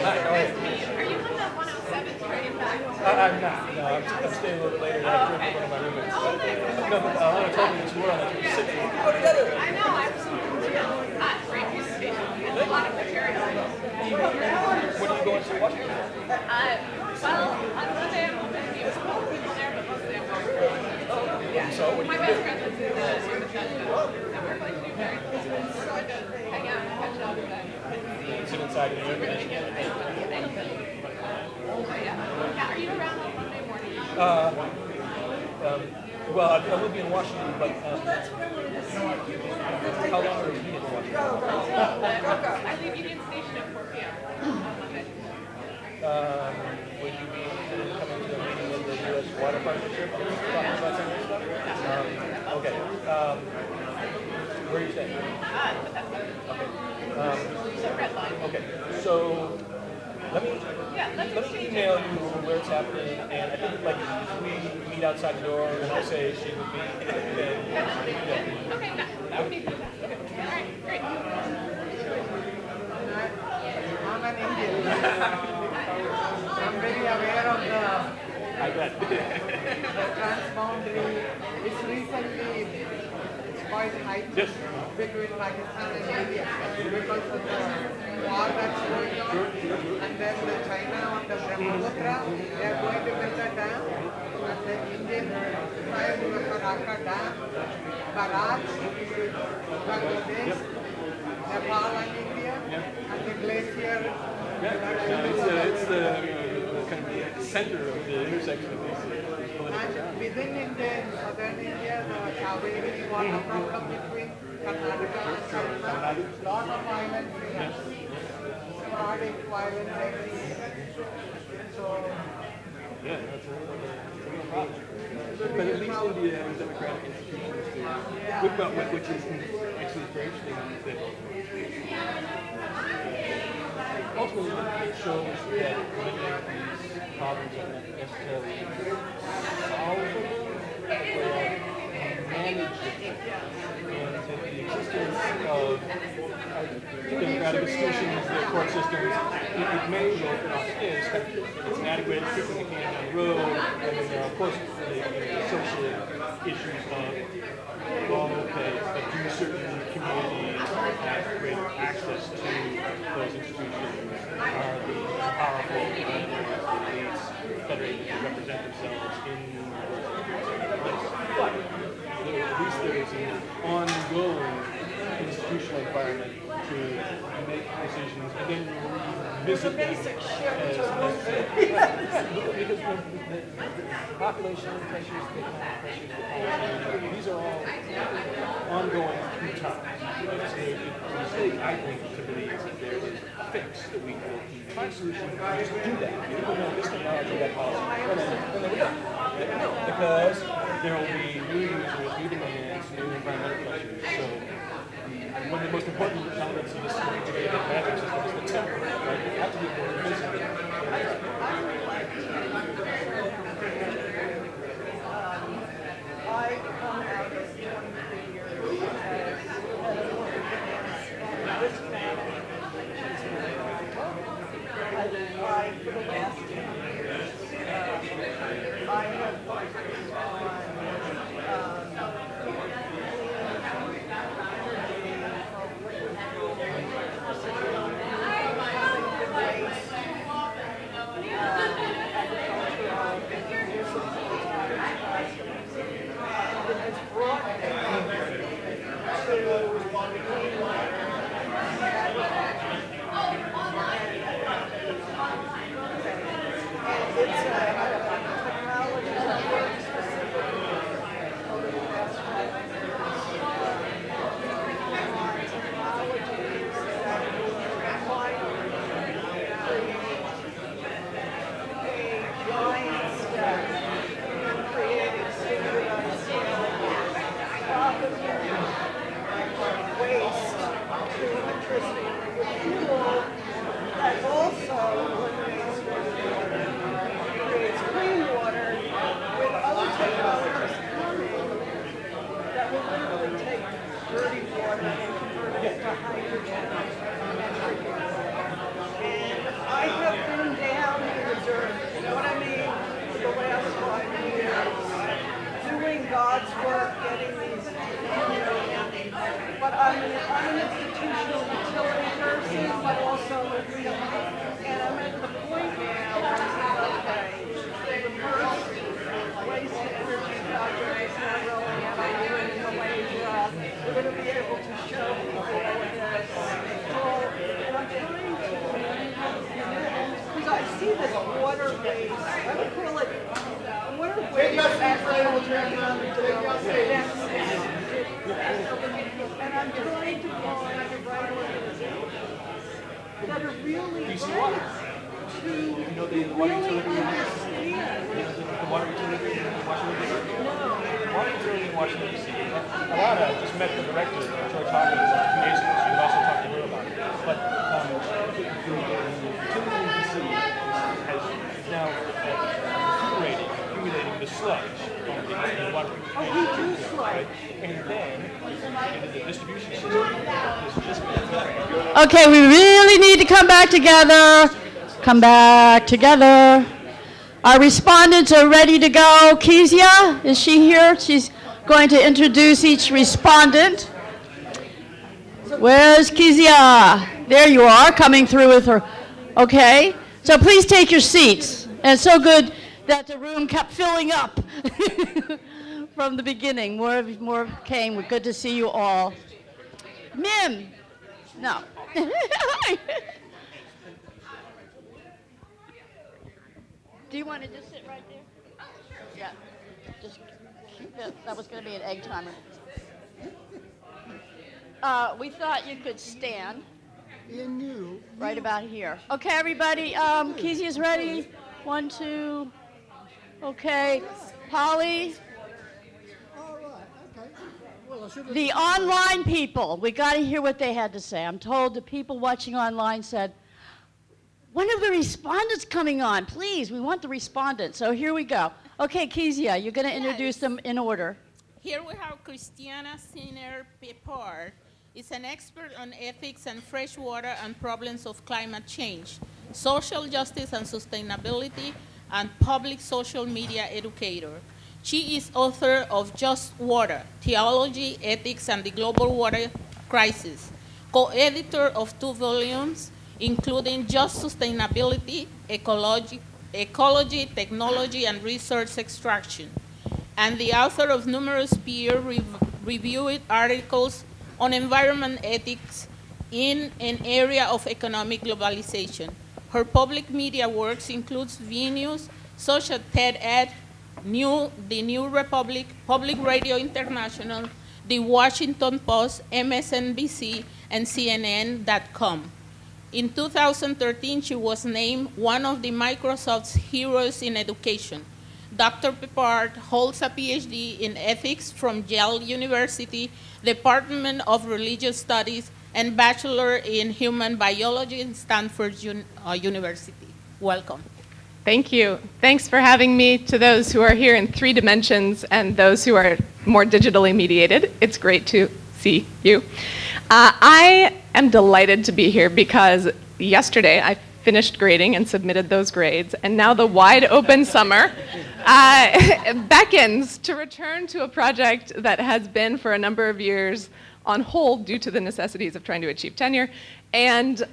S1: Hi, go ahead.
S14: Are you from the 107 train back?
S1: I'm not. No, I'm staying a little bit later. I have one of my roommates. No, but Alana told me that you were on the 26th.
S14: I know. I was great presentation. A lot of material.
S1: What are you going to Washington for?
S14: Well, on Sunday I'm hoping to be with some people there, but mostly I'm going. Yeah.
S1: So, what are
S14: My
S1: you
S14: best
S1: doing?
S14: friend lives in the Netherlands, and we're going to do very cool. So I just hang out and catch up with them.
S1: Sit inside in the air conditioning.
S14: Yeah, are you around on Monday morning?
S1: Well, I will be in Washington, but how long are you in Washington?
S14: I leave Union Station at 4 p.m. on Monday.
S1: Would you be interested in coming to a meeting of the U.S. Water Partnership? Talking about some of this stuff? Okay. Where are you staying? Okay. So let me email you where it's happening, and I think if we meet outside the door, and I say she would be.
S14: Okay, that would be good. Okay. All right, great.
S2: I'm an Indian. I'm very aware of the transboundary. It's recently quite heightened between Pakistan and India because of the war that's going on. And then the China on the Brahmaputra, they are going to build a dam. And the Indian side of the Farakka Dam, Barrage, Bangladesh, Nepal and India, and the glacier.
S1: It's the kind of center of the intersection of these political
S2: And within India, in southern India, the Kaveri water problem between Karnataka and Tamil Nadu, lot of violence, sporadic violence every year. So,
S1: yeah, that's a real problem. But at least India has democratic institutions too. Which is actually very interesting. Ultimately, it shows that many of these problems are not necessarily solvable, but managed. And that the existing
S15: existence of democratic institutions, the court systems, it may look like it's inadequate, kicking the can down the road, and then there are, of course, the social issues of, well, okay, but do certain communities have greater access to those institutions? Are the powerful elites that are able to represent themselves in place? But at least there's an ongoing institutional environment to make decisions and then revisit them as necessary. Because the population pressures, the economic pressures, the policy, these are all ongoing through time. It's a mistake, I think, to believe that there is a fix that we will find solutions to just do that. People know this technology, that policy, and then we're done. No, because there will be new users, new demands, new environmental pressures. So one of the most important elements of this democratic system is the temper, right? You have to be more defensive.
S2: I come out of 23 years as head of risk management. I, for the last 10 years, I have focused God's work getting these, but I'm an institutional utility person, but also and I'm at the point now where I say, okay, the first waste to energy project is not rolling out in Malaysia. We're going to be able to show people this. And I'm trying to, because I see this water waste, I would call it water waste agriculture economic development. And I'm trying to find the right organizations that are really ready to really understand.
S15: The water utility in Washington, D.C.? No. The water utility in Washington, D.C. Alana just met the director, George Hawkins, 2 days ago. So you can also talk to her about it. But the utility in D.C. is now accumulating the sludge from the water purification system, right? And then into the distribution system.
S12: Okay, we really need to come back together. Come back together. Our respondents are ready to go. Kezia, is she here? She's going to introduce each respondent. Where's Kezia? There you are, coming through with her. Okay, so please take your seats. And it's so good that the room kept filling up from the beginning. More came. We're good to see you all. Mim. No. Do you want to just sit right there? Yeah. Just keep it. That was going to be an egg timer. We thought you could stand right about here. Okay, everybody. Kezia's ready. 1, 2. Okay. Polly. The online people, we got to hear what they had to say. I'm told the people watching online said, when are the respondents coming on? Please, we want the respondents. So here we go. Okay, Kezia, you're going to introduce them in order.
S11: Here we have Christiana Sinner Pepar. is an expert on ethics and fresh water and problems of climate change, social justice and sustainability, and public social media educator. She is author of Just Water, Theology, Ethics, and the Global Water Crisis, co-editor of 2 volumes, including Just Sustainability, Ecology, Technology, and Resource Extraction, and the author of numerous peer-reviewed articles on environment ethics in an area of economic globalization. Her public media works includes venues such as TED-Ed, the New Republic, Public Radio International, The Washington Post, MSNBC, and CNN.com. In 2013, she was named one of the Microsoft's Heroes in Education. Dr. Peppard holds a PhD in ethics from Yale University, Department of Religious Studies, and Bachelor in Human Biology in Stanford University. Welcome.
S16: Thank you. Thanks for having me. To those who are here in 3 dimensions and those who are more digitally mediated, it's great to see you. I am delighted to be here because yesterday I finished grading and submitted those grades, and now the wide open summer beckons to return to a project that has been for a number of years on hold due to the necessities of trying to achieve tenure, and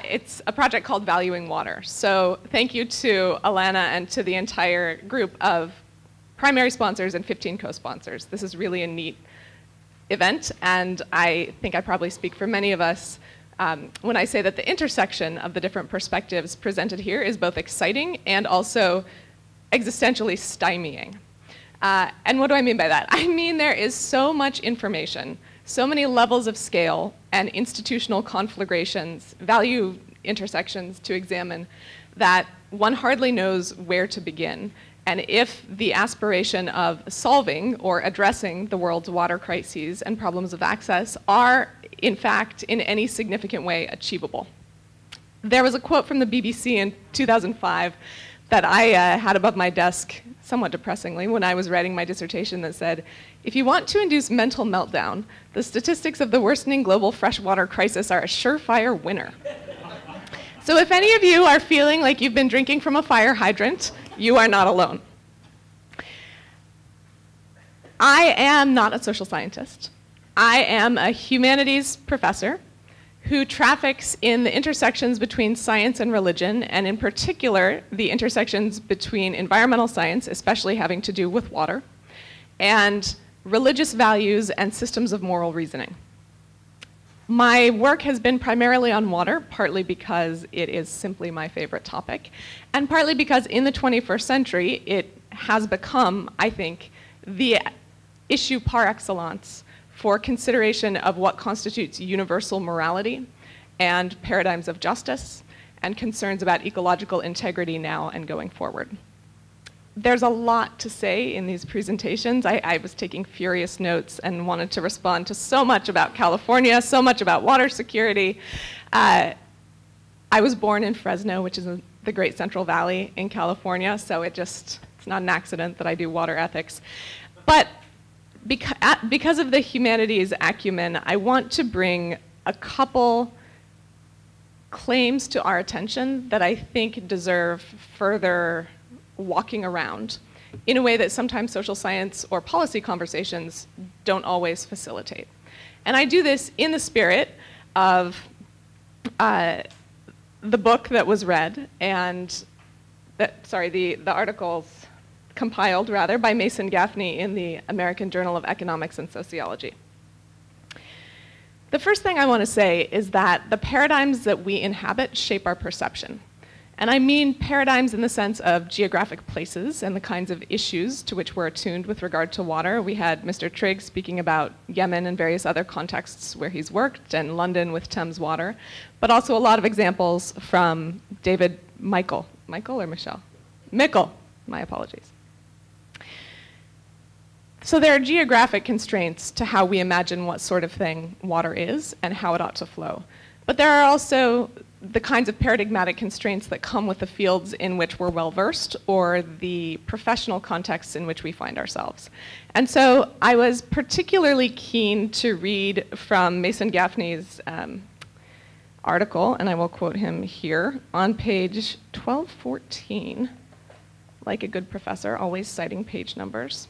S16: it's a project called Valuing Water. So thank you to Alana and to the entire group of primary sponsors and 15 co-sponsors. This is really a neat event, and I think I probably speak for many of us when I say that the intersection of the different perspectives presented here is both exciting and also existentially stymieing. And what do I mean by that? I mean there is so much information, so many levels of scale and institutional conflagrations, value intersections to examine, that one hardly knows where to begin. And if the aspiration of solving or addressing the world's water crises and problems of access are, in fact, in any significant way achievable. There was a quote from the BBC in 2005 that I had above my desk, somewhat depressingly, when I was writing my dissertation that said, if you want to induce mental meltdown, the statistics of the worsening global freshwater crisis are a surefire winner. So if any of you are feeling like you've been drinking from a fire hydrant, you are not alone. I am not a social scientist. I am a humanities professor who traffics in the intersections between science and religion, and in particular, the intersections between environmental science, especially having to do with water, and religious values and systems of moral reasoning. My work has been primarily on water, partly because it is simply my favorite topic, and partly because in the 21st century, it has become, I think, the issue par excellence for consideration of what constitutes universal morality and paradigms of justice and concerns about ecological integrity now and going forward. There's a lot to say in these presentations. I was taking furious notes and wanted to respond to so much about California, so much about water security. I was born in Fresno, which is in the Great Central Valley in California, so it's not an accident that I do water ethics. But because of the humanities acumen, I want to bring a couple claims to our attention that I think deserve further walking around in a way that sometimes social science or policy conversations don't always facilitate. And I do this in the spirit of the book that was read and, the articles compiled, rather, by Mason Gaffney in the American Journal of Economics and Sociology. The first thing I want to say is that the paradigms that we inhabit shape our perception. And I mean paradigms in the sense of geographic places and the kinds of issues to which we're attuned with regard to water. We had Mr. Trigg speaking about Yemen and various other contexts where he's worked, and London with Thames Water, but also a lot of examples from David Michael or Michelle? Mickle, my apologies. So there are geographic constraints to how we imagine what sort of thing water is and how it ought to flow. But there are also the kinds of paradigmatic constraints that come with the fields in which we're well-versed or the professional contexts in which we find ourselves. And so I was particularly keen to read from Mason Gaffney's article, and I will quote him here, on page 1214, like a good professor, always citing page numbers.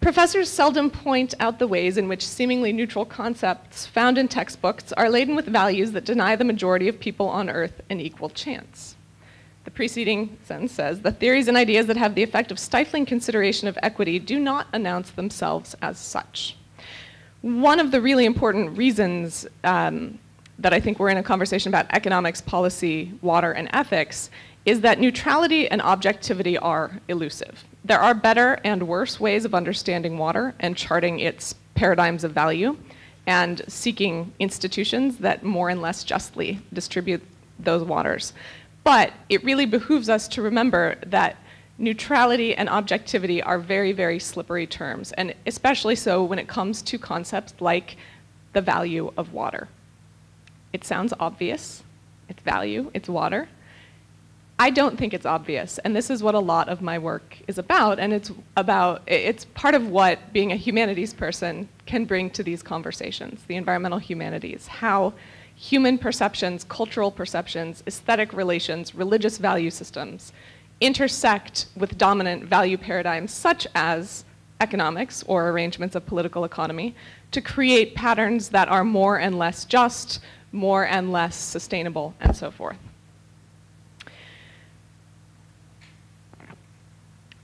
S16: Professors seldom point out the ways in which seemingly neutral concepts found in textbooks are laden with values that deny the majority of people on Earth an equal chance. The preceding sentence says, the theories and ideas that have the effect of stifling consideration of equity do not announce themselves as such. One of the really important reasons that I think we're in a conversation about economics, policy, water, and ethics is that neutrality and objectivity are elusive. There are better and worse ways of understanding water and charting its paradigms of value and seeking institutions that more and less justly distribute those waters. But it really behooves us to remember that neutrality and objectivity are very, very slippery terms, and especially so when it comes to concepts like the value of water. It sounds obvious. It's value, it's water. I don't think it's obvious, and this is what a lot of my work is about, and it's part of what being a humanities person can bring to these conversations, the environmental humanities, how human perceptions, cultural perceptions, aesthetic relations, religious value systems intersect with dominant value paradigms such as economics or arrangements of political economy to create patterns that are more and less just, more and less sustainable, and so forth.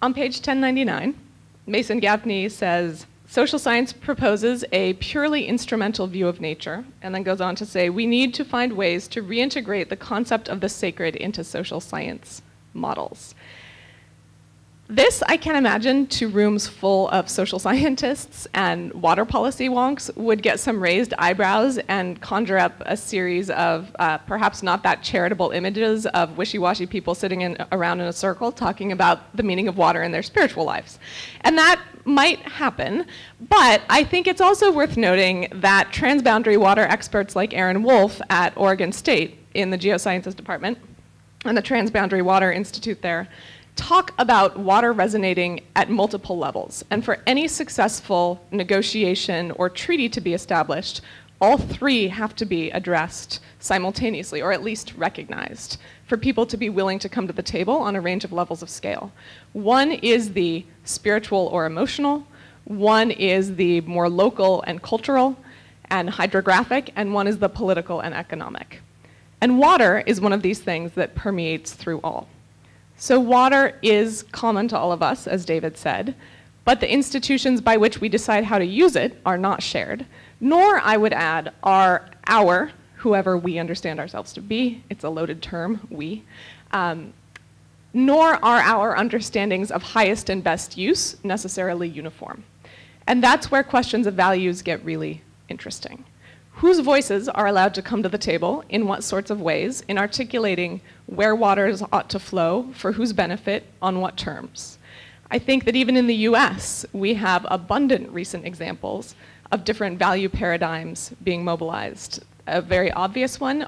S16: On page 1099, Mason Gaffney says, social science proposes a purely instrumental view of nature, and then goes on to say, we need to find ways to reintegrate the concept of the sacred into social science models. This, I can imagine, to rooms full of social scientists and water policy wonks would get some raised eyebrows and conjure up a series of perhaps not that charitable images of wishy-washy people sitting around in a circle talking about the meaning of water in their spiritual lives. And that might happen, but I think it's also worth noting that transboundary water experts like Aaron Wolf at Oregon State in the Geosciences Department and the Transboundary Water Institute there talk about water resonating at multiple levels. And for any successful negotiation or treaty to be established, all three have to be addressed simultaneously, or at least recognized, for people to be willing to come to the table on a range of levels of scale. One is the spiritual or emotional, one is the more local and cultural and hydrographic, and one is the political and economic. And water is one of these things that permeates through all. So water is common to all of us, as David said, but the institutions by which we decide how to use it are not shared, nor, I would add, are our, whoever we understand ourselves to be, it's a loaded term, we, nor are our understandings of highest and best use necessarily uniform. And that's where questions of values get really interesting. Whose voices are allowed to come to the table, in what sorts of ways, in articulating where waters ought to flow, for whose benefit, on what terms? I think that even in the US, we have abundant recent examples of different value paradigms being mobilized. A very obvious one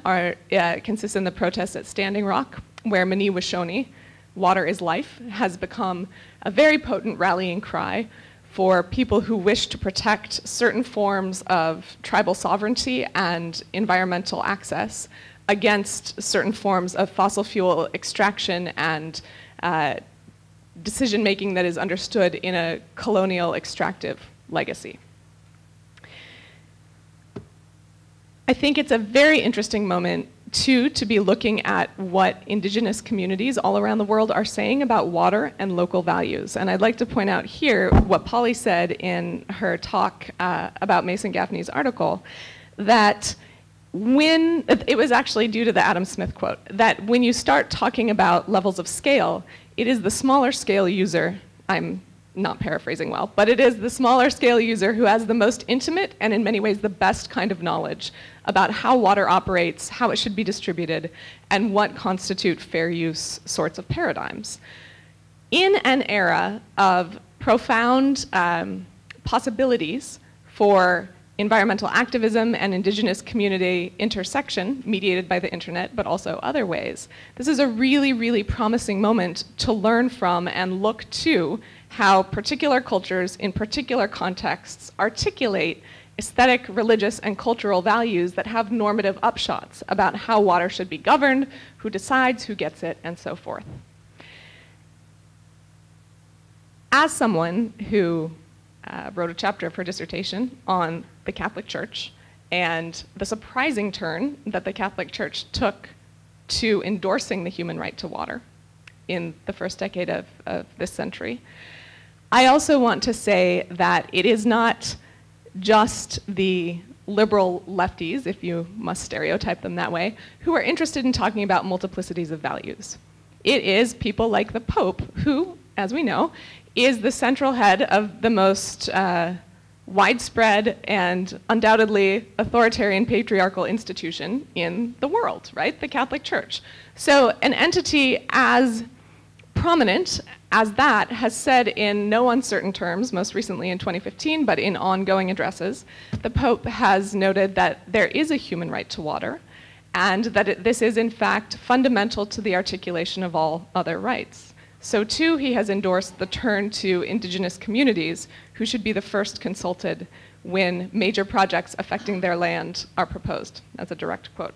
S16: consists in the protests at Standing Rock, where Mani Washoni, water is life, has become a very potent rallying cry for people who wish to protect certain forms of tribal sovereignty and environmental access against certain forms of fossil fuel extraction and decision-making that is understood in a colonial extractive legacy. I think it's a very interesting moment to be looking at what indigenous communities all around the world are saying about water and local values. And I'd like to point out here what Polly said in her talk about Mason Gaffney's article, that when, it was actually due to the Adam Smith quote, that when you start talking about levels of scale, it is the smaller scale user, I'm not paraphrasing well, but it is the smaller scale user who has the most intimate and in many ways the best kind of knowledge about how water operates, how it should be distributed, and what constitute fair use sorts of paradigms. In an era of profound possibilities for environmental activism and indigenous community intersection mediated by the internet, but also other ways. This is a really, really promising moment to learn from and look to how particular cultures in particular contexts articulate aesthetic, religious, and cultural values that have normative upshots about how water should be governed, who decides, who gets it, and so forth. As someone who wrote a chapter of her dissertation on the Catholic Church and the surprising turn that the Catholic Church took to endorsing the human right to water in the first decade of this century, I also want to say that it is not just the liberal lefties, if you must stereotype them that way, who are interested in talking about multiplicities of values. It is people like the Pope who, as we know, is the central head of the most widespread and undoubtedly authoritarian patriarchal institution in the world, right? The Catholic Church. So an entity as prominent as that has said in no uncertain terms, most recently in 2015, but in ongoing addresses, the Pope has noted that there is a human right to water and that this is in fact fundamental to the articulation of all other rights. So too, he has endorsed the turn to indigenous communities who should be the first consulted when major projects affecting their land are proposed. That's a direct quote.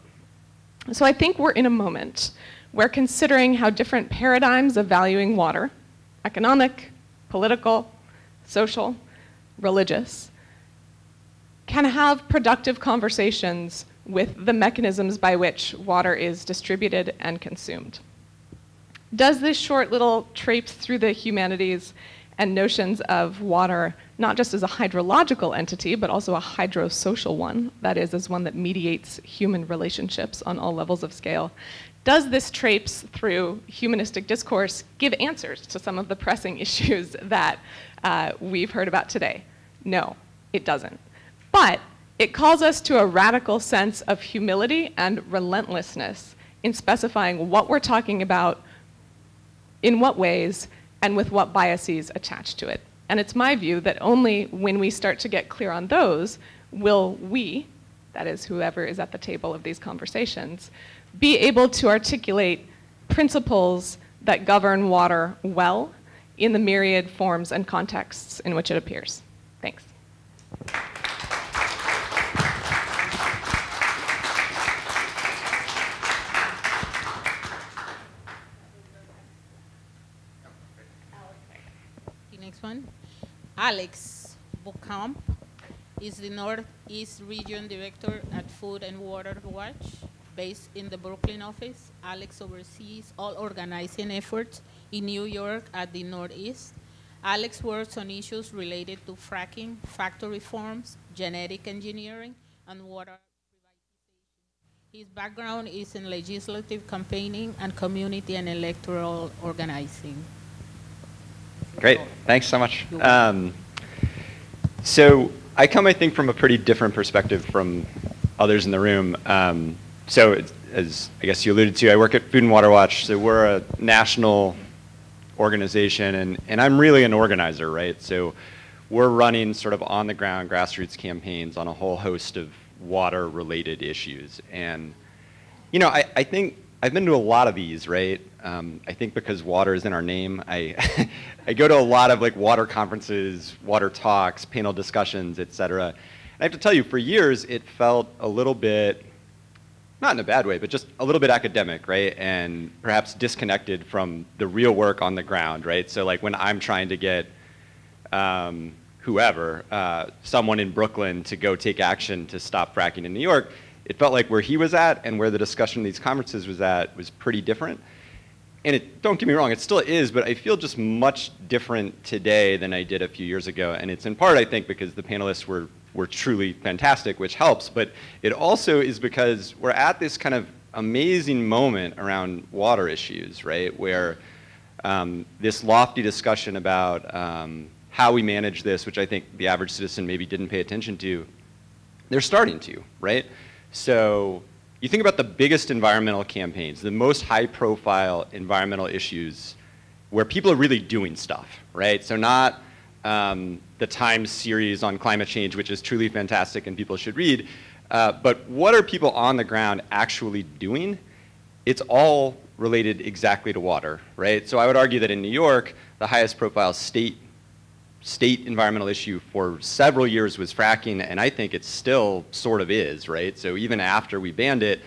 S16: So I think we're in a moment where considering how different paradigms of valuing water, economic, political, social, religious, can have productive conversations with the mechanisms by which water is distributed and consumed. Does this short little traipse through the humanities and notions of water, not just as a hydrological entity, but also a hydrosocial one, that is, as one that mediates human relationships on all levels of scale, does this traipse through humanistic discourse give answers to some of the pressing issues that we've heard about today? No, it doesn't. But it calls us to a radical sense of humility and relentlessness in specifying what we're talking about, in what ways, and with what biases attached to it. And it's my view that only when we start to get clear on those will we, that is whoever is at the table of these conversations, be able to articulate principles that govern water well in the myriad forms and contexts in which it appears. Thanks.
S11: The next one, Alex Bocamp is the Northeast Region Director at Food and Water Watch, based in the Brooklyn office. Alex oversees all organizing efforts in New York at the Northeast. Alex works on issues related to fracking, factory reforms, genetic engineering, and water privatization. His background is in legislative campaigning and community and electoral organizing.
S17: Great, thanks so much. So I come, I think, from a pretty different perspective from others in the room. So as I guess you alluded to, I work at Food and Water Watch. So we're a national organization, and I'm really an organizer, right? So we're running sort of on the ground grassroots campaigns on a whole host of water related issues. And, you know, I think I've been to a lot of these, right? I think because water is in our name, I go to a lot of like water conferences, water talks, panel discussions, et cetera. And I have to tell you, for years, it felt a little bit, not in a bad way, but just a little bit academic, right? And perhaps disconnected from the real work on the ground, right? So like when I'm trying to get whoever, someone in Brooklyn to go take action to stop fracking in New York, it felt like where he was at and where the discussion of these conferences was at was pretty different. And it, don't get me wrong, it still is, but I feel just much different today than I did a few years ago. And it's in part, I think, because the panelists were truly fantastic, which helps, but it also is because we're at this kind of amazing moment around water issues, right? Where this lofty discussion about how we manage this, which I think the average citizen maybe didn't pay attention to, they're starting to, right? So you think about the biggest environmental campaigns, the most high-profile environmental issues where people are really doing stuff, right? So not the Times series on climate change, which is truly fantastic and people should read. But what are people on the ground actually doing? It's all related exactly to water, right? So I would argue that in New York, the highest profile state environmental issue for several years was fracking, and I think it still sort of is, right? So even after we banned it,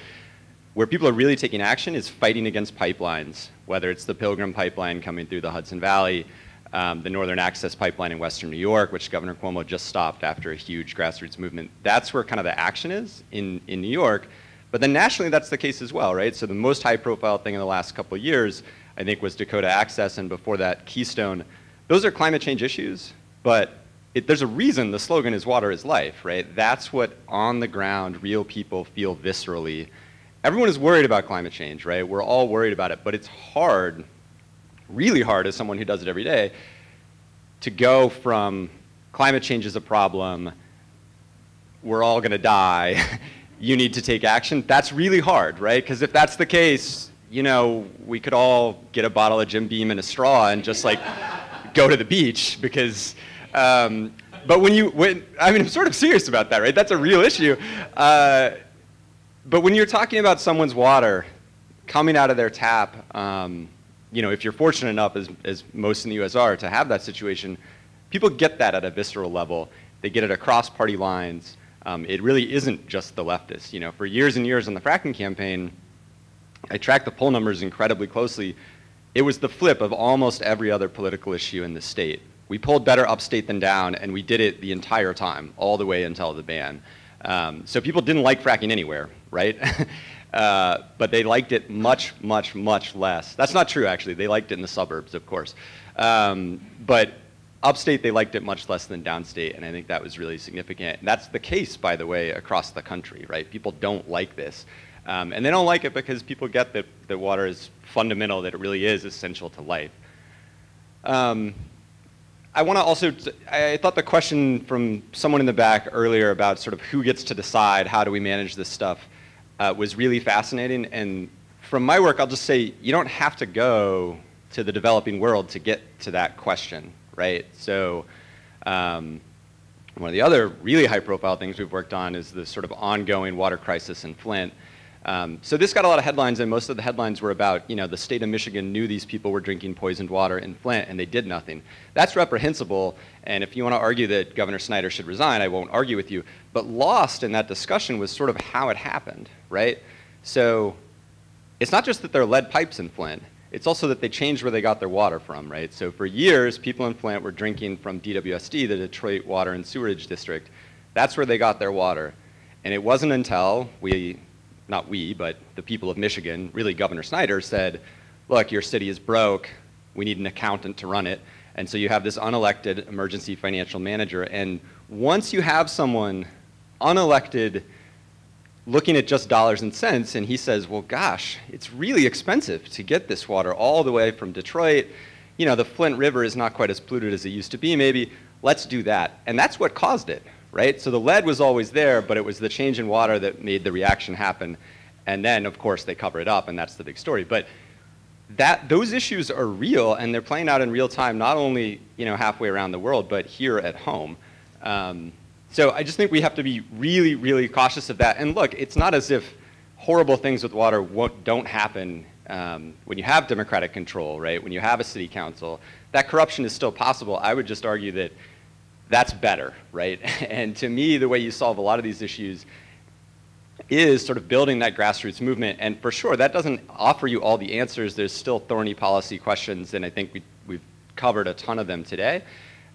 S17: where people are really taking action is fighting against pipelines, whether it's the Pilgrim pipeline coming through the Hudson Valley, the Northern Access pipeline in Western New York, which Governor Cuomo just stopped after a huge grassroots movement. That's where kind of the action is in New York. But then nationally, that's the case as well, right? So the most high-profile thing in the last couple of years, I think, was Dakota Access, and before that, Keystone. Those are climate change issues, but there's a reason the slogan is water is life, right? That's what on the ground real people feel viscerally. Everyone is worried about climate change, right? We're all worried about it, but it's hard, really hard as someone who does it every day, to go from climate change is a problem, we're all gonna die, you need to take action. That's really hard, right? Because if that's the case, you know, we could all get a bottle of Jim Beam and a straw and just like go to the beach because, but I mean, I'm sort of serious about that, right? That's a real issue. But when you're talking about someone's water coming out of their tap, you know, if you're fortunate enough, as most in the US are, to have that situation, people get that at a visceral level. They get it across party lines. It really isn't just the leftists. You know, for years and years on the fracking campaign, I tracked the poll numbers incredibly closely. It was the flip of almost every other political issue in the state. We polled better upstate than down, and we did it the entire time, all the way until the ban. So people didn't like fracking anywhere, right? But they liked it much, much, much less. That's not true, actually. They liked it in the suburbs, of course. But upstate, they liked it much less than downstate, and I think that was really significant. And that's the case, by the way, across the country, right? People don't like this. And they don't like it because people get that water is fundamental, that it really is essential to life. I want to also, I thought the question from someone in the back earlier about sort of who gets to decide how do we manage this stuff was really fascinating. And from my work, I'll just say you don't have to go to the developing world to get to that question, right? So one of the other really high profile things we've worked on is the sort of ongoing water crisis in Flint. So this got a lot of headlines, and most of the headlines were about, you know, the state of Michigan knew these people were drinking poisoned water in Flint, and they did nothing. That's reprehensible, and if you want to argue that Governor Snyder should resign, I won't argue with you. But lost in that discussion was sort of how it happened, right? So it's not just that there are lead pipes in Flint, it's also that they changed where they got their water from, right? So for years, people in Flint were drinking from DWSD, the Detroit Water and Sewerage District. That's where they got their water. And it wasn't until not we, but the people of Michigan, really Governor Snyder said, look, your city is broke, we need an accountant to run it. And so you have this unelected emergency financial manager. And once you have someone unelected looking at just dollars and cents, and he says, well, gosh, it's really expensive to get this water all the way from Detroit. You know, the Flint River is not quite as polluted as it used to be, maybe. Let's do that. And that's what caused it, right? So the lead was always there, but it was the change in water that made the reaction happen. And then, of course, they cover it up, and that's the big story. But those issues are real, and they're playing out in real time, not only, you know, halfway around the world, but here at home. So I just think we have to be really, really cautious of that. And look, it's not as if horrible things with water don't happen when you have democratic control, right? When you have a city council. That corruption is still possible. I would just argue that that's better, right? And to me, the way you solve a lot of these issues is sort of building that grassroots movement. And for sure, that doesn't offer you all the answers. There's still thorny policy questions, and I think we've covered a ton of them today.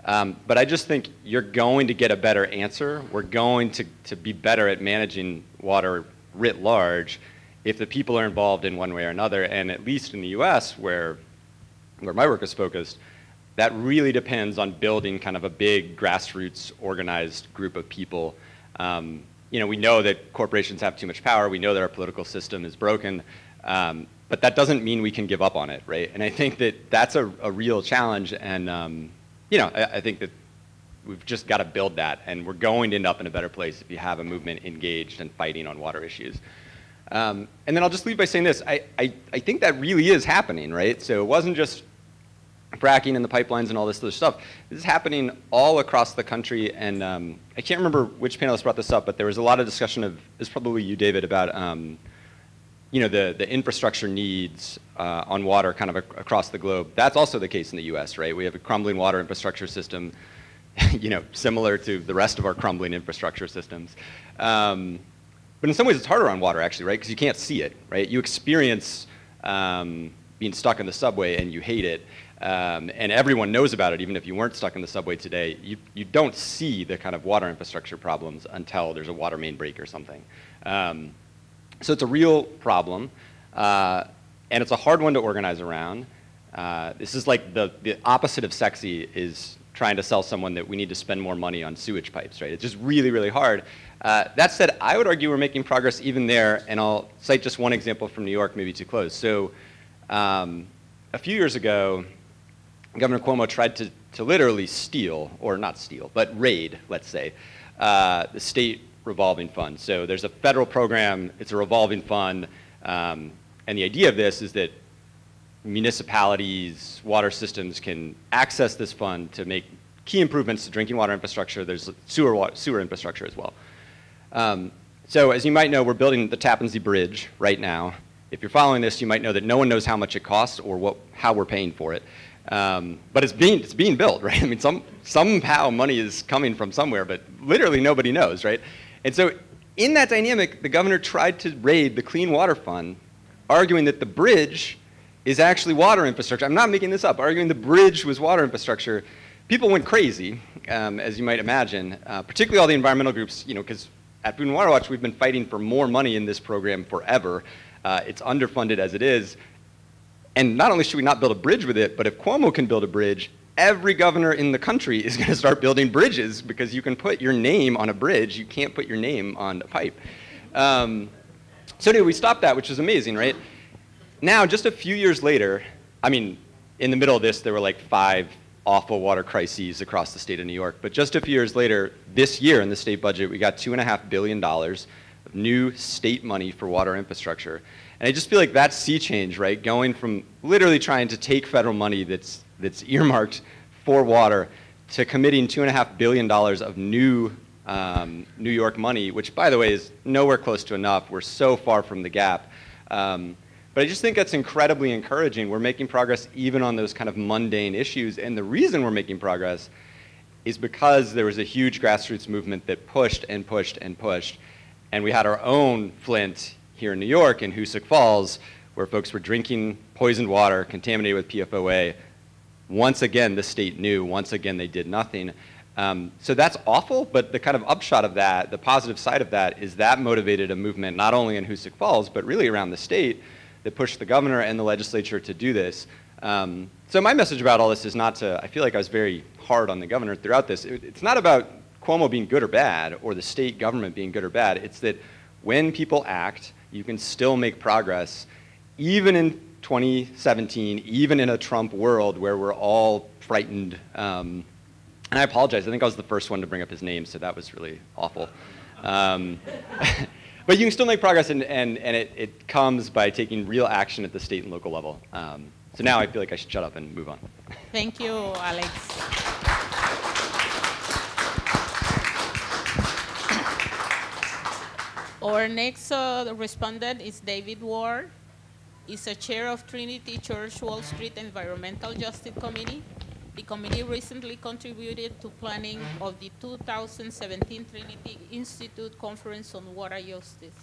S17: But I just think you're going to get a better answer. We're going to be better at managing water writ large if the people are involved in one way or another. And at least in the US, where my work is focused, that really depends on building kind of a big grassroots organized group of people. You know, we know that corporations have too much power. We know that our political system is broken. But that doesn't mean we can give up on it, right? And I think that that's a real challenge. And you know, I think that we've just got to build that, and we're going to end up in a better place if you have a movement engaged and fighting on water issues. And then I'll just leave by saying this. I think that really is happening, right? So it wasn't just fracking and the pipelines and all this other stuff. This is happening all across the country, and I can't remember which panelist brought this up, but there was a lot of discussion of, it's probably you, David, about you know, the infrastructure needs on water kind of across the globe. That's also the case in the US, right? We have a crumbling water infrastructure system, you know, similar to the rest of our crumbling infrastructure systems. But in some ways it's harder on water actually, right? Because you can't see it, right? You experience being stuck in the subway and you hate it. And everyone knows about it, even if you weren't stuck in the subway today. You don't see the kind of water infrastructure problems until there's a water main break or something. So it's a real problem, and it's a hard one to organize around. This is like the opposite of sexy is trying to sell someone that we need to spend more money on sewage pipes, right? It's just really, really hard. That said, I would argue we're making progress even there, and I'll cite just one example from New York, maybe to close. So a few years ago, Governor Cuomo tried to literally steal, or not steal, but raid, let's say, the state revolving fund. So there's a federal program, it's a revolving fund, and the idea of this is that municipalities, water systems can access this fund to make key improvements to drinking water infrastructure. There's sewer infrastructure as well. So as you might know, we're building the Tappan Zee Bridge right now. If you're following this, you might know that no one knows how much it costs or how we're paying for it. But it's being built, right? I mean, somehow money is coming from somewhere, but literally nobody knows, right? And so in that dynamic, the governor tried to raid the Clean Water Fund, arguing that the bridge is actually water infrastructure. I'm not making this up, arguing the bridge was water infrastructure. People went crazy, as you might imagine, particularly all the environmental groups, you know, because at Food and Water Watch, we've been fighting for more money in this program forever. It's underfunded as it is. And not only should we not build a bridge with it, but if Cuomo can build a bridge, every governor in the country is going to start building bridges because you can put your name on a bridge. You can't put your name on a pipe. So anyway, we stopped that, which was amazing, right? Now, just a few years later, I mean, in the middle of this, there were like 5 awful water crises across the state of New York. But just a few years later, this year in the state budget, we got $2.5 billion of new state money for water infrastructure. And I just feel like that's sea change, right? Going from literally trying to take federal money that's earmarked for water to committing $2.5 billion of new New York money, which, by the way, is nowhere close to enough. We're so far from the gap. But I just think that's incredibly encouraging. We're making progress even on those kind of mundane issues. And the reason we're making progress is because there was a huge grassroots movement that pushed and pushed and pushed. And we had our own Flint here in New York, in Hoosick Falls, where folks were drinking poisoned water, contaminated with PFOA. Once again, the state knew. Once again, they did nothing. So that's awful, but the kind of upshot of that, the positive side of that, is that motivated a movement not only in Hoosick Falls, but really around the state that pushed the governor and the legislature to do this. So my message about all this is not to, I feel like I was very hard on the governor throughout this. It's not about Cuomo being good or bad, or the state government being good or bad. It's that when people act, you can still make progress, even in 2017, even in a Trump world where we're all frightened. And I apologize, I think I was the first one to bring up his name, so that was really awful. But you can still make progress, and it comes by taking real action at the state and local level. So now I feel like I should shut up and move on.
S11: Thank you, Alex. Our next respondent is David Ward. He's a chair of Trinity Church Wall Street Environmental Justice Committee. The committee recently contributed to planning of the 2017 Trinity Institute Conference on Water Justice.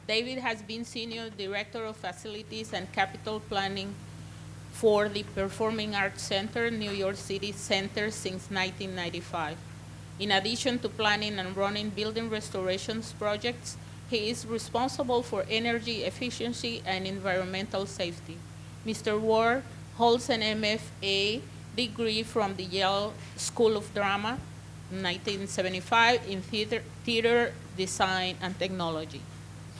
S11: David has been Senior Director of Facilities and Capital Planning for the Performing Arts Center, New York City Center since 1995. In addition to planning and running building restorations projects, he is responsible for energy efficiency and environmental safety. Mr. Ward holds an MFA degree from the Yale School of Drama, 1975, in theater design and technology.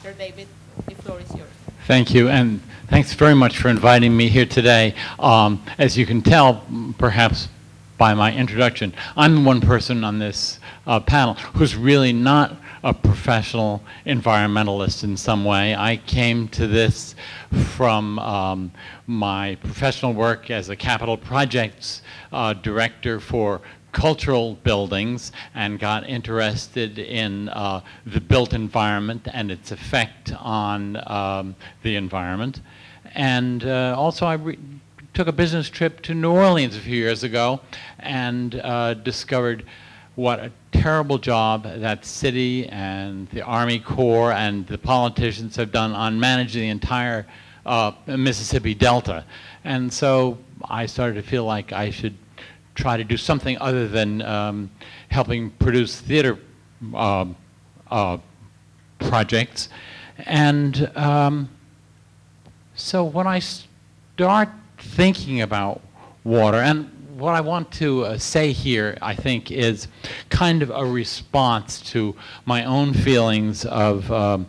S11: Mr. David, the floor is yours.
S18: Thank you, and thanks very much for inviting me here today. As you can tell, perhaps by my introduction, I'm the one person on this panel who's really not a professional environmentalist in some way. I came to this from my professional work as a capital projects director for cultural buildings, and got interested in the built environment and its effect on the environment. And also I took a business trip to New Orleans a few years ago and discovered what a terrible job that city and the Army Corps and the politicians have done on managing the entire Mississippi Delta. And so I started to feel like I should try to do something other than helping produce theater projects. And so when I start thinking about water, and what I want to say here, I think, is kind of a response to my own feelings of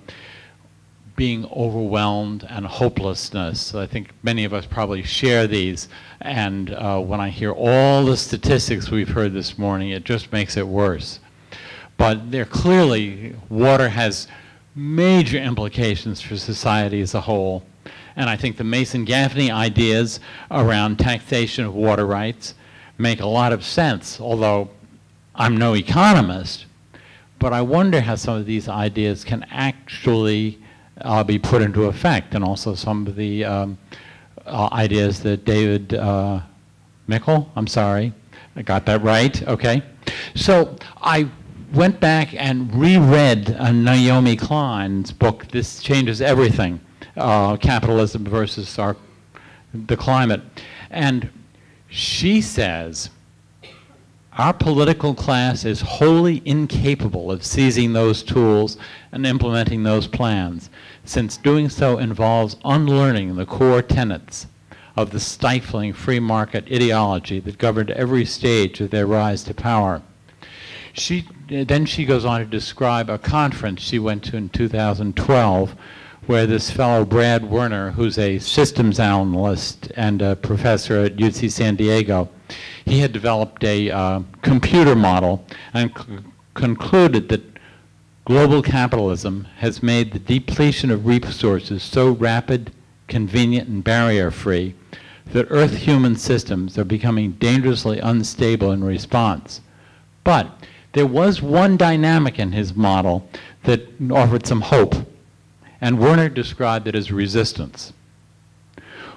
S18: being overwhelmed and hopelessness. I think many of us probably share these, and when I hear all the statistics we've heard this morning, it just makes it worse. But there clearly, water has major implications for society as a whole. And I think the Mason-Gaffney ideas around taxation of water rights make a lot of sense, although I'm no economist. But I wonder how some of these ideas can actually be put into effect, and also some of the ideas that David Mickle, I'm sorry, I got that right, okay. So I went back and reread Naomi Klein's book, This Changes Everything, Capitalism versus the Climate. And she says, our political class is wholly incapable of seizing those tools and implementing those plans, since doing so involves unlearning the core tenets of the stifling free market ideology that governed every stage of their rise to power. Then she goes on to describe a conference she went to in 2012, where this fellow Brad Werner, who's a systems analyst and a professor at UC San Diego, he had developed a computer model and concluded that global capitalism has made the depletion of resources so rapid, convenient, and barrier-free that Earth-human systems are becoming dangerously unstable in response. But there was one dynamic in his model that offered some hope, and Werner described it as resistance.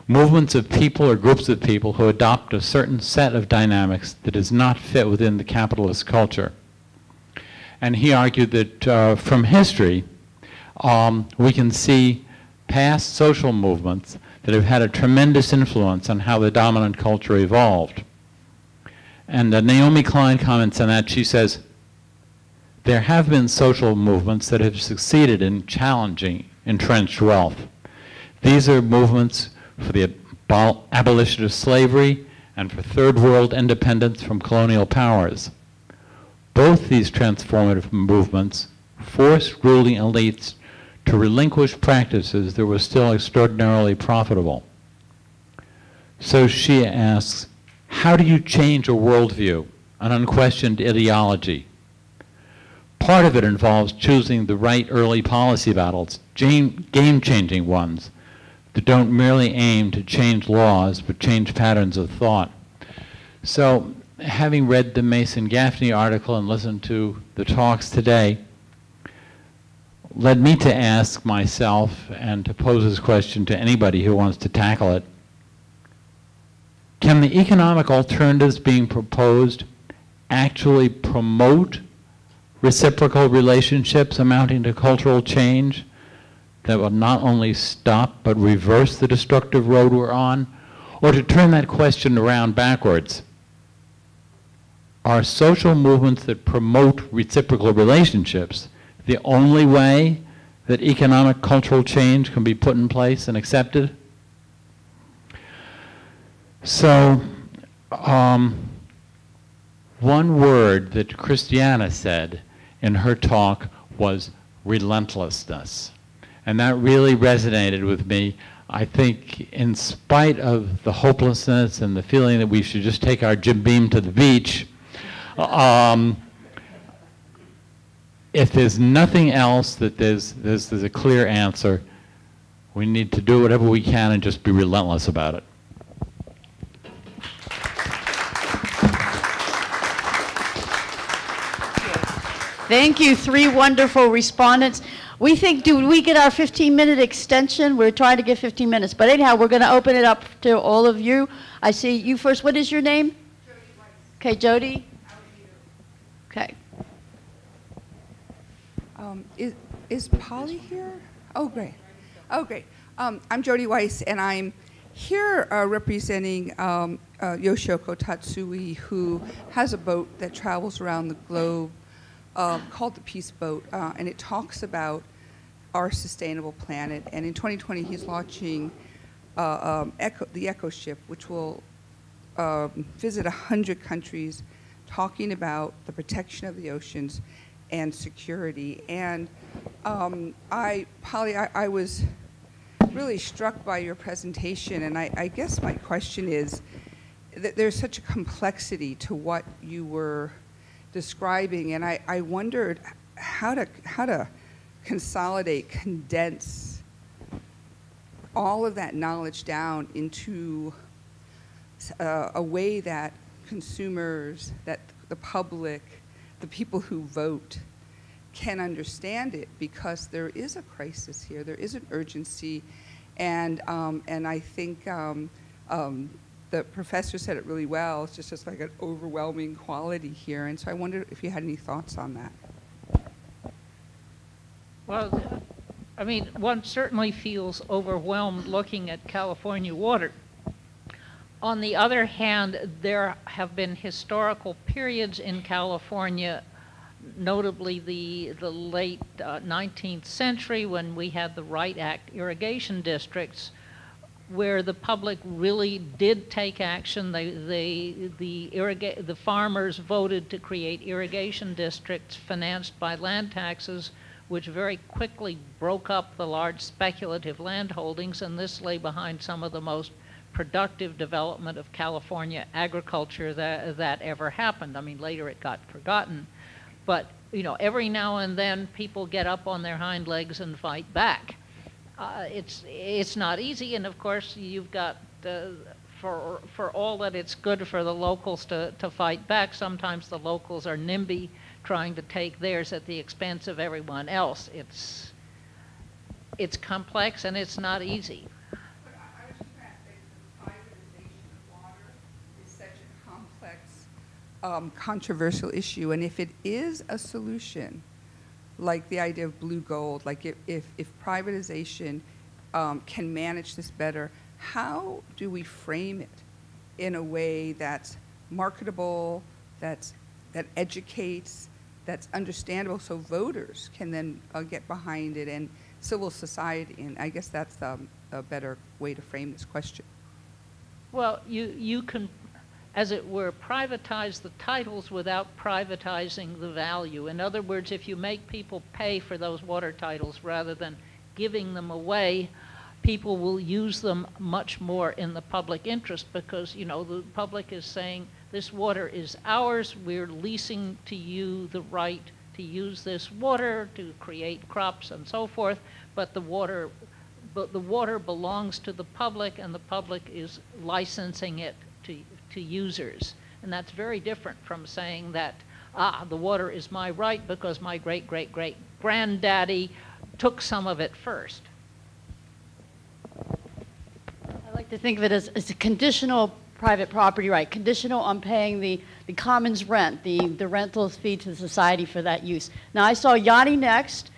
S18: Movements of people or groups of people who adopt a certain set of dynamics that does not fit within the capitalist culture. And he argued that from history, we can see past social movements that have had a tremendous influence on how the dominant culture evolved. And Naomi Klein comments on that. She says, there have been social movements that have succeeded in challenging entrenched wealth. These are movements for the abolition of slavery and for third world independence from colonial powers. Both these transformative movements forced ruling elites to relinquish practices that were still extraordinarily profitable. So she asks, how do you change a worldview, an unquestioned ideology? Part of it involves choosing the right early policy battles, game-changing ones, that don't merely aim to change laws, but change patterns of thought. So, having read the Mason-Gaffney article and listened to the talks today, led me to ask myself and to pose this question to anybody who wants to tackle it. Can the economic alternatives being proposed actually promote reciprocal relationships amounting to cultural change that will not only stop but reverse the destructive road we're on? Or to turn that question around backwards, are social movements that promote reciprocal relationships the only way that economic cultural change can be put in place and accepted? So, one word that Christiana said in her talk was relentlessness. And that really resonated with me. I think in spite of the hopelessness and the feeling that we should just take our Jim Beam to the beach, if there's nothing else that there's a clear answer, we need to do whatever we can and just be relentless about it.
S12: Thank you, 3 wonderful respondents. We think, do we get our 15-minute extension? We're trying to get 15 minutes. But anyhow, we're going to open it up to all of you. I see you first. What is your name? Okay, Jody. Okay.
S19: Is Polly here? Oh, great. Oh, great. I'm Jody Weiss, and I'm here representing Yoshiko Tatsui, who has a boat that travels around the globe called the Peace Boat, and it talks about our sustainable planet. And in 2020, he's launching the Echo Ship, which will visit 100 countries, talking about the protection of the oceans and security. And Polly, I was really struck by your presentation, and I guess my question is that there's such a complexity to what you were describing, and I wondered how to consolidate, condense all of that knowledge down into a way that consumers, that the public, the people who vote can understand it, because there is a crisis here, there is an urgency, and I think the professor said it really well. It's just like an overwhelming quality here, and so I wondered if you had any thoughts on that.
S6: Well, I mean, one certainly feels overwhelmed looking at California water. On the other hand, there have been historical periods in California, notably the late 19th century, when we had the Right Act irrigation districts, where the public really did take action. The farmers voted to create irrigation districts financed by land taxes, which very quickly broke up the large speculative land holdings, and this lay behind some of the most productive development of California agriculture that ever happened. I mean, later it got forgotten, but you know, every now and then people get up on their hind legs and fight back. It's not easy, and of course you've got for all that it's good for the locals to fight back, sometimes the locals are NIMBY trying to take theirs at the expense of everyone else. It's complex and it's not easy.
S19: But I was just going to say the privatization of water is such a complex, controversial issue, and if it is a solution, like the idea of blue gold, like if privatization can manage this better, how do we frame it in a way that's marketable, that educates, that's understandable, so voters can then get behind it, and civil society? And I guess that's a better way to frame this question.
S6: Well, you can, as it were, privatize the titles without privatizing the value. In other words, if you make people pay for those water titles rather than giving them away, people will use them much more in the public interest, because, you know, the public is saying, this water is ours, we're leasing to you the right to use this water to create crops and so forth, but the water belongs to the public, and the public is licensing it to users. And that's very different from saying that, the water is my right because my great-great-great-granddaddy took some of it first.
S12: I like to think of it as a conditional private property right, conditional on paying the commons rent, the rental fee to the society for that use. Now I saw Yanni next,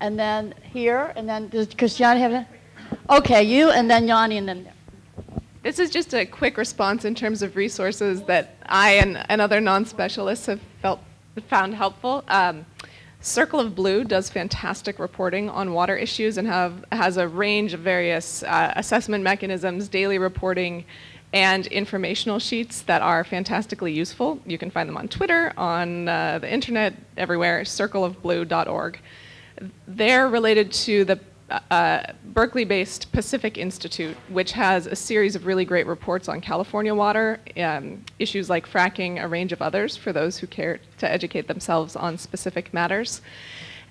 S12: and then here, and then does Christiane have it? Okay, you, and then Yanni, and then there.
S16: This is just a quick response in terms of resources that I and other non-specialists have found helpful. Circle of Blue does fantastic reporting on water issues and has a range of various assessment mechanisms, daily reporting, and informational sheets that are fantastically useful. You can find them on Twitter, on the internet, everywhere, circleofblue.org. They're related to the Berkeley-based Pacific Institute, which has a series of really great reports on California water, issues like fracking, a range of others for those who care to educate themselves on specific matters.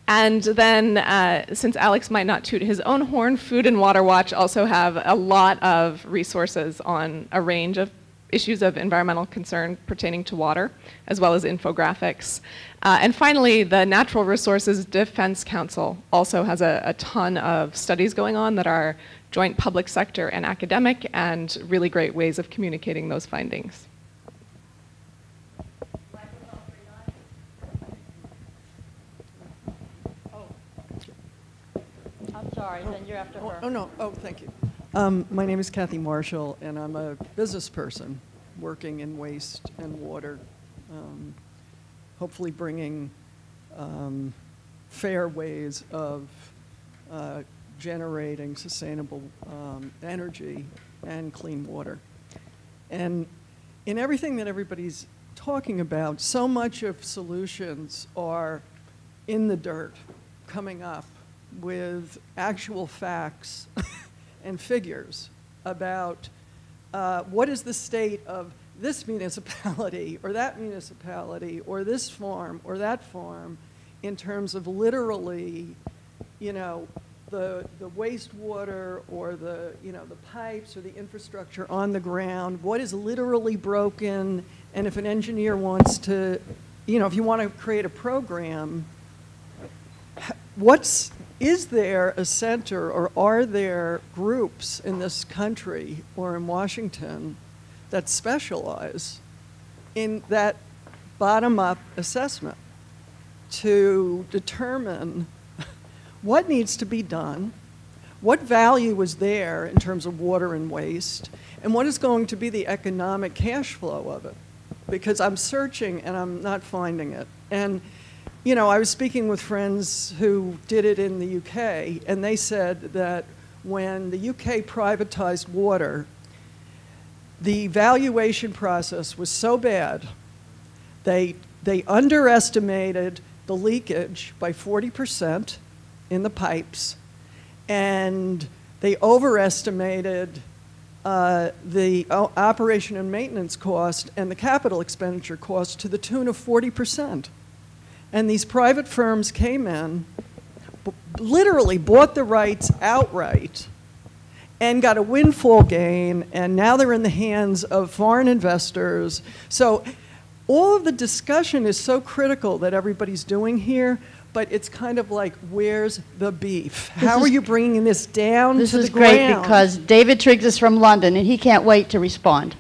S16: And then, since Alex might not toot his own horn, Food and Water Watch also have a lot of resources on a range of issues of environmental concern pertaining to water, as well as infographics. And finally, the Natural Resources Defense Council also has a ton of studies going on that are joint public sector and academic, and really great ways of communicating those findings.
S6: I'm sorry, then you're after her.
S20: Oh, no. Oh, thank you. My name is Kathy Marshall, and I'm a business person working in waste and water, hopefully bringing fair ways of generating sustainable energy and clean water. And in everything that everybody's talking about, so much of solutions are in the dirt, coming up with actual facts and figures about what is the state of this municipality or that municipality or this farm or that farm in terms of literally, you know, the wastewater or the, you know, the pipes or the infrastructure on the ground, what is literally broken, and if an engineer wants to, you know, if you want to create a program, is there a center or are there groups in this country or in Washington that specialize in that bottom-up assessment to determine what needs to be done, what value is there in terms of water and waste, and what is going to be the economic cash flow of it? Because I'm searching and I'm not finding it. And you know, I was speaking with friends who did it in the UK, and they said that when the UK privatized water, the valuation process was so bad, they underestimated the leakage by 40% in the pipes, and they overestimated the operation and maintenance cost and the capital expenditure cost to the tune of 40%. And these private firms came in, literally bought the rights outright, and got a windfall gain, and now they're in the hands of foreign investors. So all of the discussion is so critical that everybody's doing here, but it's kind of like, where's the beef? How are you bringing this down to the ground?
S12: This is great because David Triggs is from London, and he can't wait to respond.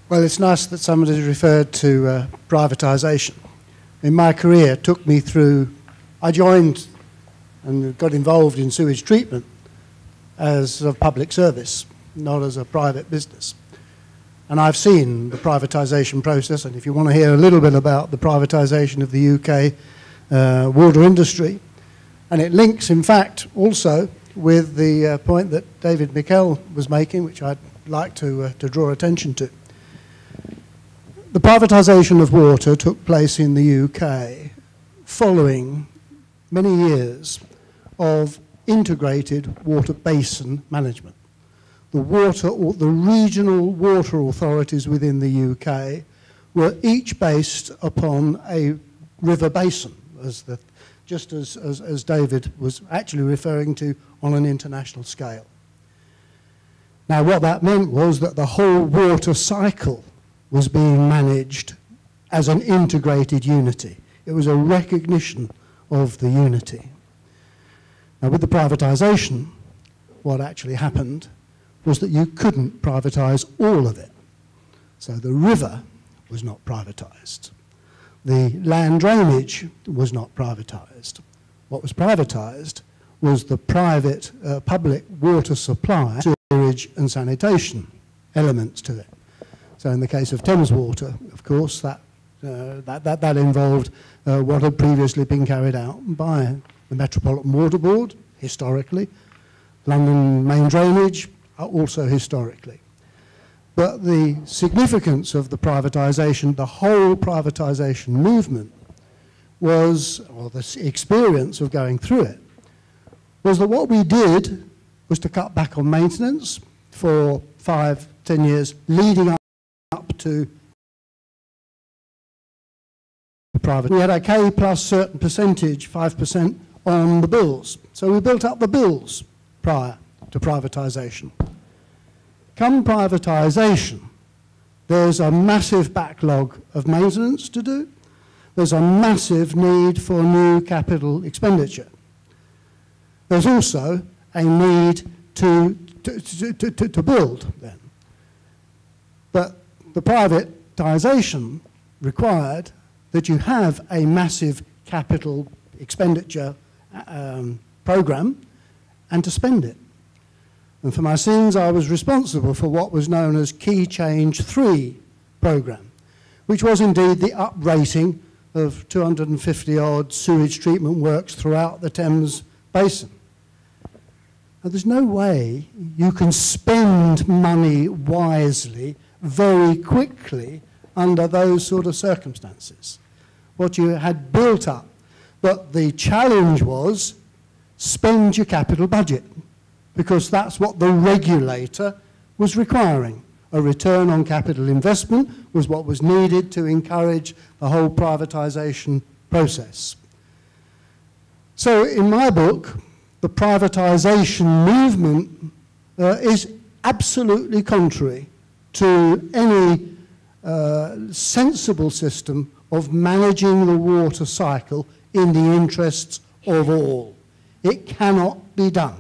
S8: Well, it's nice that somebody referred to privatization. In my career, it took me through, I joined and got involved in sewage treatment as a public service, not as a private business. And I've seen the privatization process, and if you want to hear a little bit about the privatization of the UK water industry, and it links, in fact, also with the point that David Mikkel was making, which I'd like to draw attention to. The privatization of water took place in the UK following many years of integrated water basin management. The regional water authorities within the UK were each based upon a river basin, just as David was actually referring to on an international scale. Now, what that meant was that the whole water cycle was being managed as an integrated unity. It was a recognition of the unity. Now, with the privatization, what actually happened was that you couldn't privatize all of it. So the river was not privatized. The land drainage was not privatized. What was privatized was the private public water supply, sewerage and sanitation elements to it. So in the case of Thames Water, of course, that involved what had previously been carried out by the Metropolitan Water Board, historically, London Main Drainage, also historically. But the significance of the privatization, the whole privatization movement was, or the experience of going through it, was that what we did was to cut back on maintenance for 5, 10 years leading up to private. We had a K plus certain percentage, 5%, on the bills. So we built up the bills prior to privatisation. Come privatisation, there's a massive backlog of maintenance to do. There's a massive need for new capital expenditure. There's also a need to build then. But the privatisation required that you have a massive capital expenditure program and to spend it. And for my sins, I was responsible for what was known as Key Change 3 program, which was indeed the uprating of 250-odd sewage treatment works throughout the Thames Basin. Now, there's no way you can spend money wisely very quickly under those sort of circumstances. What you had built up, but the challenge was spend your capital budget, because that's what the regulator was requiring. A return on capital investment was what was needed to encourage the whole privatisation process. So in my book, the privatisation movement is absolutely contrary to any sensible system of managing the water cycle in the interests of all. It cannot be done.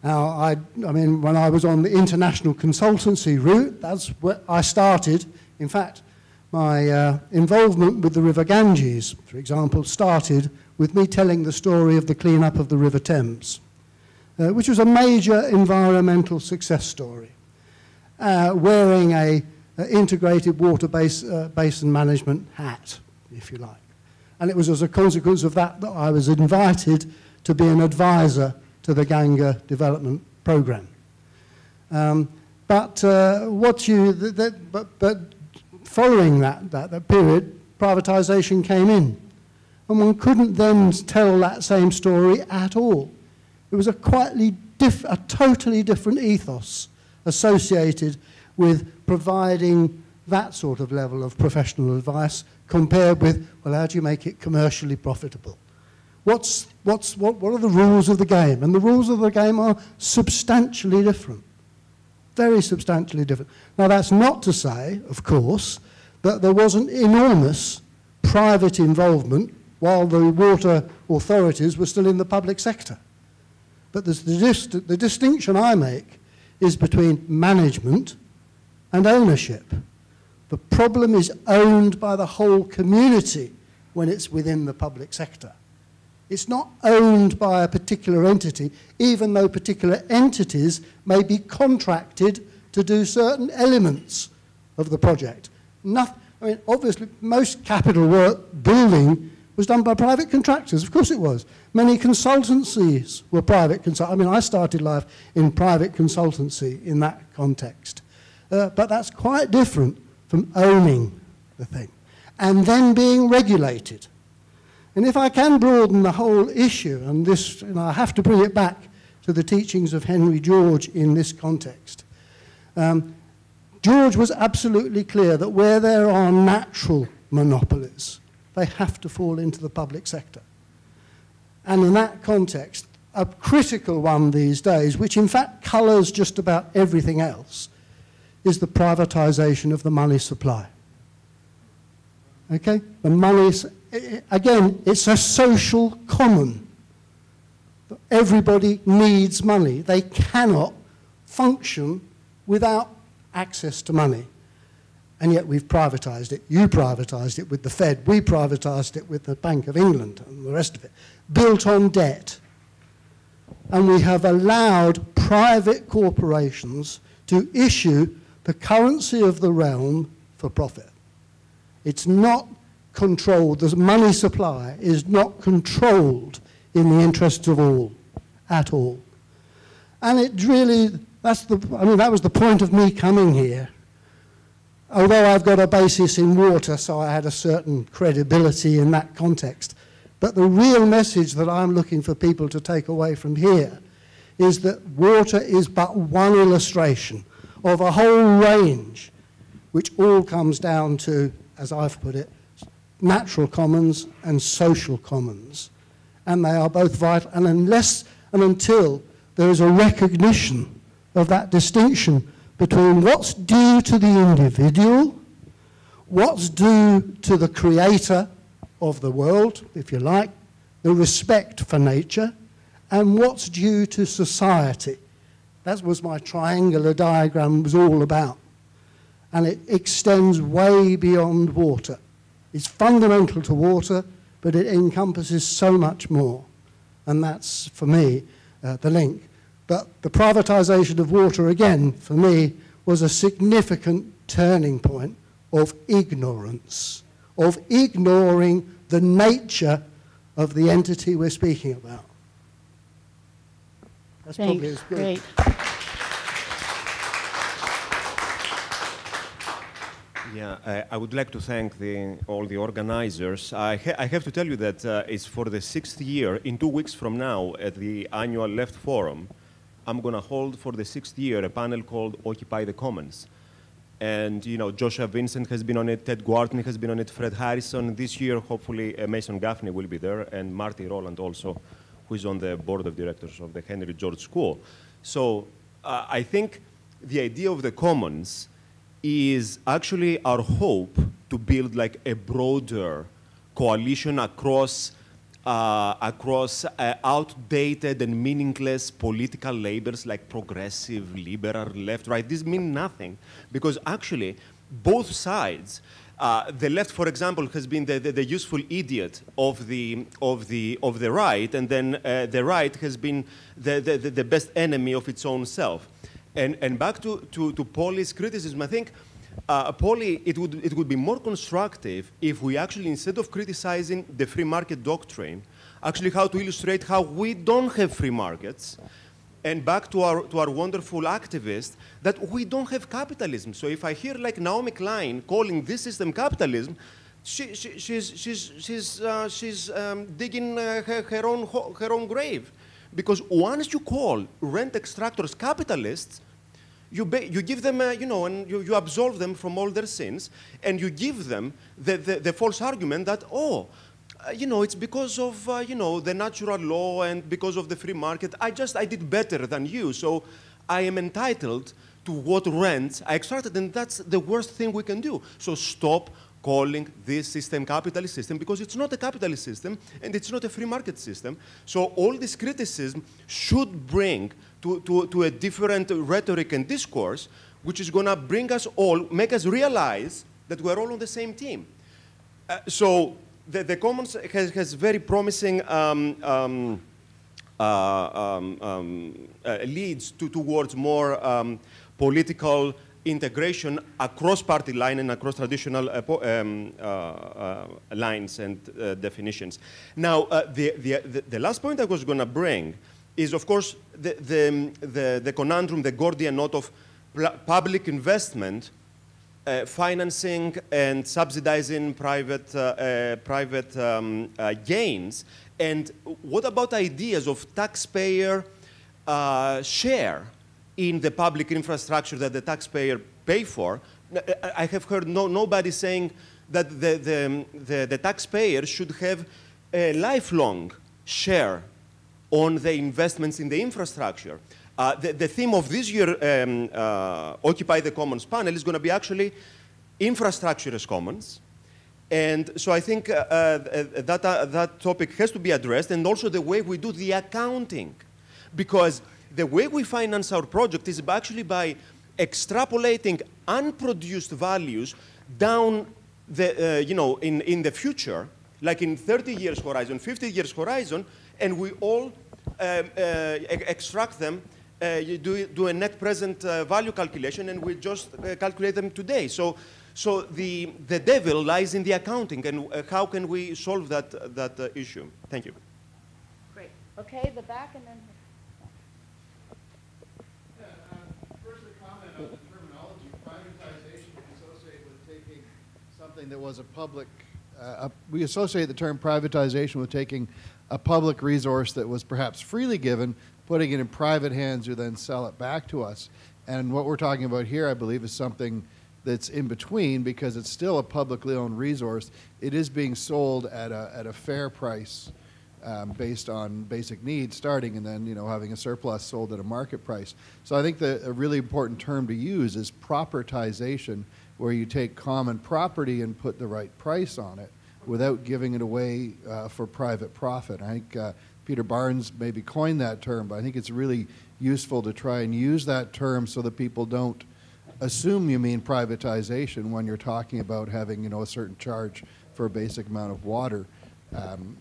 S8: Now, I mean, when I was on the international consultancy route, that's where I started. In fact, my involvement with the River Ganges, for example, started with me telling the story of the clean-up of the River Thames, which was a major environmental success story, wearing an integrated water basin management hat, if you like. And it was as a consequence of that that I was invited to be an advisor to the Ganga Development Programme. But following that period, privatisation came in. And one couldn't then tell that same story at all. It was a totally different ethos associated with providing that sort of level of professional advice compared with, well, how do you make it commercially profitable? What are the rules of the game? And the rules of the game are substantially different, very substantially different. Now, that's not to say, of course, that there wasn't enormous private involvement while the water authorities were still in the public sector. But the distinction I make is between management and ownership. The problem is owned by the whole community when it's within the public sector. It's not owned by a particular entity, even though particular entities may be contracted to do certain elements of the project. I mean, obviously, most capital work building was done by private contractors. Of course it was. Many consultancies were private consultancies. I mean, I started life in private consultancy in that context. But that's quite different from owning the thing and then being regulated. And if I can broaden the whole issue, and this, I have to bring it back to the teachings of Henry George in this context. George was absolutely clear that where there are natural monopolies, they have to fall into the public sector. And in that context, a critical one these days, which in fact colours just about everything else, is the privatisation of the money supply. Okay? The money, again, it's a social common. Everybody needs money. They cannot function without access to money. And yet we've privatised it. You privatised it with the Fed. We privatised it with the Bank of England and the rest of it. Built on debt. And we have allowed private corporations to issue the currency of the realm for profit. It's not controlled. The money supply is not controlled in the interests of all, at all. And it really, that was the point of me coming here. Although I've got a basis in water, so I had a certain credibility in that context. But the real message that I'm looking for people to take away from here is that water is but one illustration of a whole range, which all comes down to, as I've put it, natural commons and social commons. And they are both vital. And unless and until there is a recognition of that distinction between what's due to the individual, what's due to the creator of the world, if you like, the respect for nature, and what's due to society. That was my triangular diagram was all about. And it extends way beyond water. It's fundamental to water, but it encompasses so much more. And that's, for me, the link. But the privatization of water, again, for me, was a significant turning point of ignorance, of ignoring the nature of the entity we're speaking about. That's probably as good.
S12: Great.
S21: Yeah, I would like to thank all the organizers. I have to tell you that it's for the 6th year. In 2 weeks from now, at the annual Left Forum, I'm going to hold for the 6th year a panel called Occupy the Commons. And, you know, Joshua Vincent has been on it, Ted Gwartney has been on it, Fred Harrison. This year, hopefully, Mason Gaffney will be there, and Marty Rowland also, who is on the board of directors of the Henry George School. So I think the idea of the commons is actually our hope to build like a broader coalition across outdated and meaningless political labels like progressive, liberal, left, right. These mean nothing because actually both sides, the left, for example, has been the useful idiot of the right, and then the right has been the best enemy of its own self. And back to Polly's criticism, I think, Polly, it would be more constructive if we actually, instead of criticizing the free market doctrine, actually how to illustrate how we don't have free markets, and back to our wonderful activist, that we don't have capitalism. So if I hear like Naomi Klein calling this system capitalism, she's digging her own grave. Because once you call rent extractors capitalists, you give them, and you absolve them from all their sins, and you give them the false argument that, it's because of, the natural law and because of the free market. I did better than you, so I am entitled to what rent I extracted, and that's the worst thing we can do. So stop calling this system capitalist system, because it's not a capitalist system and it's not a free market system. So all this criticism should bring to a different rhetoric and discourse, which is going to bring us all, make us realize that we're all on the same team. So the Commons has very promising leads towards more political integration across party line and across traditional lines and definitions. Now, the last point I was going to bring is, of course, the conundrum, the Gordian knot of public investment, financing and subsidizing private gains. And what about ideas of taxpayer share in the public infrastructure that the taxpayer pay for? I have heard nobody saying that the taxpayer should have a lifelong share on the investments in the infrastructure. The theme of this year Occupy the Commons panel is going to be actually infrastructure as commons. And so I think that topic has to be addressed, and also the way we do the accounting. Because the way we finance our project is actually by extrapolating unproduced values down the, in the future, like in 30 years horizon, 50 years horizon, and we all extract them, you do a net present value calculation, and we just calculate them today. So the devil lies in the accounting, and how can we solve that issue? Thank you.
S12: Great. Okay, the back, and then.
S22: First, a comment on the terminology. Privatization is associated with taking something that was a public
S5: we associate the term privatization with taking a public resource that was perhaps freely given, putting it in private hands who then sell it back to us. And what we're talking about here, I believe, is something that's in between, because it's still a publicly owned resource. It is being sold at a fair price based on basic needs starting, and then having a surplus sold at a market price. So I think a really important term to use is propertization, where you take common property and put the right price on it without giving it away for private profit. I think Peter Barnes maybe coined that term, but I think it's really useful to try and use that term so that people don't assume you mean privatization when you're talking about having a certain charge for a basic amount of water.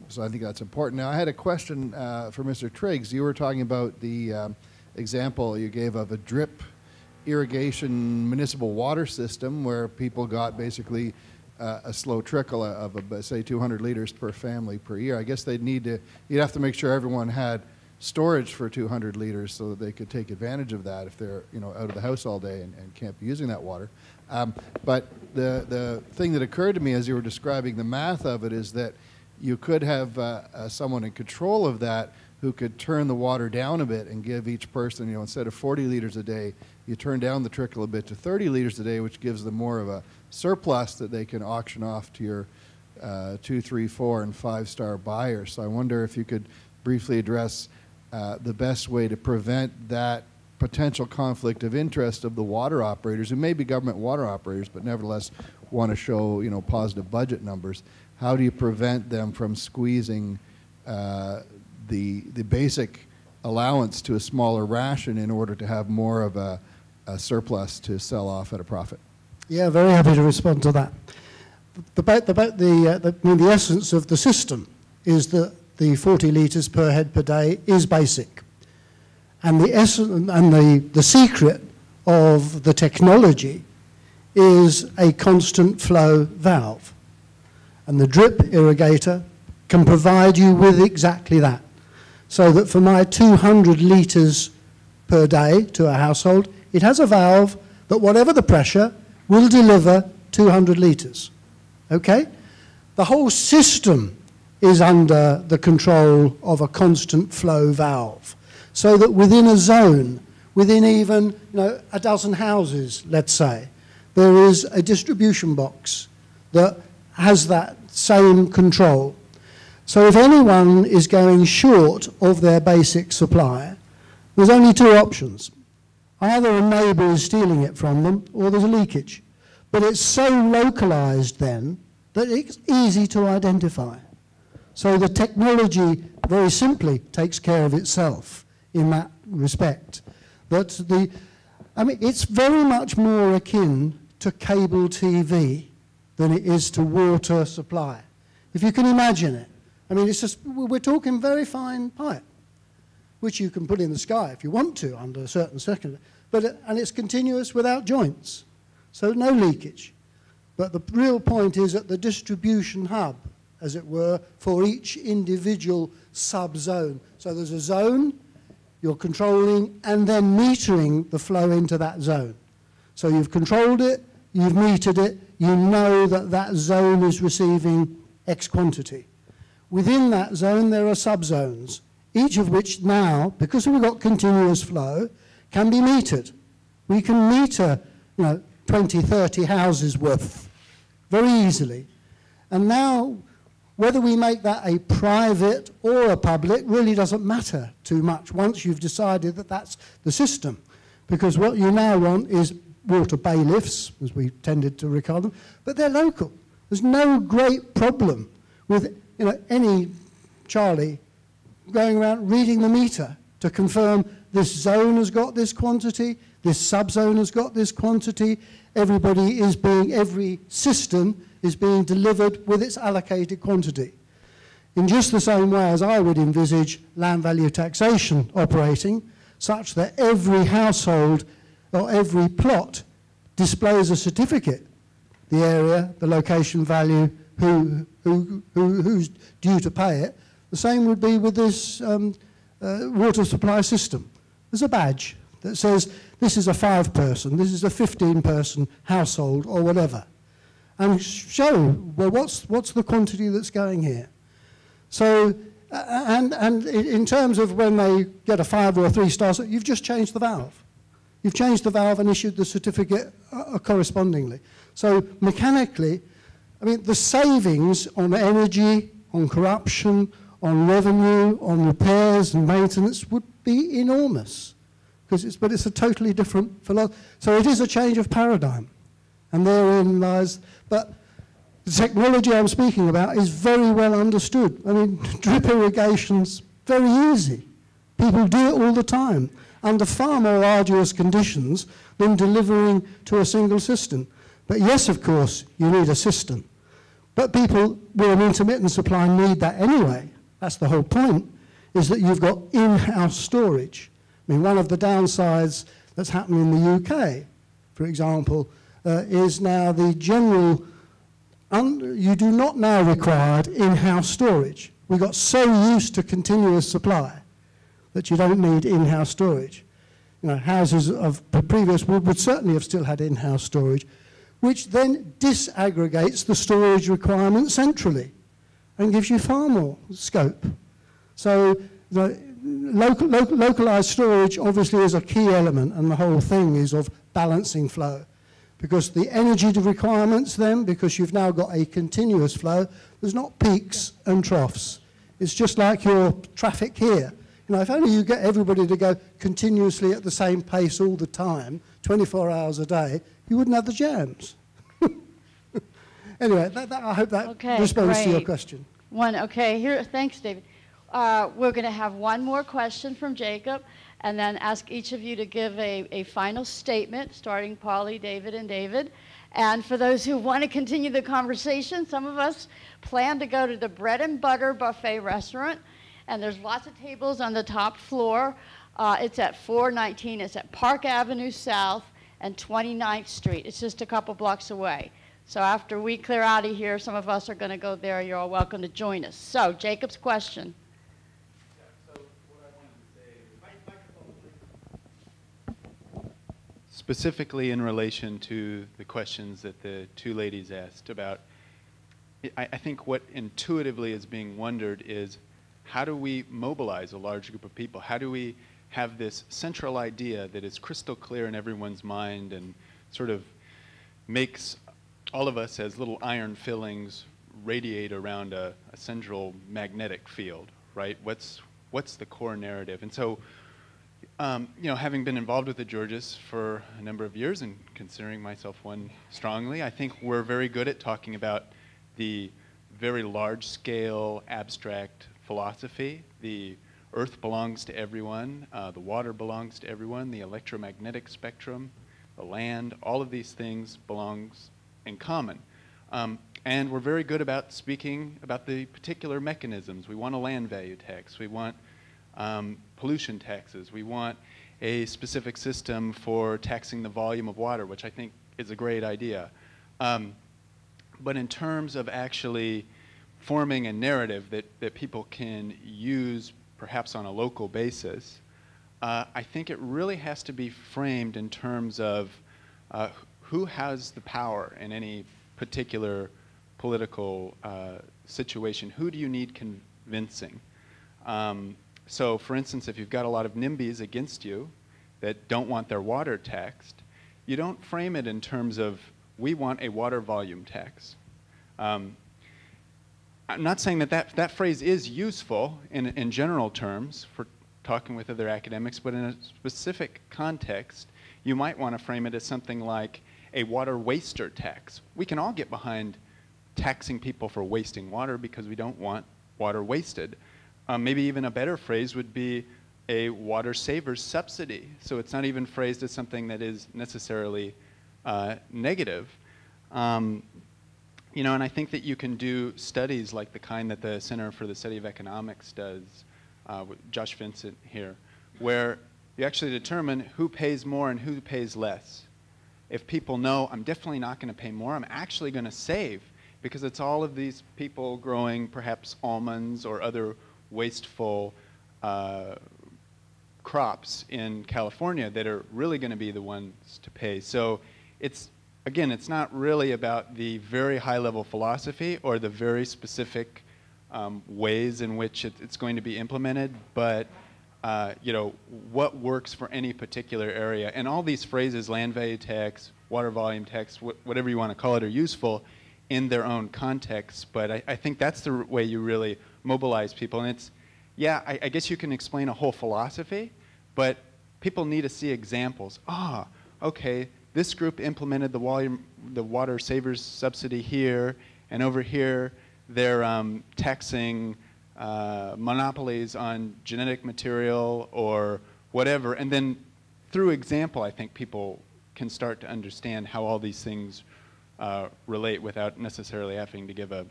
S5: So I think that's important. Now, I had a question for Mr. Triggs. You were talking about the example you gave of a drip irrigation municipal water system where people got basically a slow trickle of, say, 200 liters per family per year. I guess you'd have to make sure everyone had storage for 200 liters so that they could take advantage of that if they're out of the house all day and can't be using that water. But the thing that occurred to me as you were describing the math of it is that you could have someone in control of that who could turn the water down a bit and give each person, instead of 40 liters a day, you turn down the trickle a bit to 30 liters a day, which gives them more of a surplus that they can auction off to your 2, 3, 4, and 5-star buyers. So I wonder if you could briefly address the best way to prevent that potential conflict of interest of the water operators, who may be government water operators, but nevertheless want to show positive budget numbers. How do you prevent them from squeezing the basic allowance to a smaller ration in order to have more of a surplus to sell off at a profit?
S8: Yeah, very happy to respond to that. The essence of the system is that the 40 litres per head per day is basic. And the essence and the secret of the technology is a constant flow valve. And the drip irrigator can provide you with exactly that. So that for my 200 litres per day to a household, it has a valve that, whatever the pressure, will deliver 200 litres. Okay? The whole system is under the control of a constant flow valve. So that within a zone, within even a dozen houses, let's say, there is a distribution box that has that same control. So if anyone is going short of their basic supply, there's only two options. Either a neighbour is stealing it from them, or there's a leakage. But it's so localised then that it's easy to identify. So the technology very simply takes care of itself in that respect. It's very much more akin to cable TV than it is to water supply. If you can imagine it. It's just, we're talking very fine pipe, which you can put in the sky if you want to under a certain circumstance, and it's continuous without joints, so no leakage. But the real point is at the distribution hub, as it were, for each individual sub-zone. So there's a zone, you're controlling, and then metering the flow into that zone. So you've controlled it, you've metered it, you know that that zone is receiving X quantity. Within that zone, there are sub-zones, each of which now, because we've got continuous flow, can be metered. We can meter 20, 30 houses worth very easily. And now, whether we make that a private or a public really doesn't matter too much once you've decided that that's the system. Because what you now want is water bailiffs, as we tended to recall them, but they're local. There's no great problem with any Charlie going around reading the meter to confirm this zone has got this quantity, this sub-zone has got this quantity, every system is being delivered with its allocated quantity. In just the same way as I would envisage land value taxation operating, such that every household or every plot displays a certificate, the area, the location value, who's due to pay it. The same would be with this water supply system. There's a badge that says this is a 5-person, this is a 15-person household or whatever. and show, well, what's the quantity that's going here? So, and in terms of when they get a 5 or a 3 star, you've just changed the valve. You've changed the valve and issued the certificate correspondingly. So mechanically, I mean, the savings on energy, on corruption, on revenue, on repairs and maintenance would be enormous. But it's a totally different philosophy. So it is a change of paradigm. And therein lies, but the technology I'm speaking about is very well understood. I mean, drip irrigation's very easy. People do it all the time under far more arduous conditions than delivering to a single system. But yes, of course, you need a system. But people with an intermittent supply need that anyway. That's the whole point, is that you've got in-house storage. I mean, one of the downsides that's happening in the UK, for example, is now the general, you do not now require in-house storage. We got so used to continuous supply that you don't need in-house storage. You know, houses of the previous would certainly have still had in-house storage, which then disaggregates the storage requirement centrally and gives you far more scope. So the localized storage obviously is a key element, and the whole thing is of balancing flow. Because the energy requirements then, because you've now got a continuous flow, there's not peaks and troughs. It's just like your traffic here. You know, if only you get everybody to go continuously at the same pace all the time, 24 hours a day, you wouldn't have the jams. Anyway, I hope that responds to your question.
S12: Thanks, David. We're going to have one more question from Jacob, and then ask each of you to give a final statement, starting Polly, David, and David. And for those who want to continue the conversation, some of us plan to go to the Bread and Butter Buffet restaurant, and there's lots of tables on the top floor. It's at 419. It's at Park Avenue South and 29th Street. It's just a couple blocks away. So after we clear out of here, some of us are going to go there. You're all welcome to join us. So, Jacob's question.
S4: Specifically in relation to the questions that the two ladies asked about, I think what intuitively is being wondered is, how do we mobilize a large group of people? How do we have this central idea that is crystal clear in everyone's mind and sort of makes all of us as little iron fillings radiate around a central magnetic field, right? What's the core narrative? And so, you know, having been involved with the Georges for a number of years and considering myself one strongly, I think we're very good at talking about the very large-scale abstract philosophy. The earth belongs to everyone, the water belongs to everyone, the electromagnetic spectrum, the land, all of these things belongs in common. And we're very good about speaking about the particular mechanisms. We want a land value tax. We want pollution taxes. We want a specific system for taxing the volume of water, which I think is a great idea. But in terms of actually forming a narrative that people can use perhaps on a local basis, I think it really has to be framed in terms of who has the power in any particular political situation. Who do you need convincing? So for instance, if you've got a lot of NIMBYs against you that don't want their water taxed, you don't frame it in terms of, we want a water volume tax. I'm not saying that phrase is useful in general terms for talking with other academics, but in a specific context, you might want to frame it as something like a water waster tax. We can all get behind taxing people for wasting water because we don't want water wasted. Maybe even a better phrase would be a water savers subsidy. So it's not even phrased as something that is necessarily negative. You know, and I think that you can do studies like the kind that the Center for the Study of Economics does, with Josh Vincent here, where you actually determine who pays more and who pays less. If people know, I'm definitely not going to pay more, I'm actually going to save, because it's all of these people growing perhaps almonds or other wasteful crops in California that are really going to be the ones to pay. So it's again, it's not really about the very high-level philosophy or the very specific ways in which it's going to be implemented, but you know, what works for any particular area. And all these phrases, land value tax, water volume tax, whatever you want to call it, are useful in their own context. But I think that's the way you really mobilize people. And it's, yeah, I guess you can explain a whole philosophy, but people need to see examples. Ah, okay, this group implemented the water savers subsidy here, and over here they're taxing monopolies on genetic material or whatever. And then through example, I think people can start to understand how all these things relate without necessarily having to give a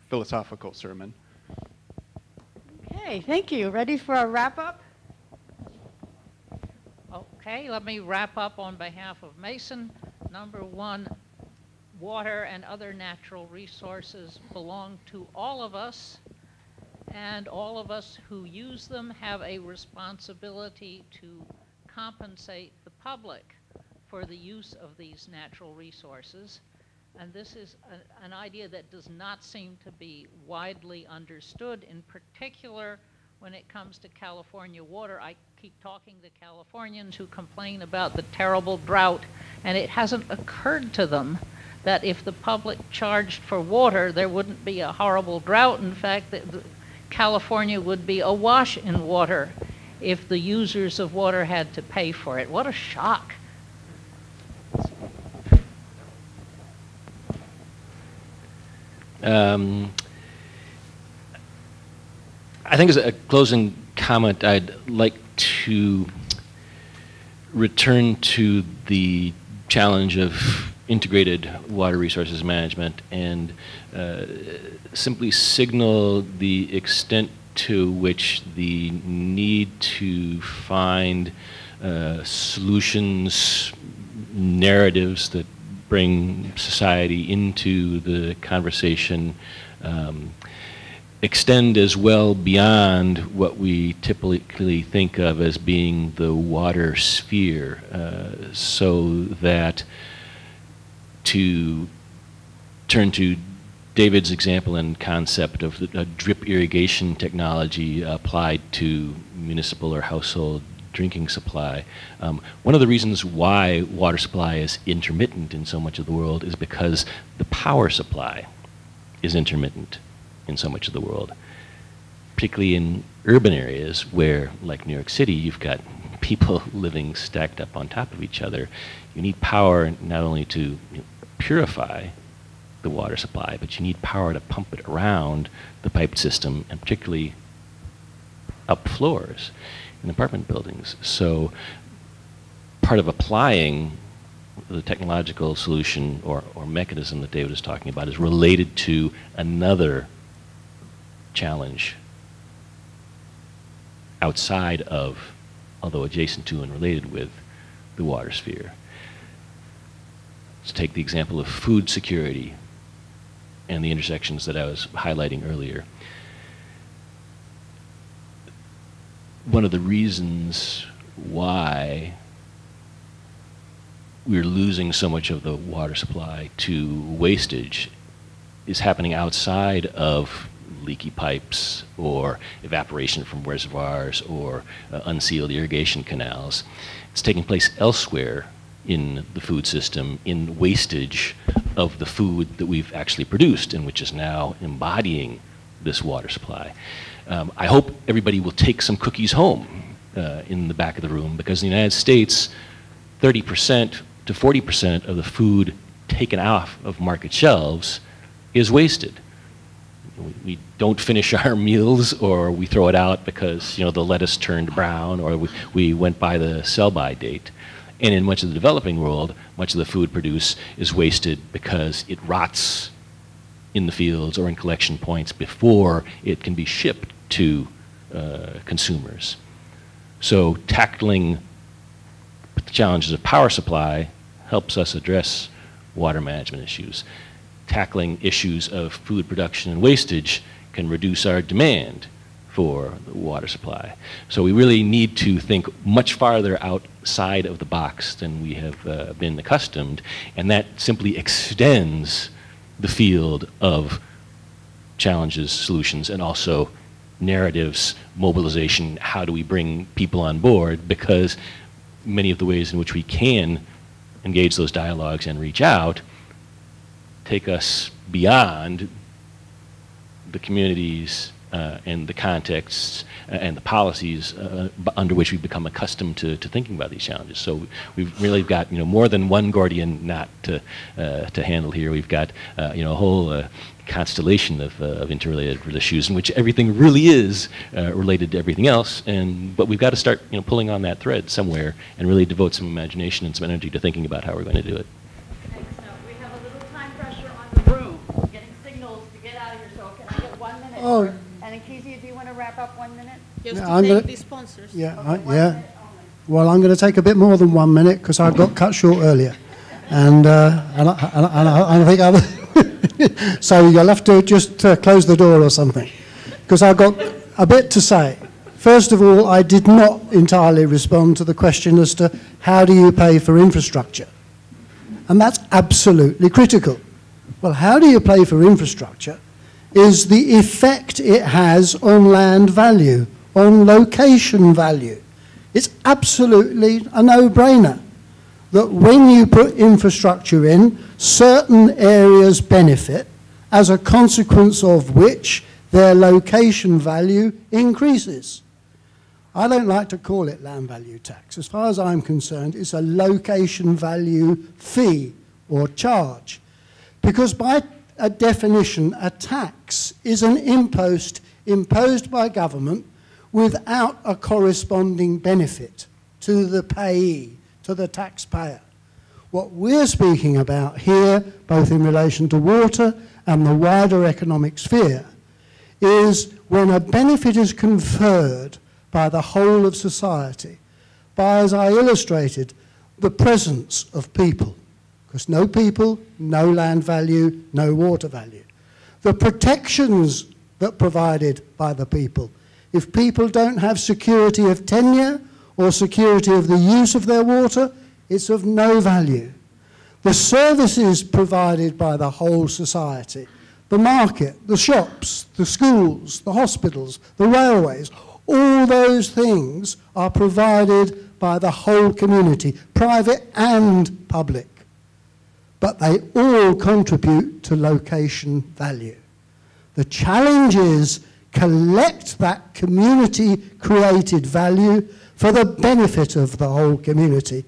S4: philosophical sermon.
S12: Okay, thank you. Ready for a wrap-up?
S6: Okay, let me wrap up on behalf of Mason. Number one, water and other natural resources belong to all of us, and all of us who use them have a responsibility to compensate the public for the use of these natural resources. And this is an idea that does not seem to be widely understood, in particular when it comes to California water. I keep talking to Californians who complain about the terrible drought, and it hasn't occurred to them that if the public charged for water, there wouldn't be a horrible drought. In fact, California would be awash in water if the users of water had to pay for it. What a shock.
S1: I think as a closing comment, I'd like to return to the challenge of integrated water resources management and simply signal the extent to which the need to find solutions, narratives that bring society into the conversation extend as well beyond what we typically think of as being the water sphere, so that, to turn to David's example and concept of a drip irrigation technology applied to municipal or household drinking supply. One of the reasons why water supply is intermittent in so much of the world is because the power supply is intermittent in so much of the world, particularly in urban areas where, like New York City, you've got people living stacked up on top of each other. You need power not only to purify the water supply, but you need power to pump it around the piped system, and particularly up floors in apartment buildings. So part of applying the technological solution or mechanism that David is talking about is related to another challenge outside of, although adjacent to and related with, the water sphere. Let's take the example of food security and the intersections that I was highlighting earlier. One of the reasons why we're losing so much of the water supply to wastage is happening outside of leaky pipes or evaporation from reservoirs or unsealed irrigation canals. It's taking place elsewhere in the food system, in wastage of the food that we've actually produced and which is now embodying this water supply. I hope everybody will take some cookies home in the back of the room, because in the United States, 30% to 40% of the food taken off of market shelves is wasted. We don't finish our meals, or we throw it out because the lettuce turned brown, or we went by the sell-by date. And in much of the developing world, much of the food produced is wasted because it rots in the fields or in collection points before it can be shipped to consumers. So tackling the challenges of power supply helps us address water management issues. Tackling issues of food production and wastage can reduce our demand for the water supply. So we really need to think much farther outside of the box than we have been accustomed, and that simply extends the field of challenges, solutions, and also narratives, mobilization. How do we bring people on board? Because many of the ways in which we can engage those dialogues and reach out take us beyond the communities and the contexts and the policies under which we've become accustomed to thinking about these challenges. So we've really got more than one Gordian knot to handle here. We've got a whole constellation of interrelated issues in which everything really is related to everything else. But we've got to start pulling on that thread somewhere and really devote some imagination and some energy to thinking about how we're going to do it.
S3: We have a little time pressure on the room, getting signals to get out of here. So can I get 1 minute?
S8: Oh.
S3: And Kezia, do you want to wrap up 1 minute?
S11: Just
S8: Yeah,
S11: to take the sponsors.
S8: Yeah,
S3: Okay,
S8: yeah. Well, I'm going to take a bit more than 1 minute because I got cut short earlier, and I think I've so you'll have to just close the door or something, because I've got a bit to say. First of all, I did not entirely respond to the question as to how do you pay for infrastructure, and that's absolutely critical. Well, how do you pay for infrastructure is the effect it has on land value, on location value. It's absolutely a no-brainer that when you put infrastructure in, certain areas benefit, as a consequence of which their location value increases. I don't like to call it land value tax. As far as I'm concerned, it's a location value fee or charge, because by a definition, a tax is an impost imposed by government without a corresponding benefit to the payee, to the taxpayer. What we're speaking about here, both in relation to water and the wider economic sphere, is when a benefit is conferred by the whole of society, by, as I illustrated, the presence of people. Because no people, no land value, no water value. The protections that provided by the people. If people don't have security of tenure or security of the use of their water, it's of no value. The services provided by the whole society, the market, the shops, the schools, the hospitals, the railways, all those things are provided by the whole community, private and public. But they all contribute to location value. The challenge is collect that community-created value for the benefit of the whole community.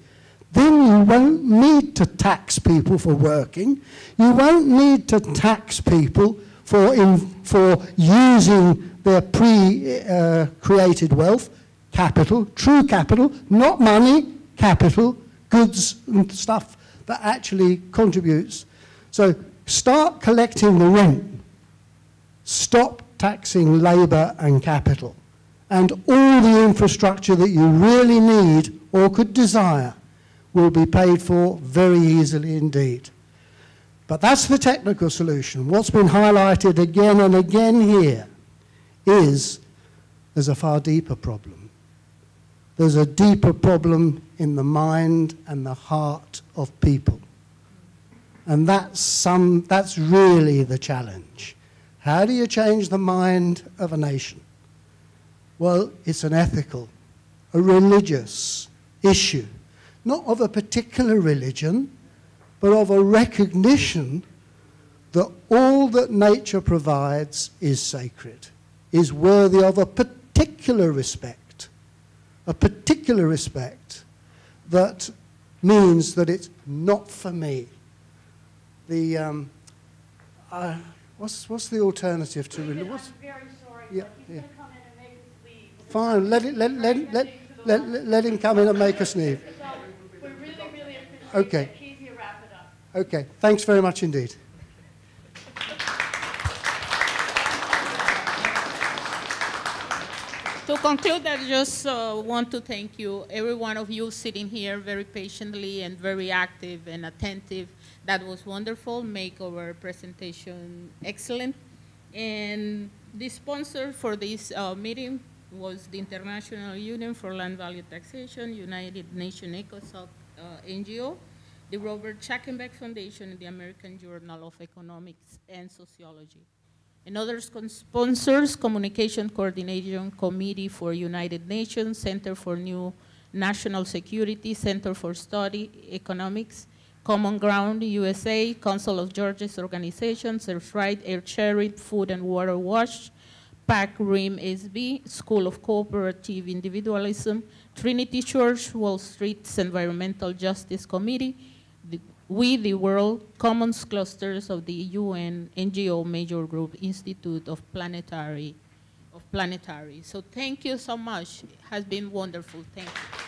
S8: Then you won't need to tax people for working. You won't need to tax people for using their pre-created wealth, capital, true capital, not money, capital, goods and stuff that actually contributes. So start collecting the rent. Stop taxing labour and capital. And all the infrastructure that you really need or could desire will be paid for very easily indeed. But that's the technical solution. What's been highlighted again and again here is there's a far deeper problem. There's a deeper problem in the mind and the heart of people. And that's really the challenge. How do you change the mind of a nation? Well, it's an ethical, a religious issue, not of a particular religion, but of a recognition that all that nature provides is sacred, is worthy of a particular respect that means that it's not for me. The what's the alternative to religion? I'm
S3: very sorry.
S8: Yeah, yeah. Fine, let him come in and make us leave.
S3: We really, really appreciate
S8: Okay.
S3: it. Kezia, wrap it up.
S8: Okay, thanks very much indeed.
S11: To conclude, I just want to thank you, every one of you sitting here very patiently and very active and attentive. That was wonderful, make our presentation excellent. And The sponsor for this meeting was the International Union for Land Value Taxation, United Nations ECOSOC NGO, the Robert Schackenbeck Foundation, and the American Journal of Economics and Sociology. And other sponsors, Communication Coordination Committee for United Nations, Center for New National Security, Center for Study Economics, Common Ground USA, Council of Georgia's organizations, Earthright, Air Sharing, Food and Water Watch, PAC RIM SB, School of Cooperative Individualism, Trinity Church, Wall Street's Environmental Justice Committee, We the World, Commons Clusters of the UN NGO Major Group Institute of Planetary. So thank you so much. It has been wonderful. Thank you.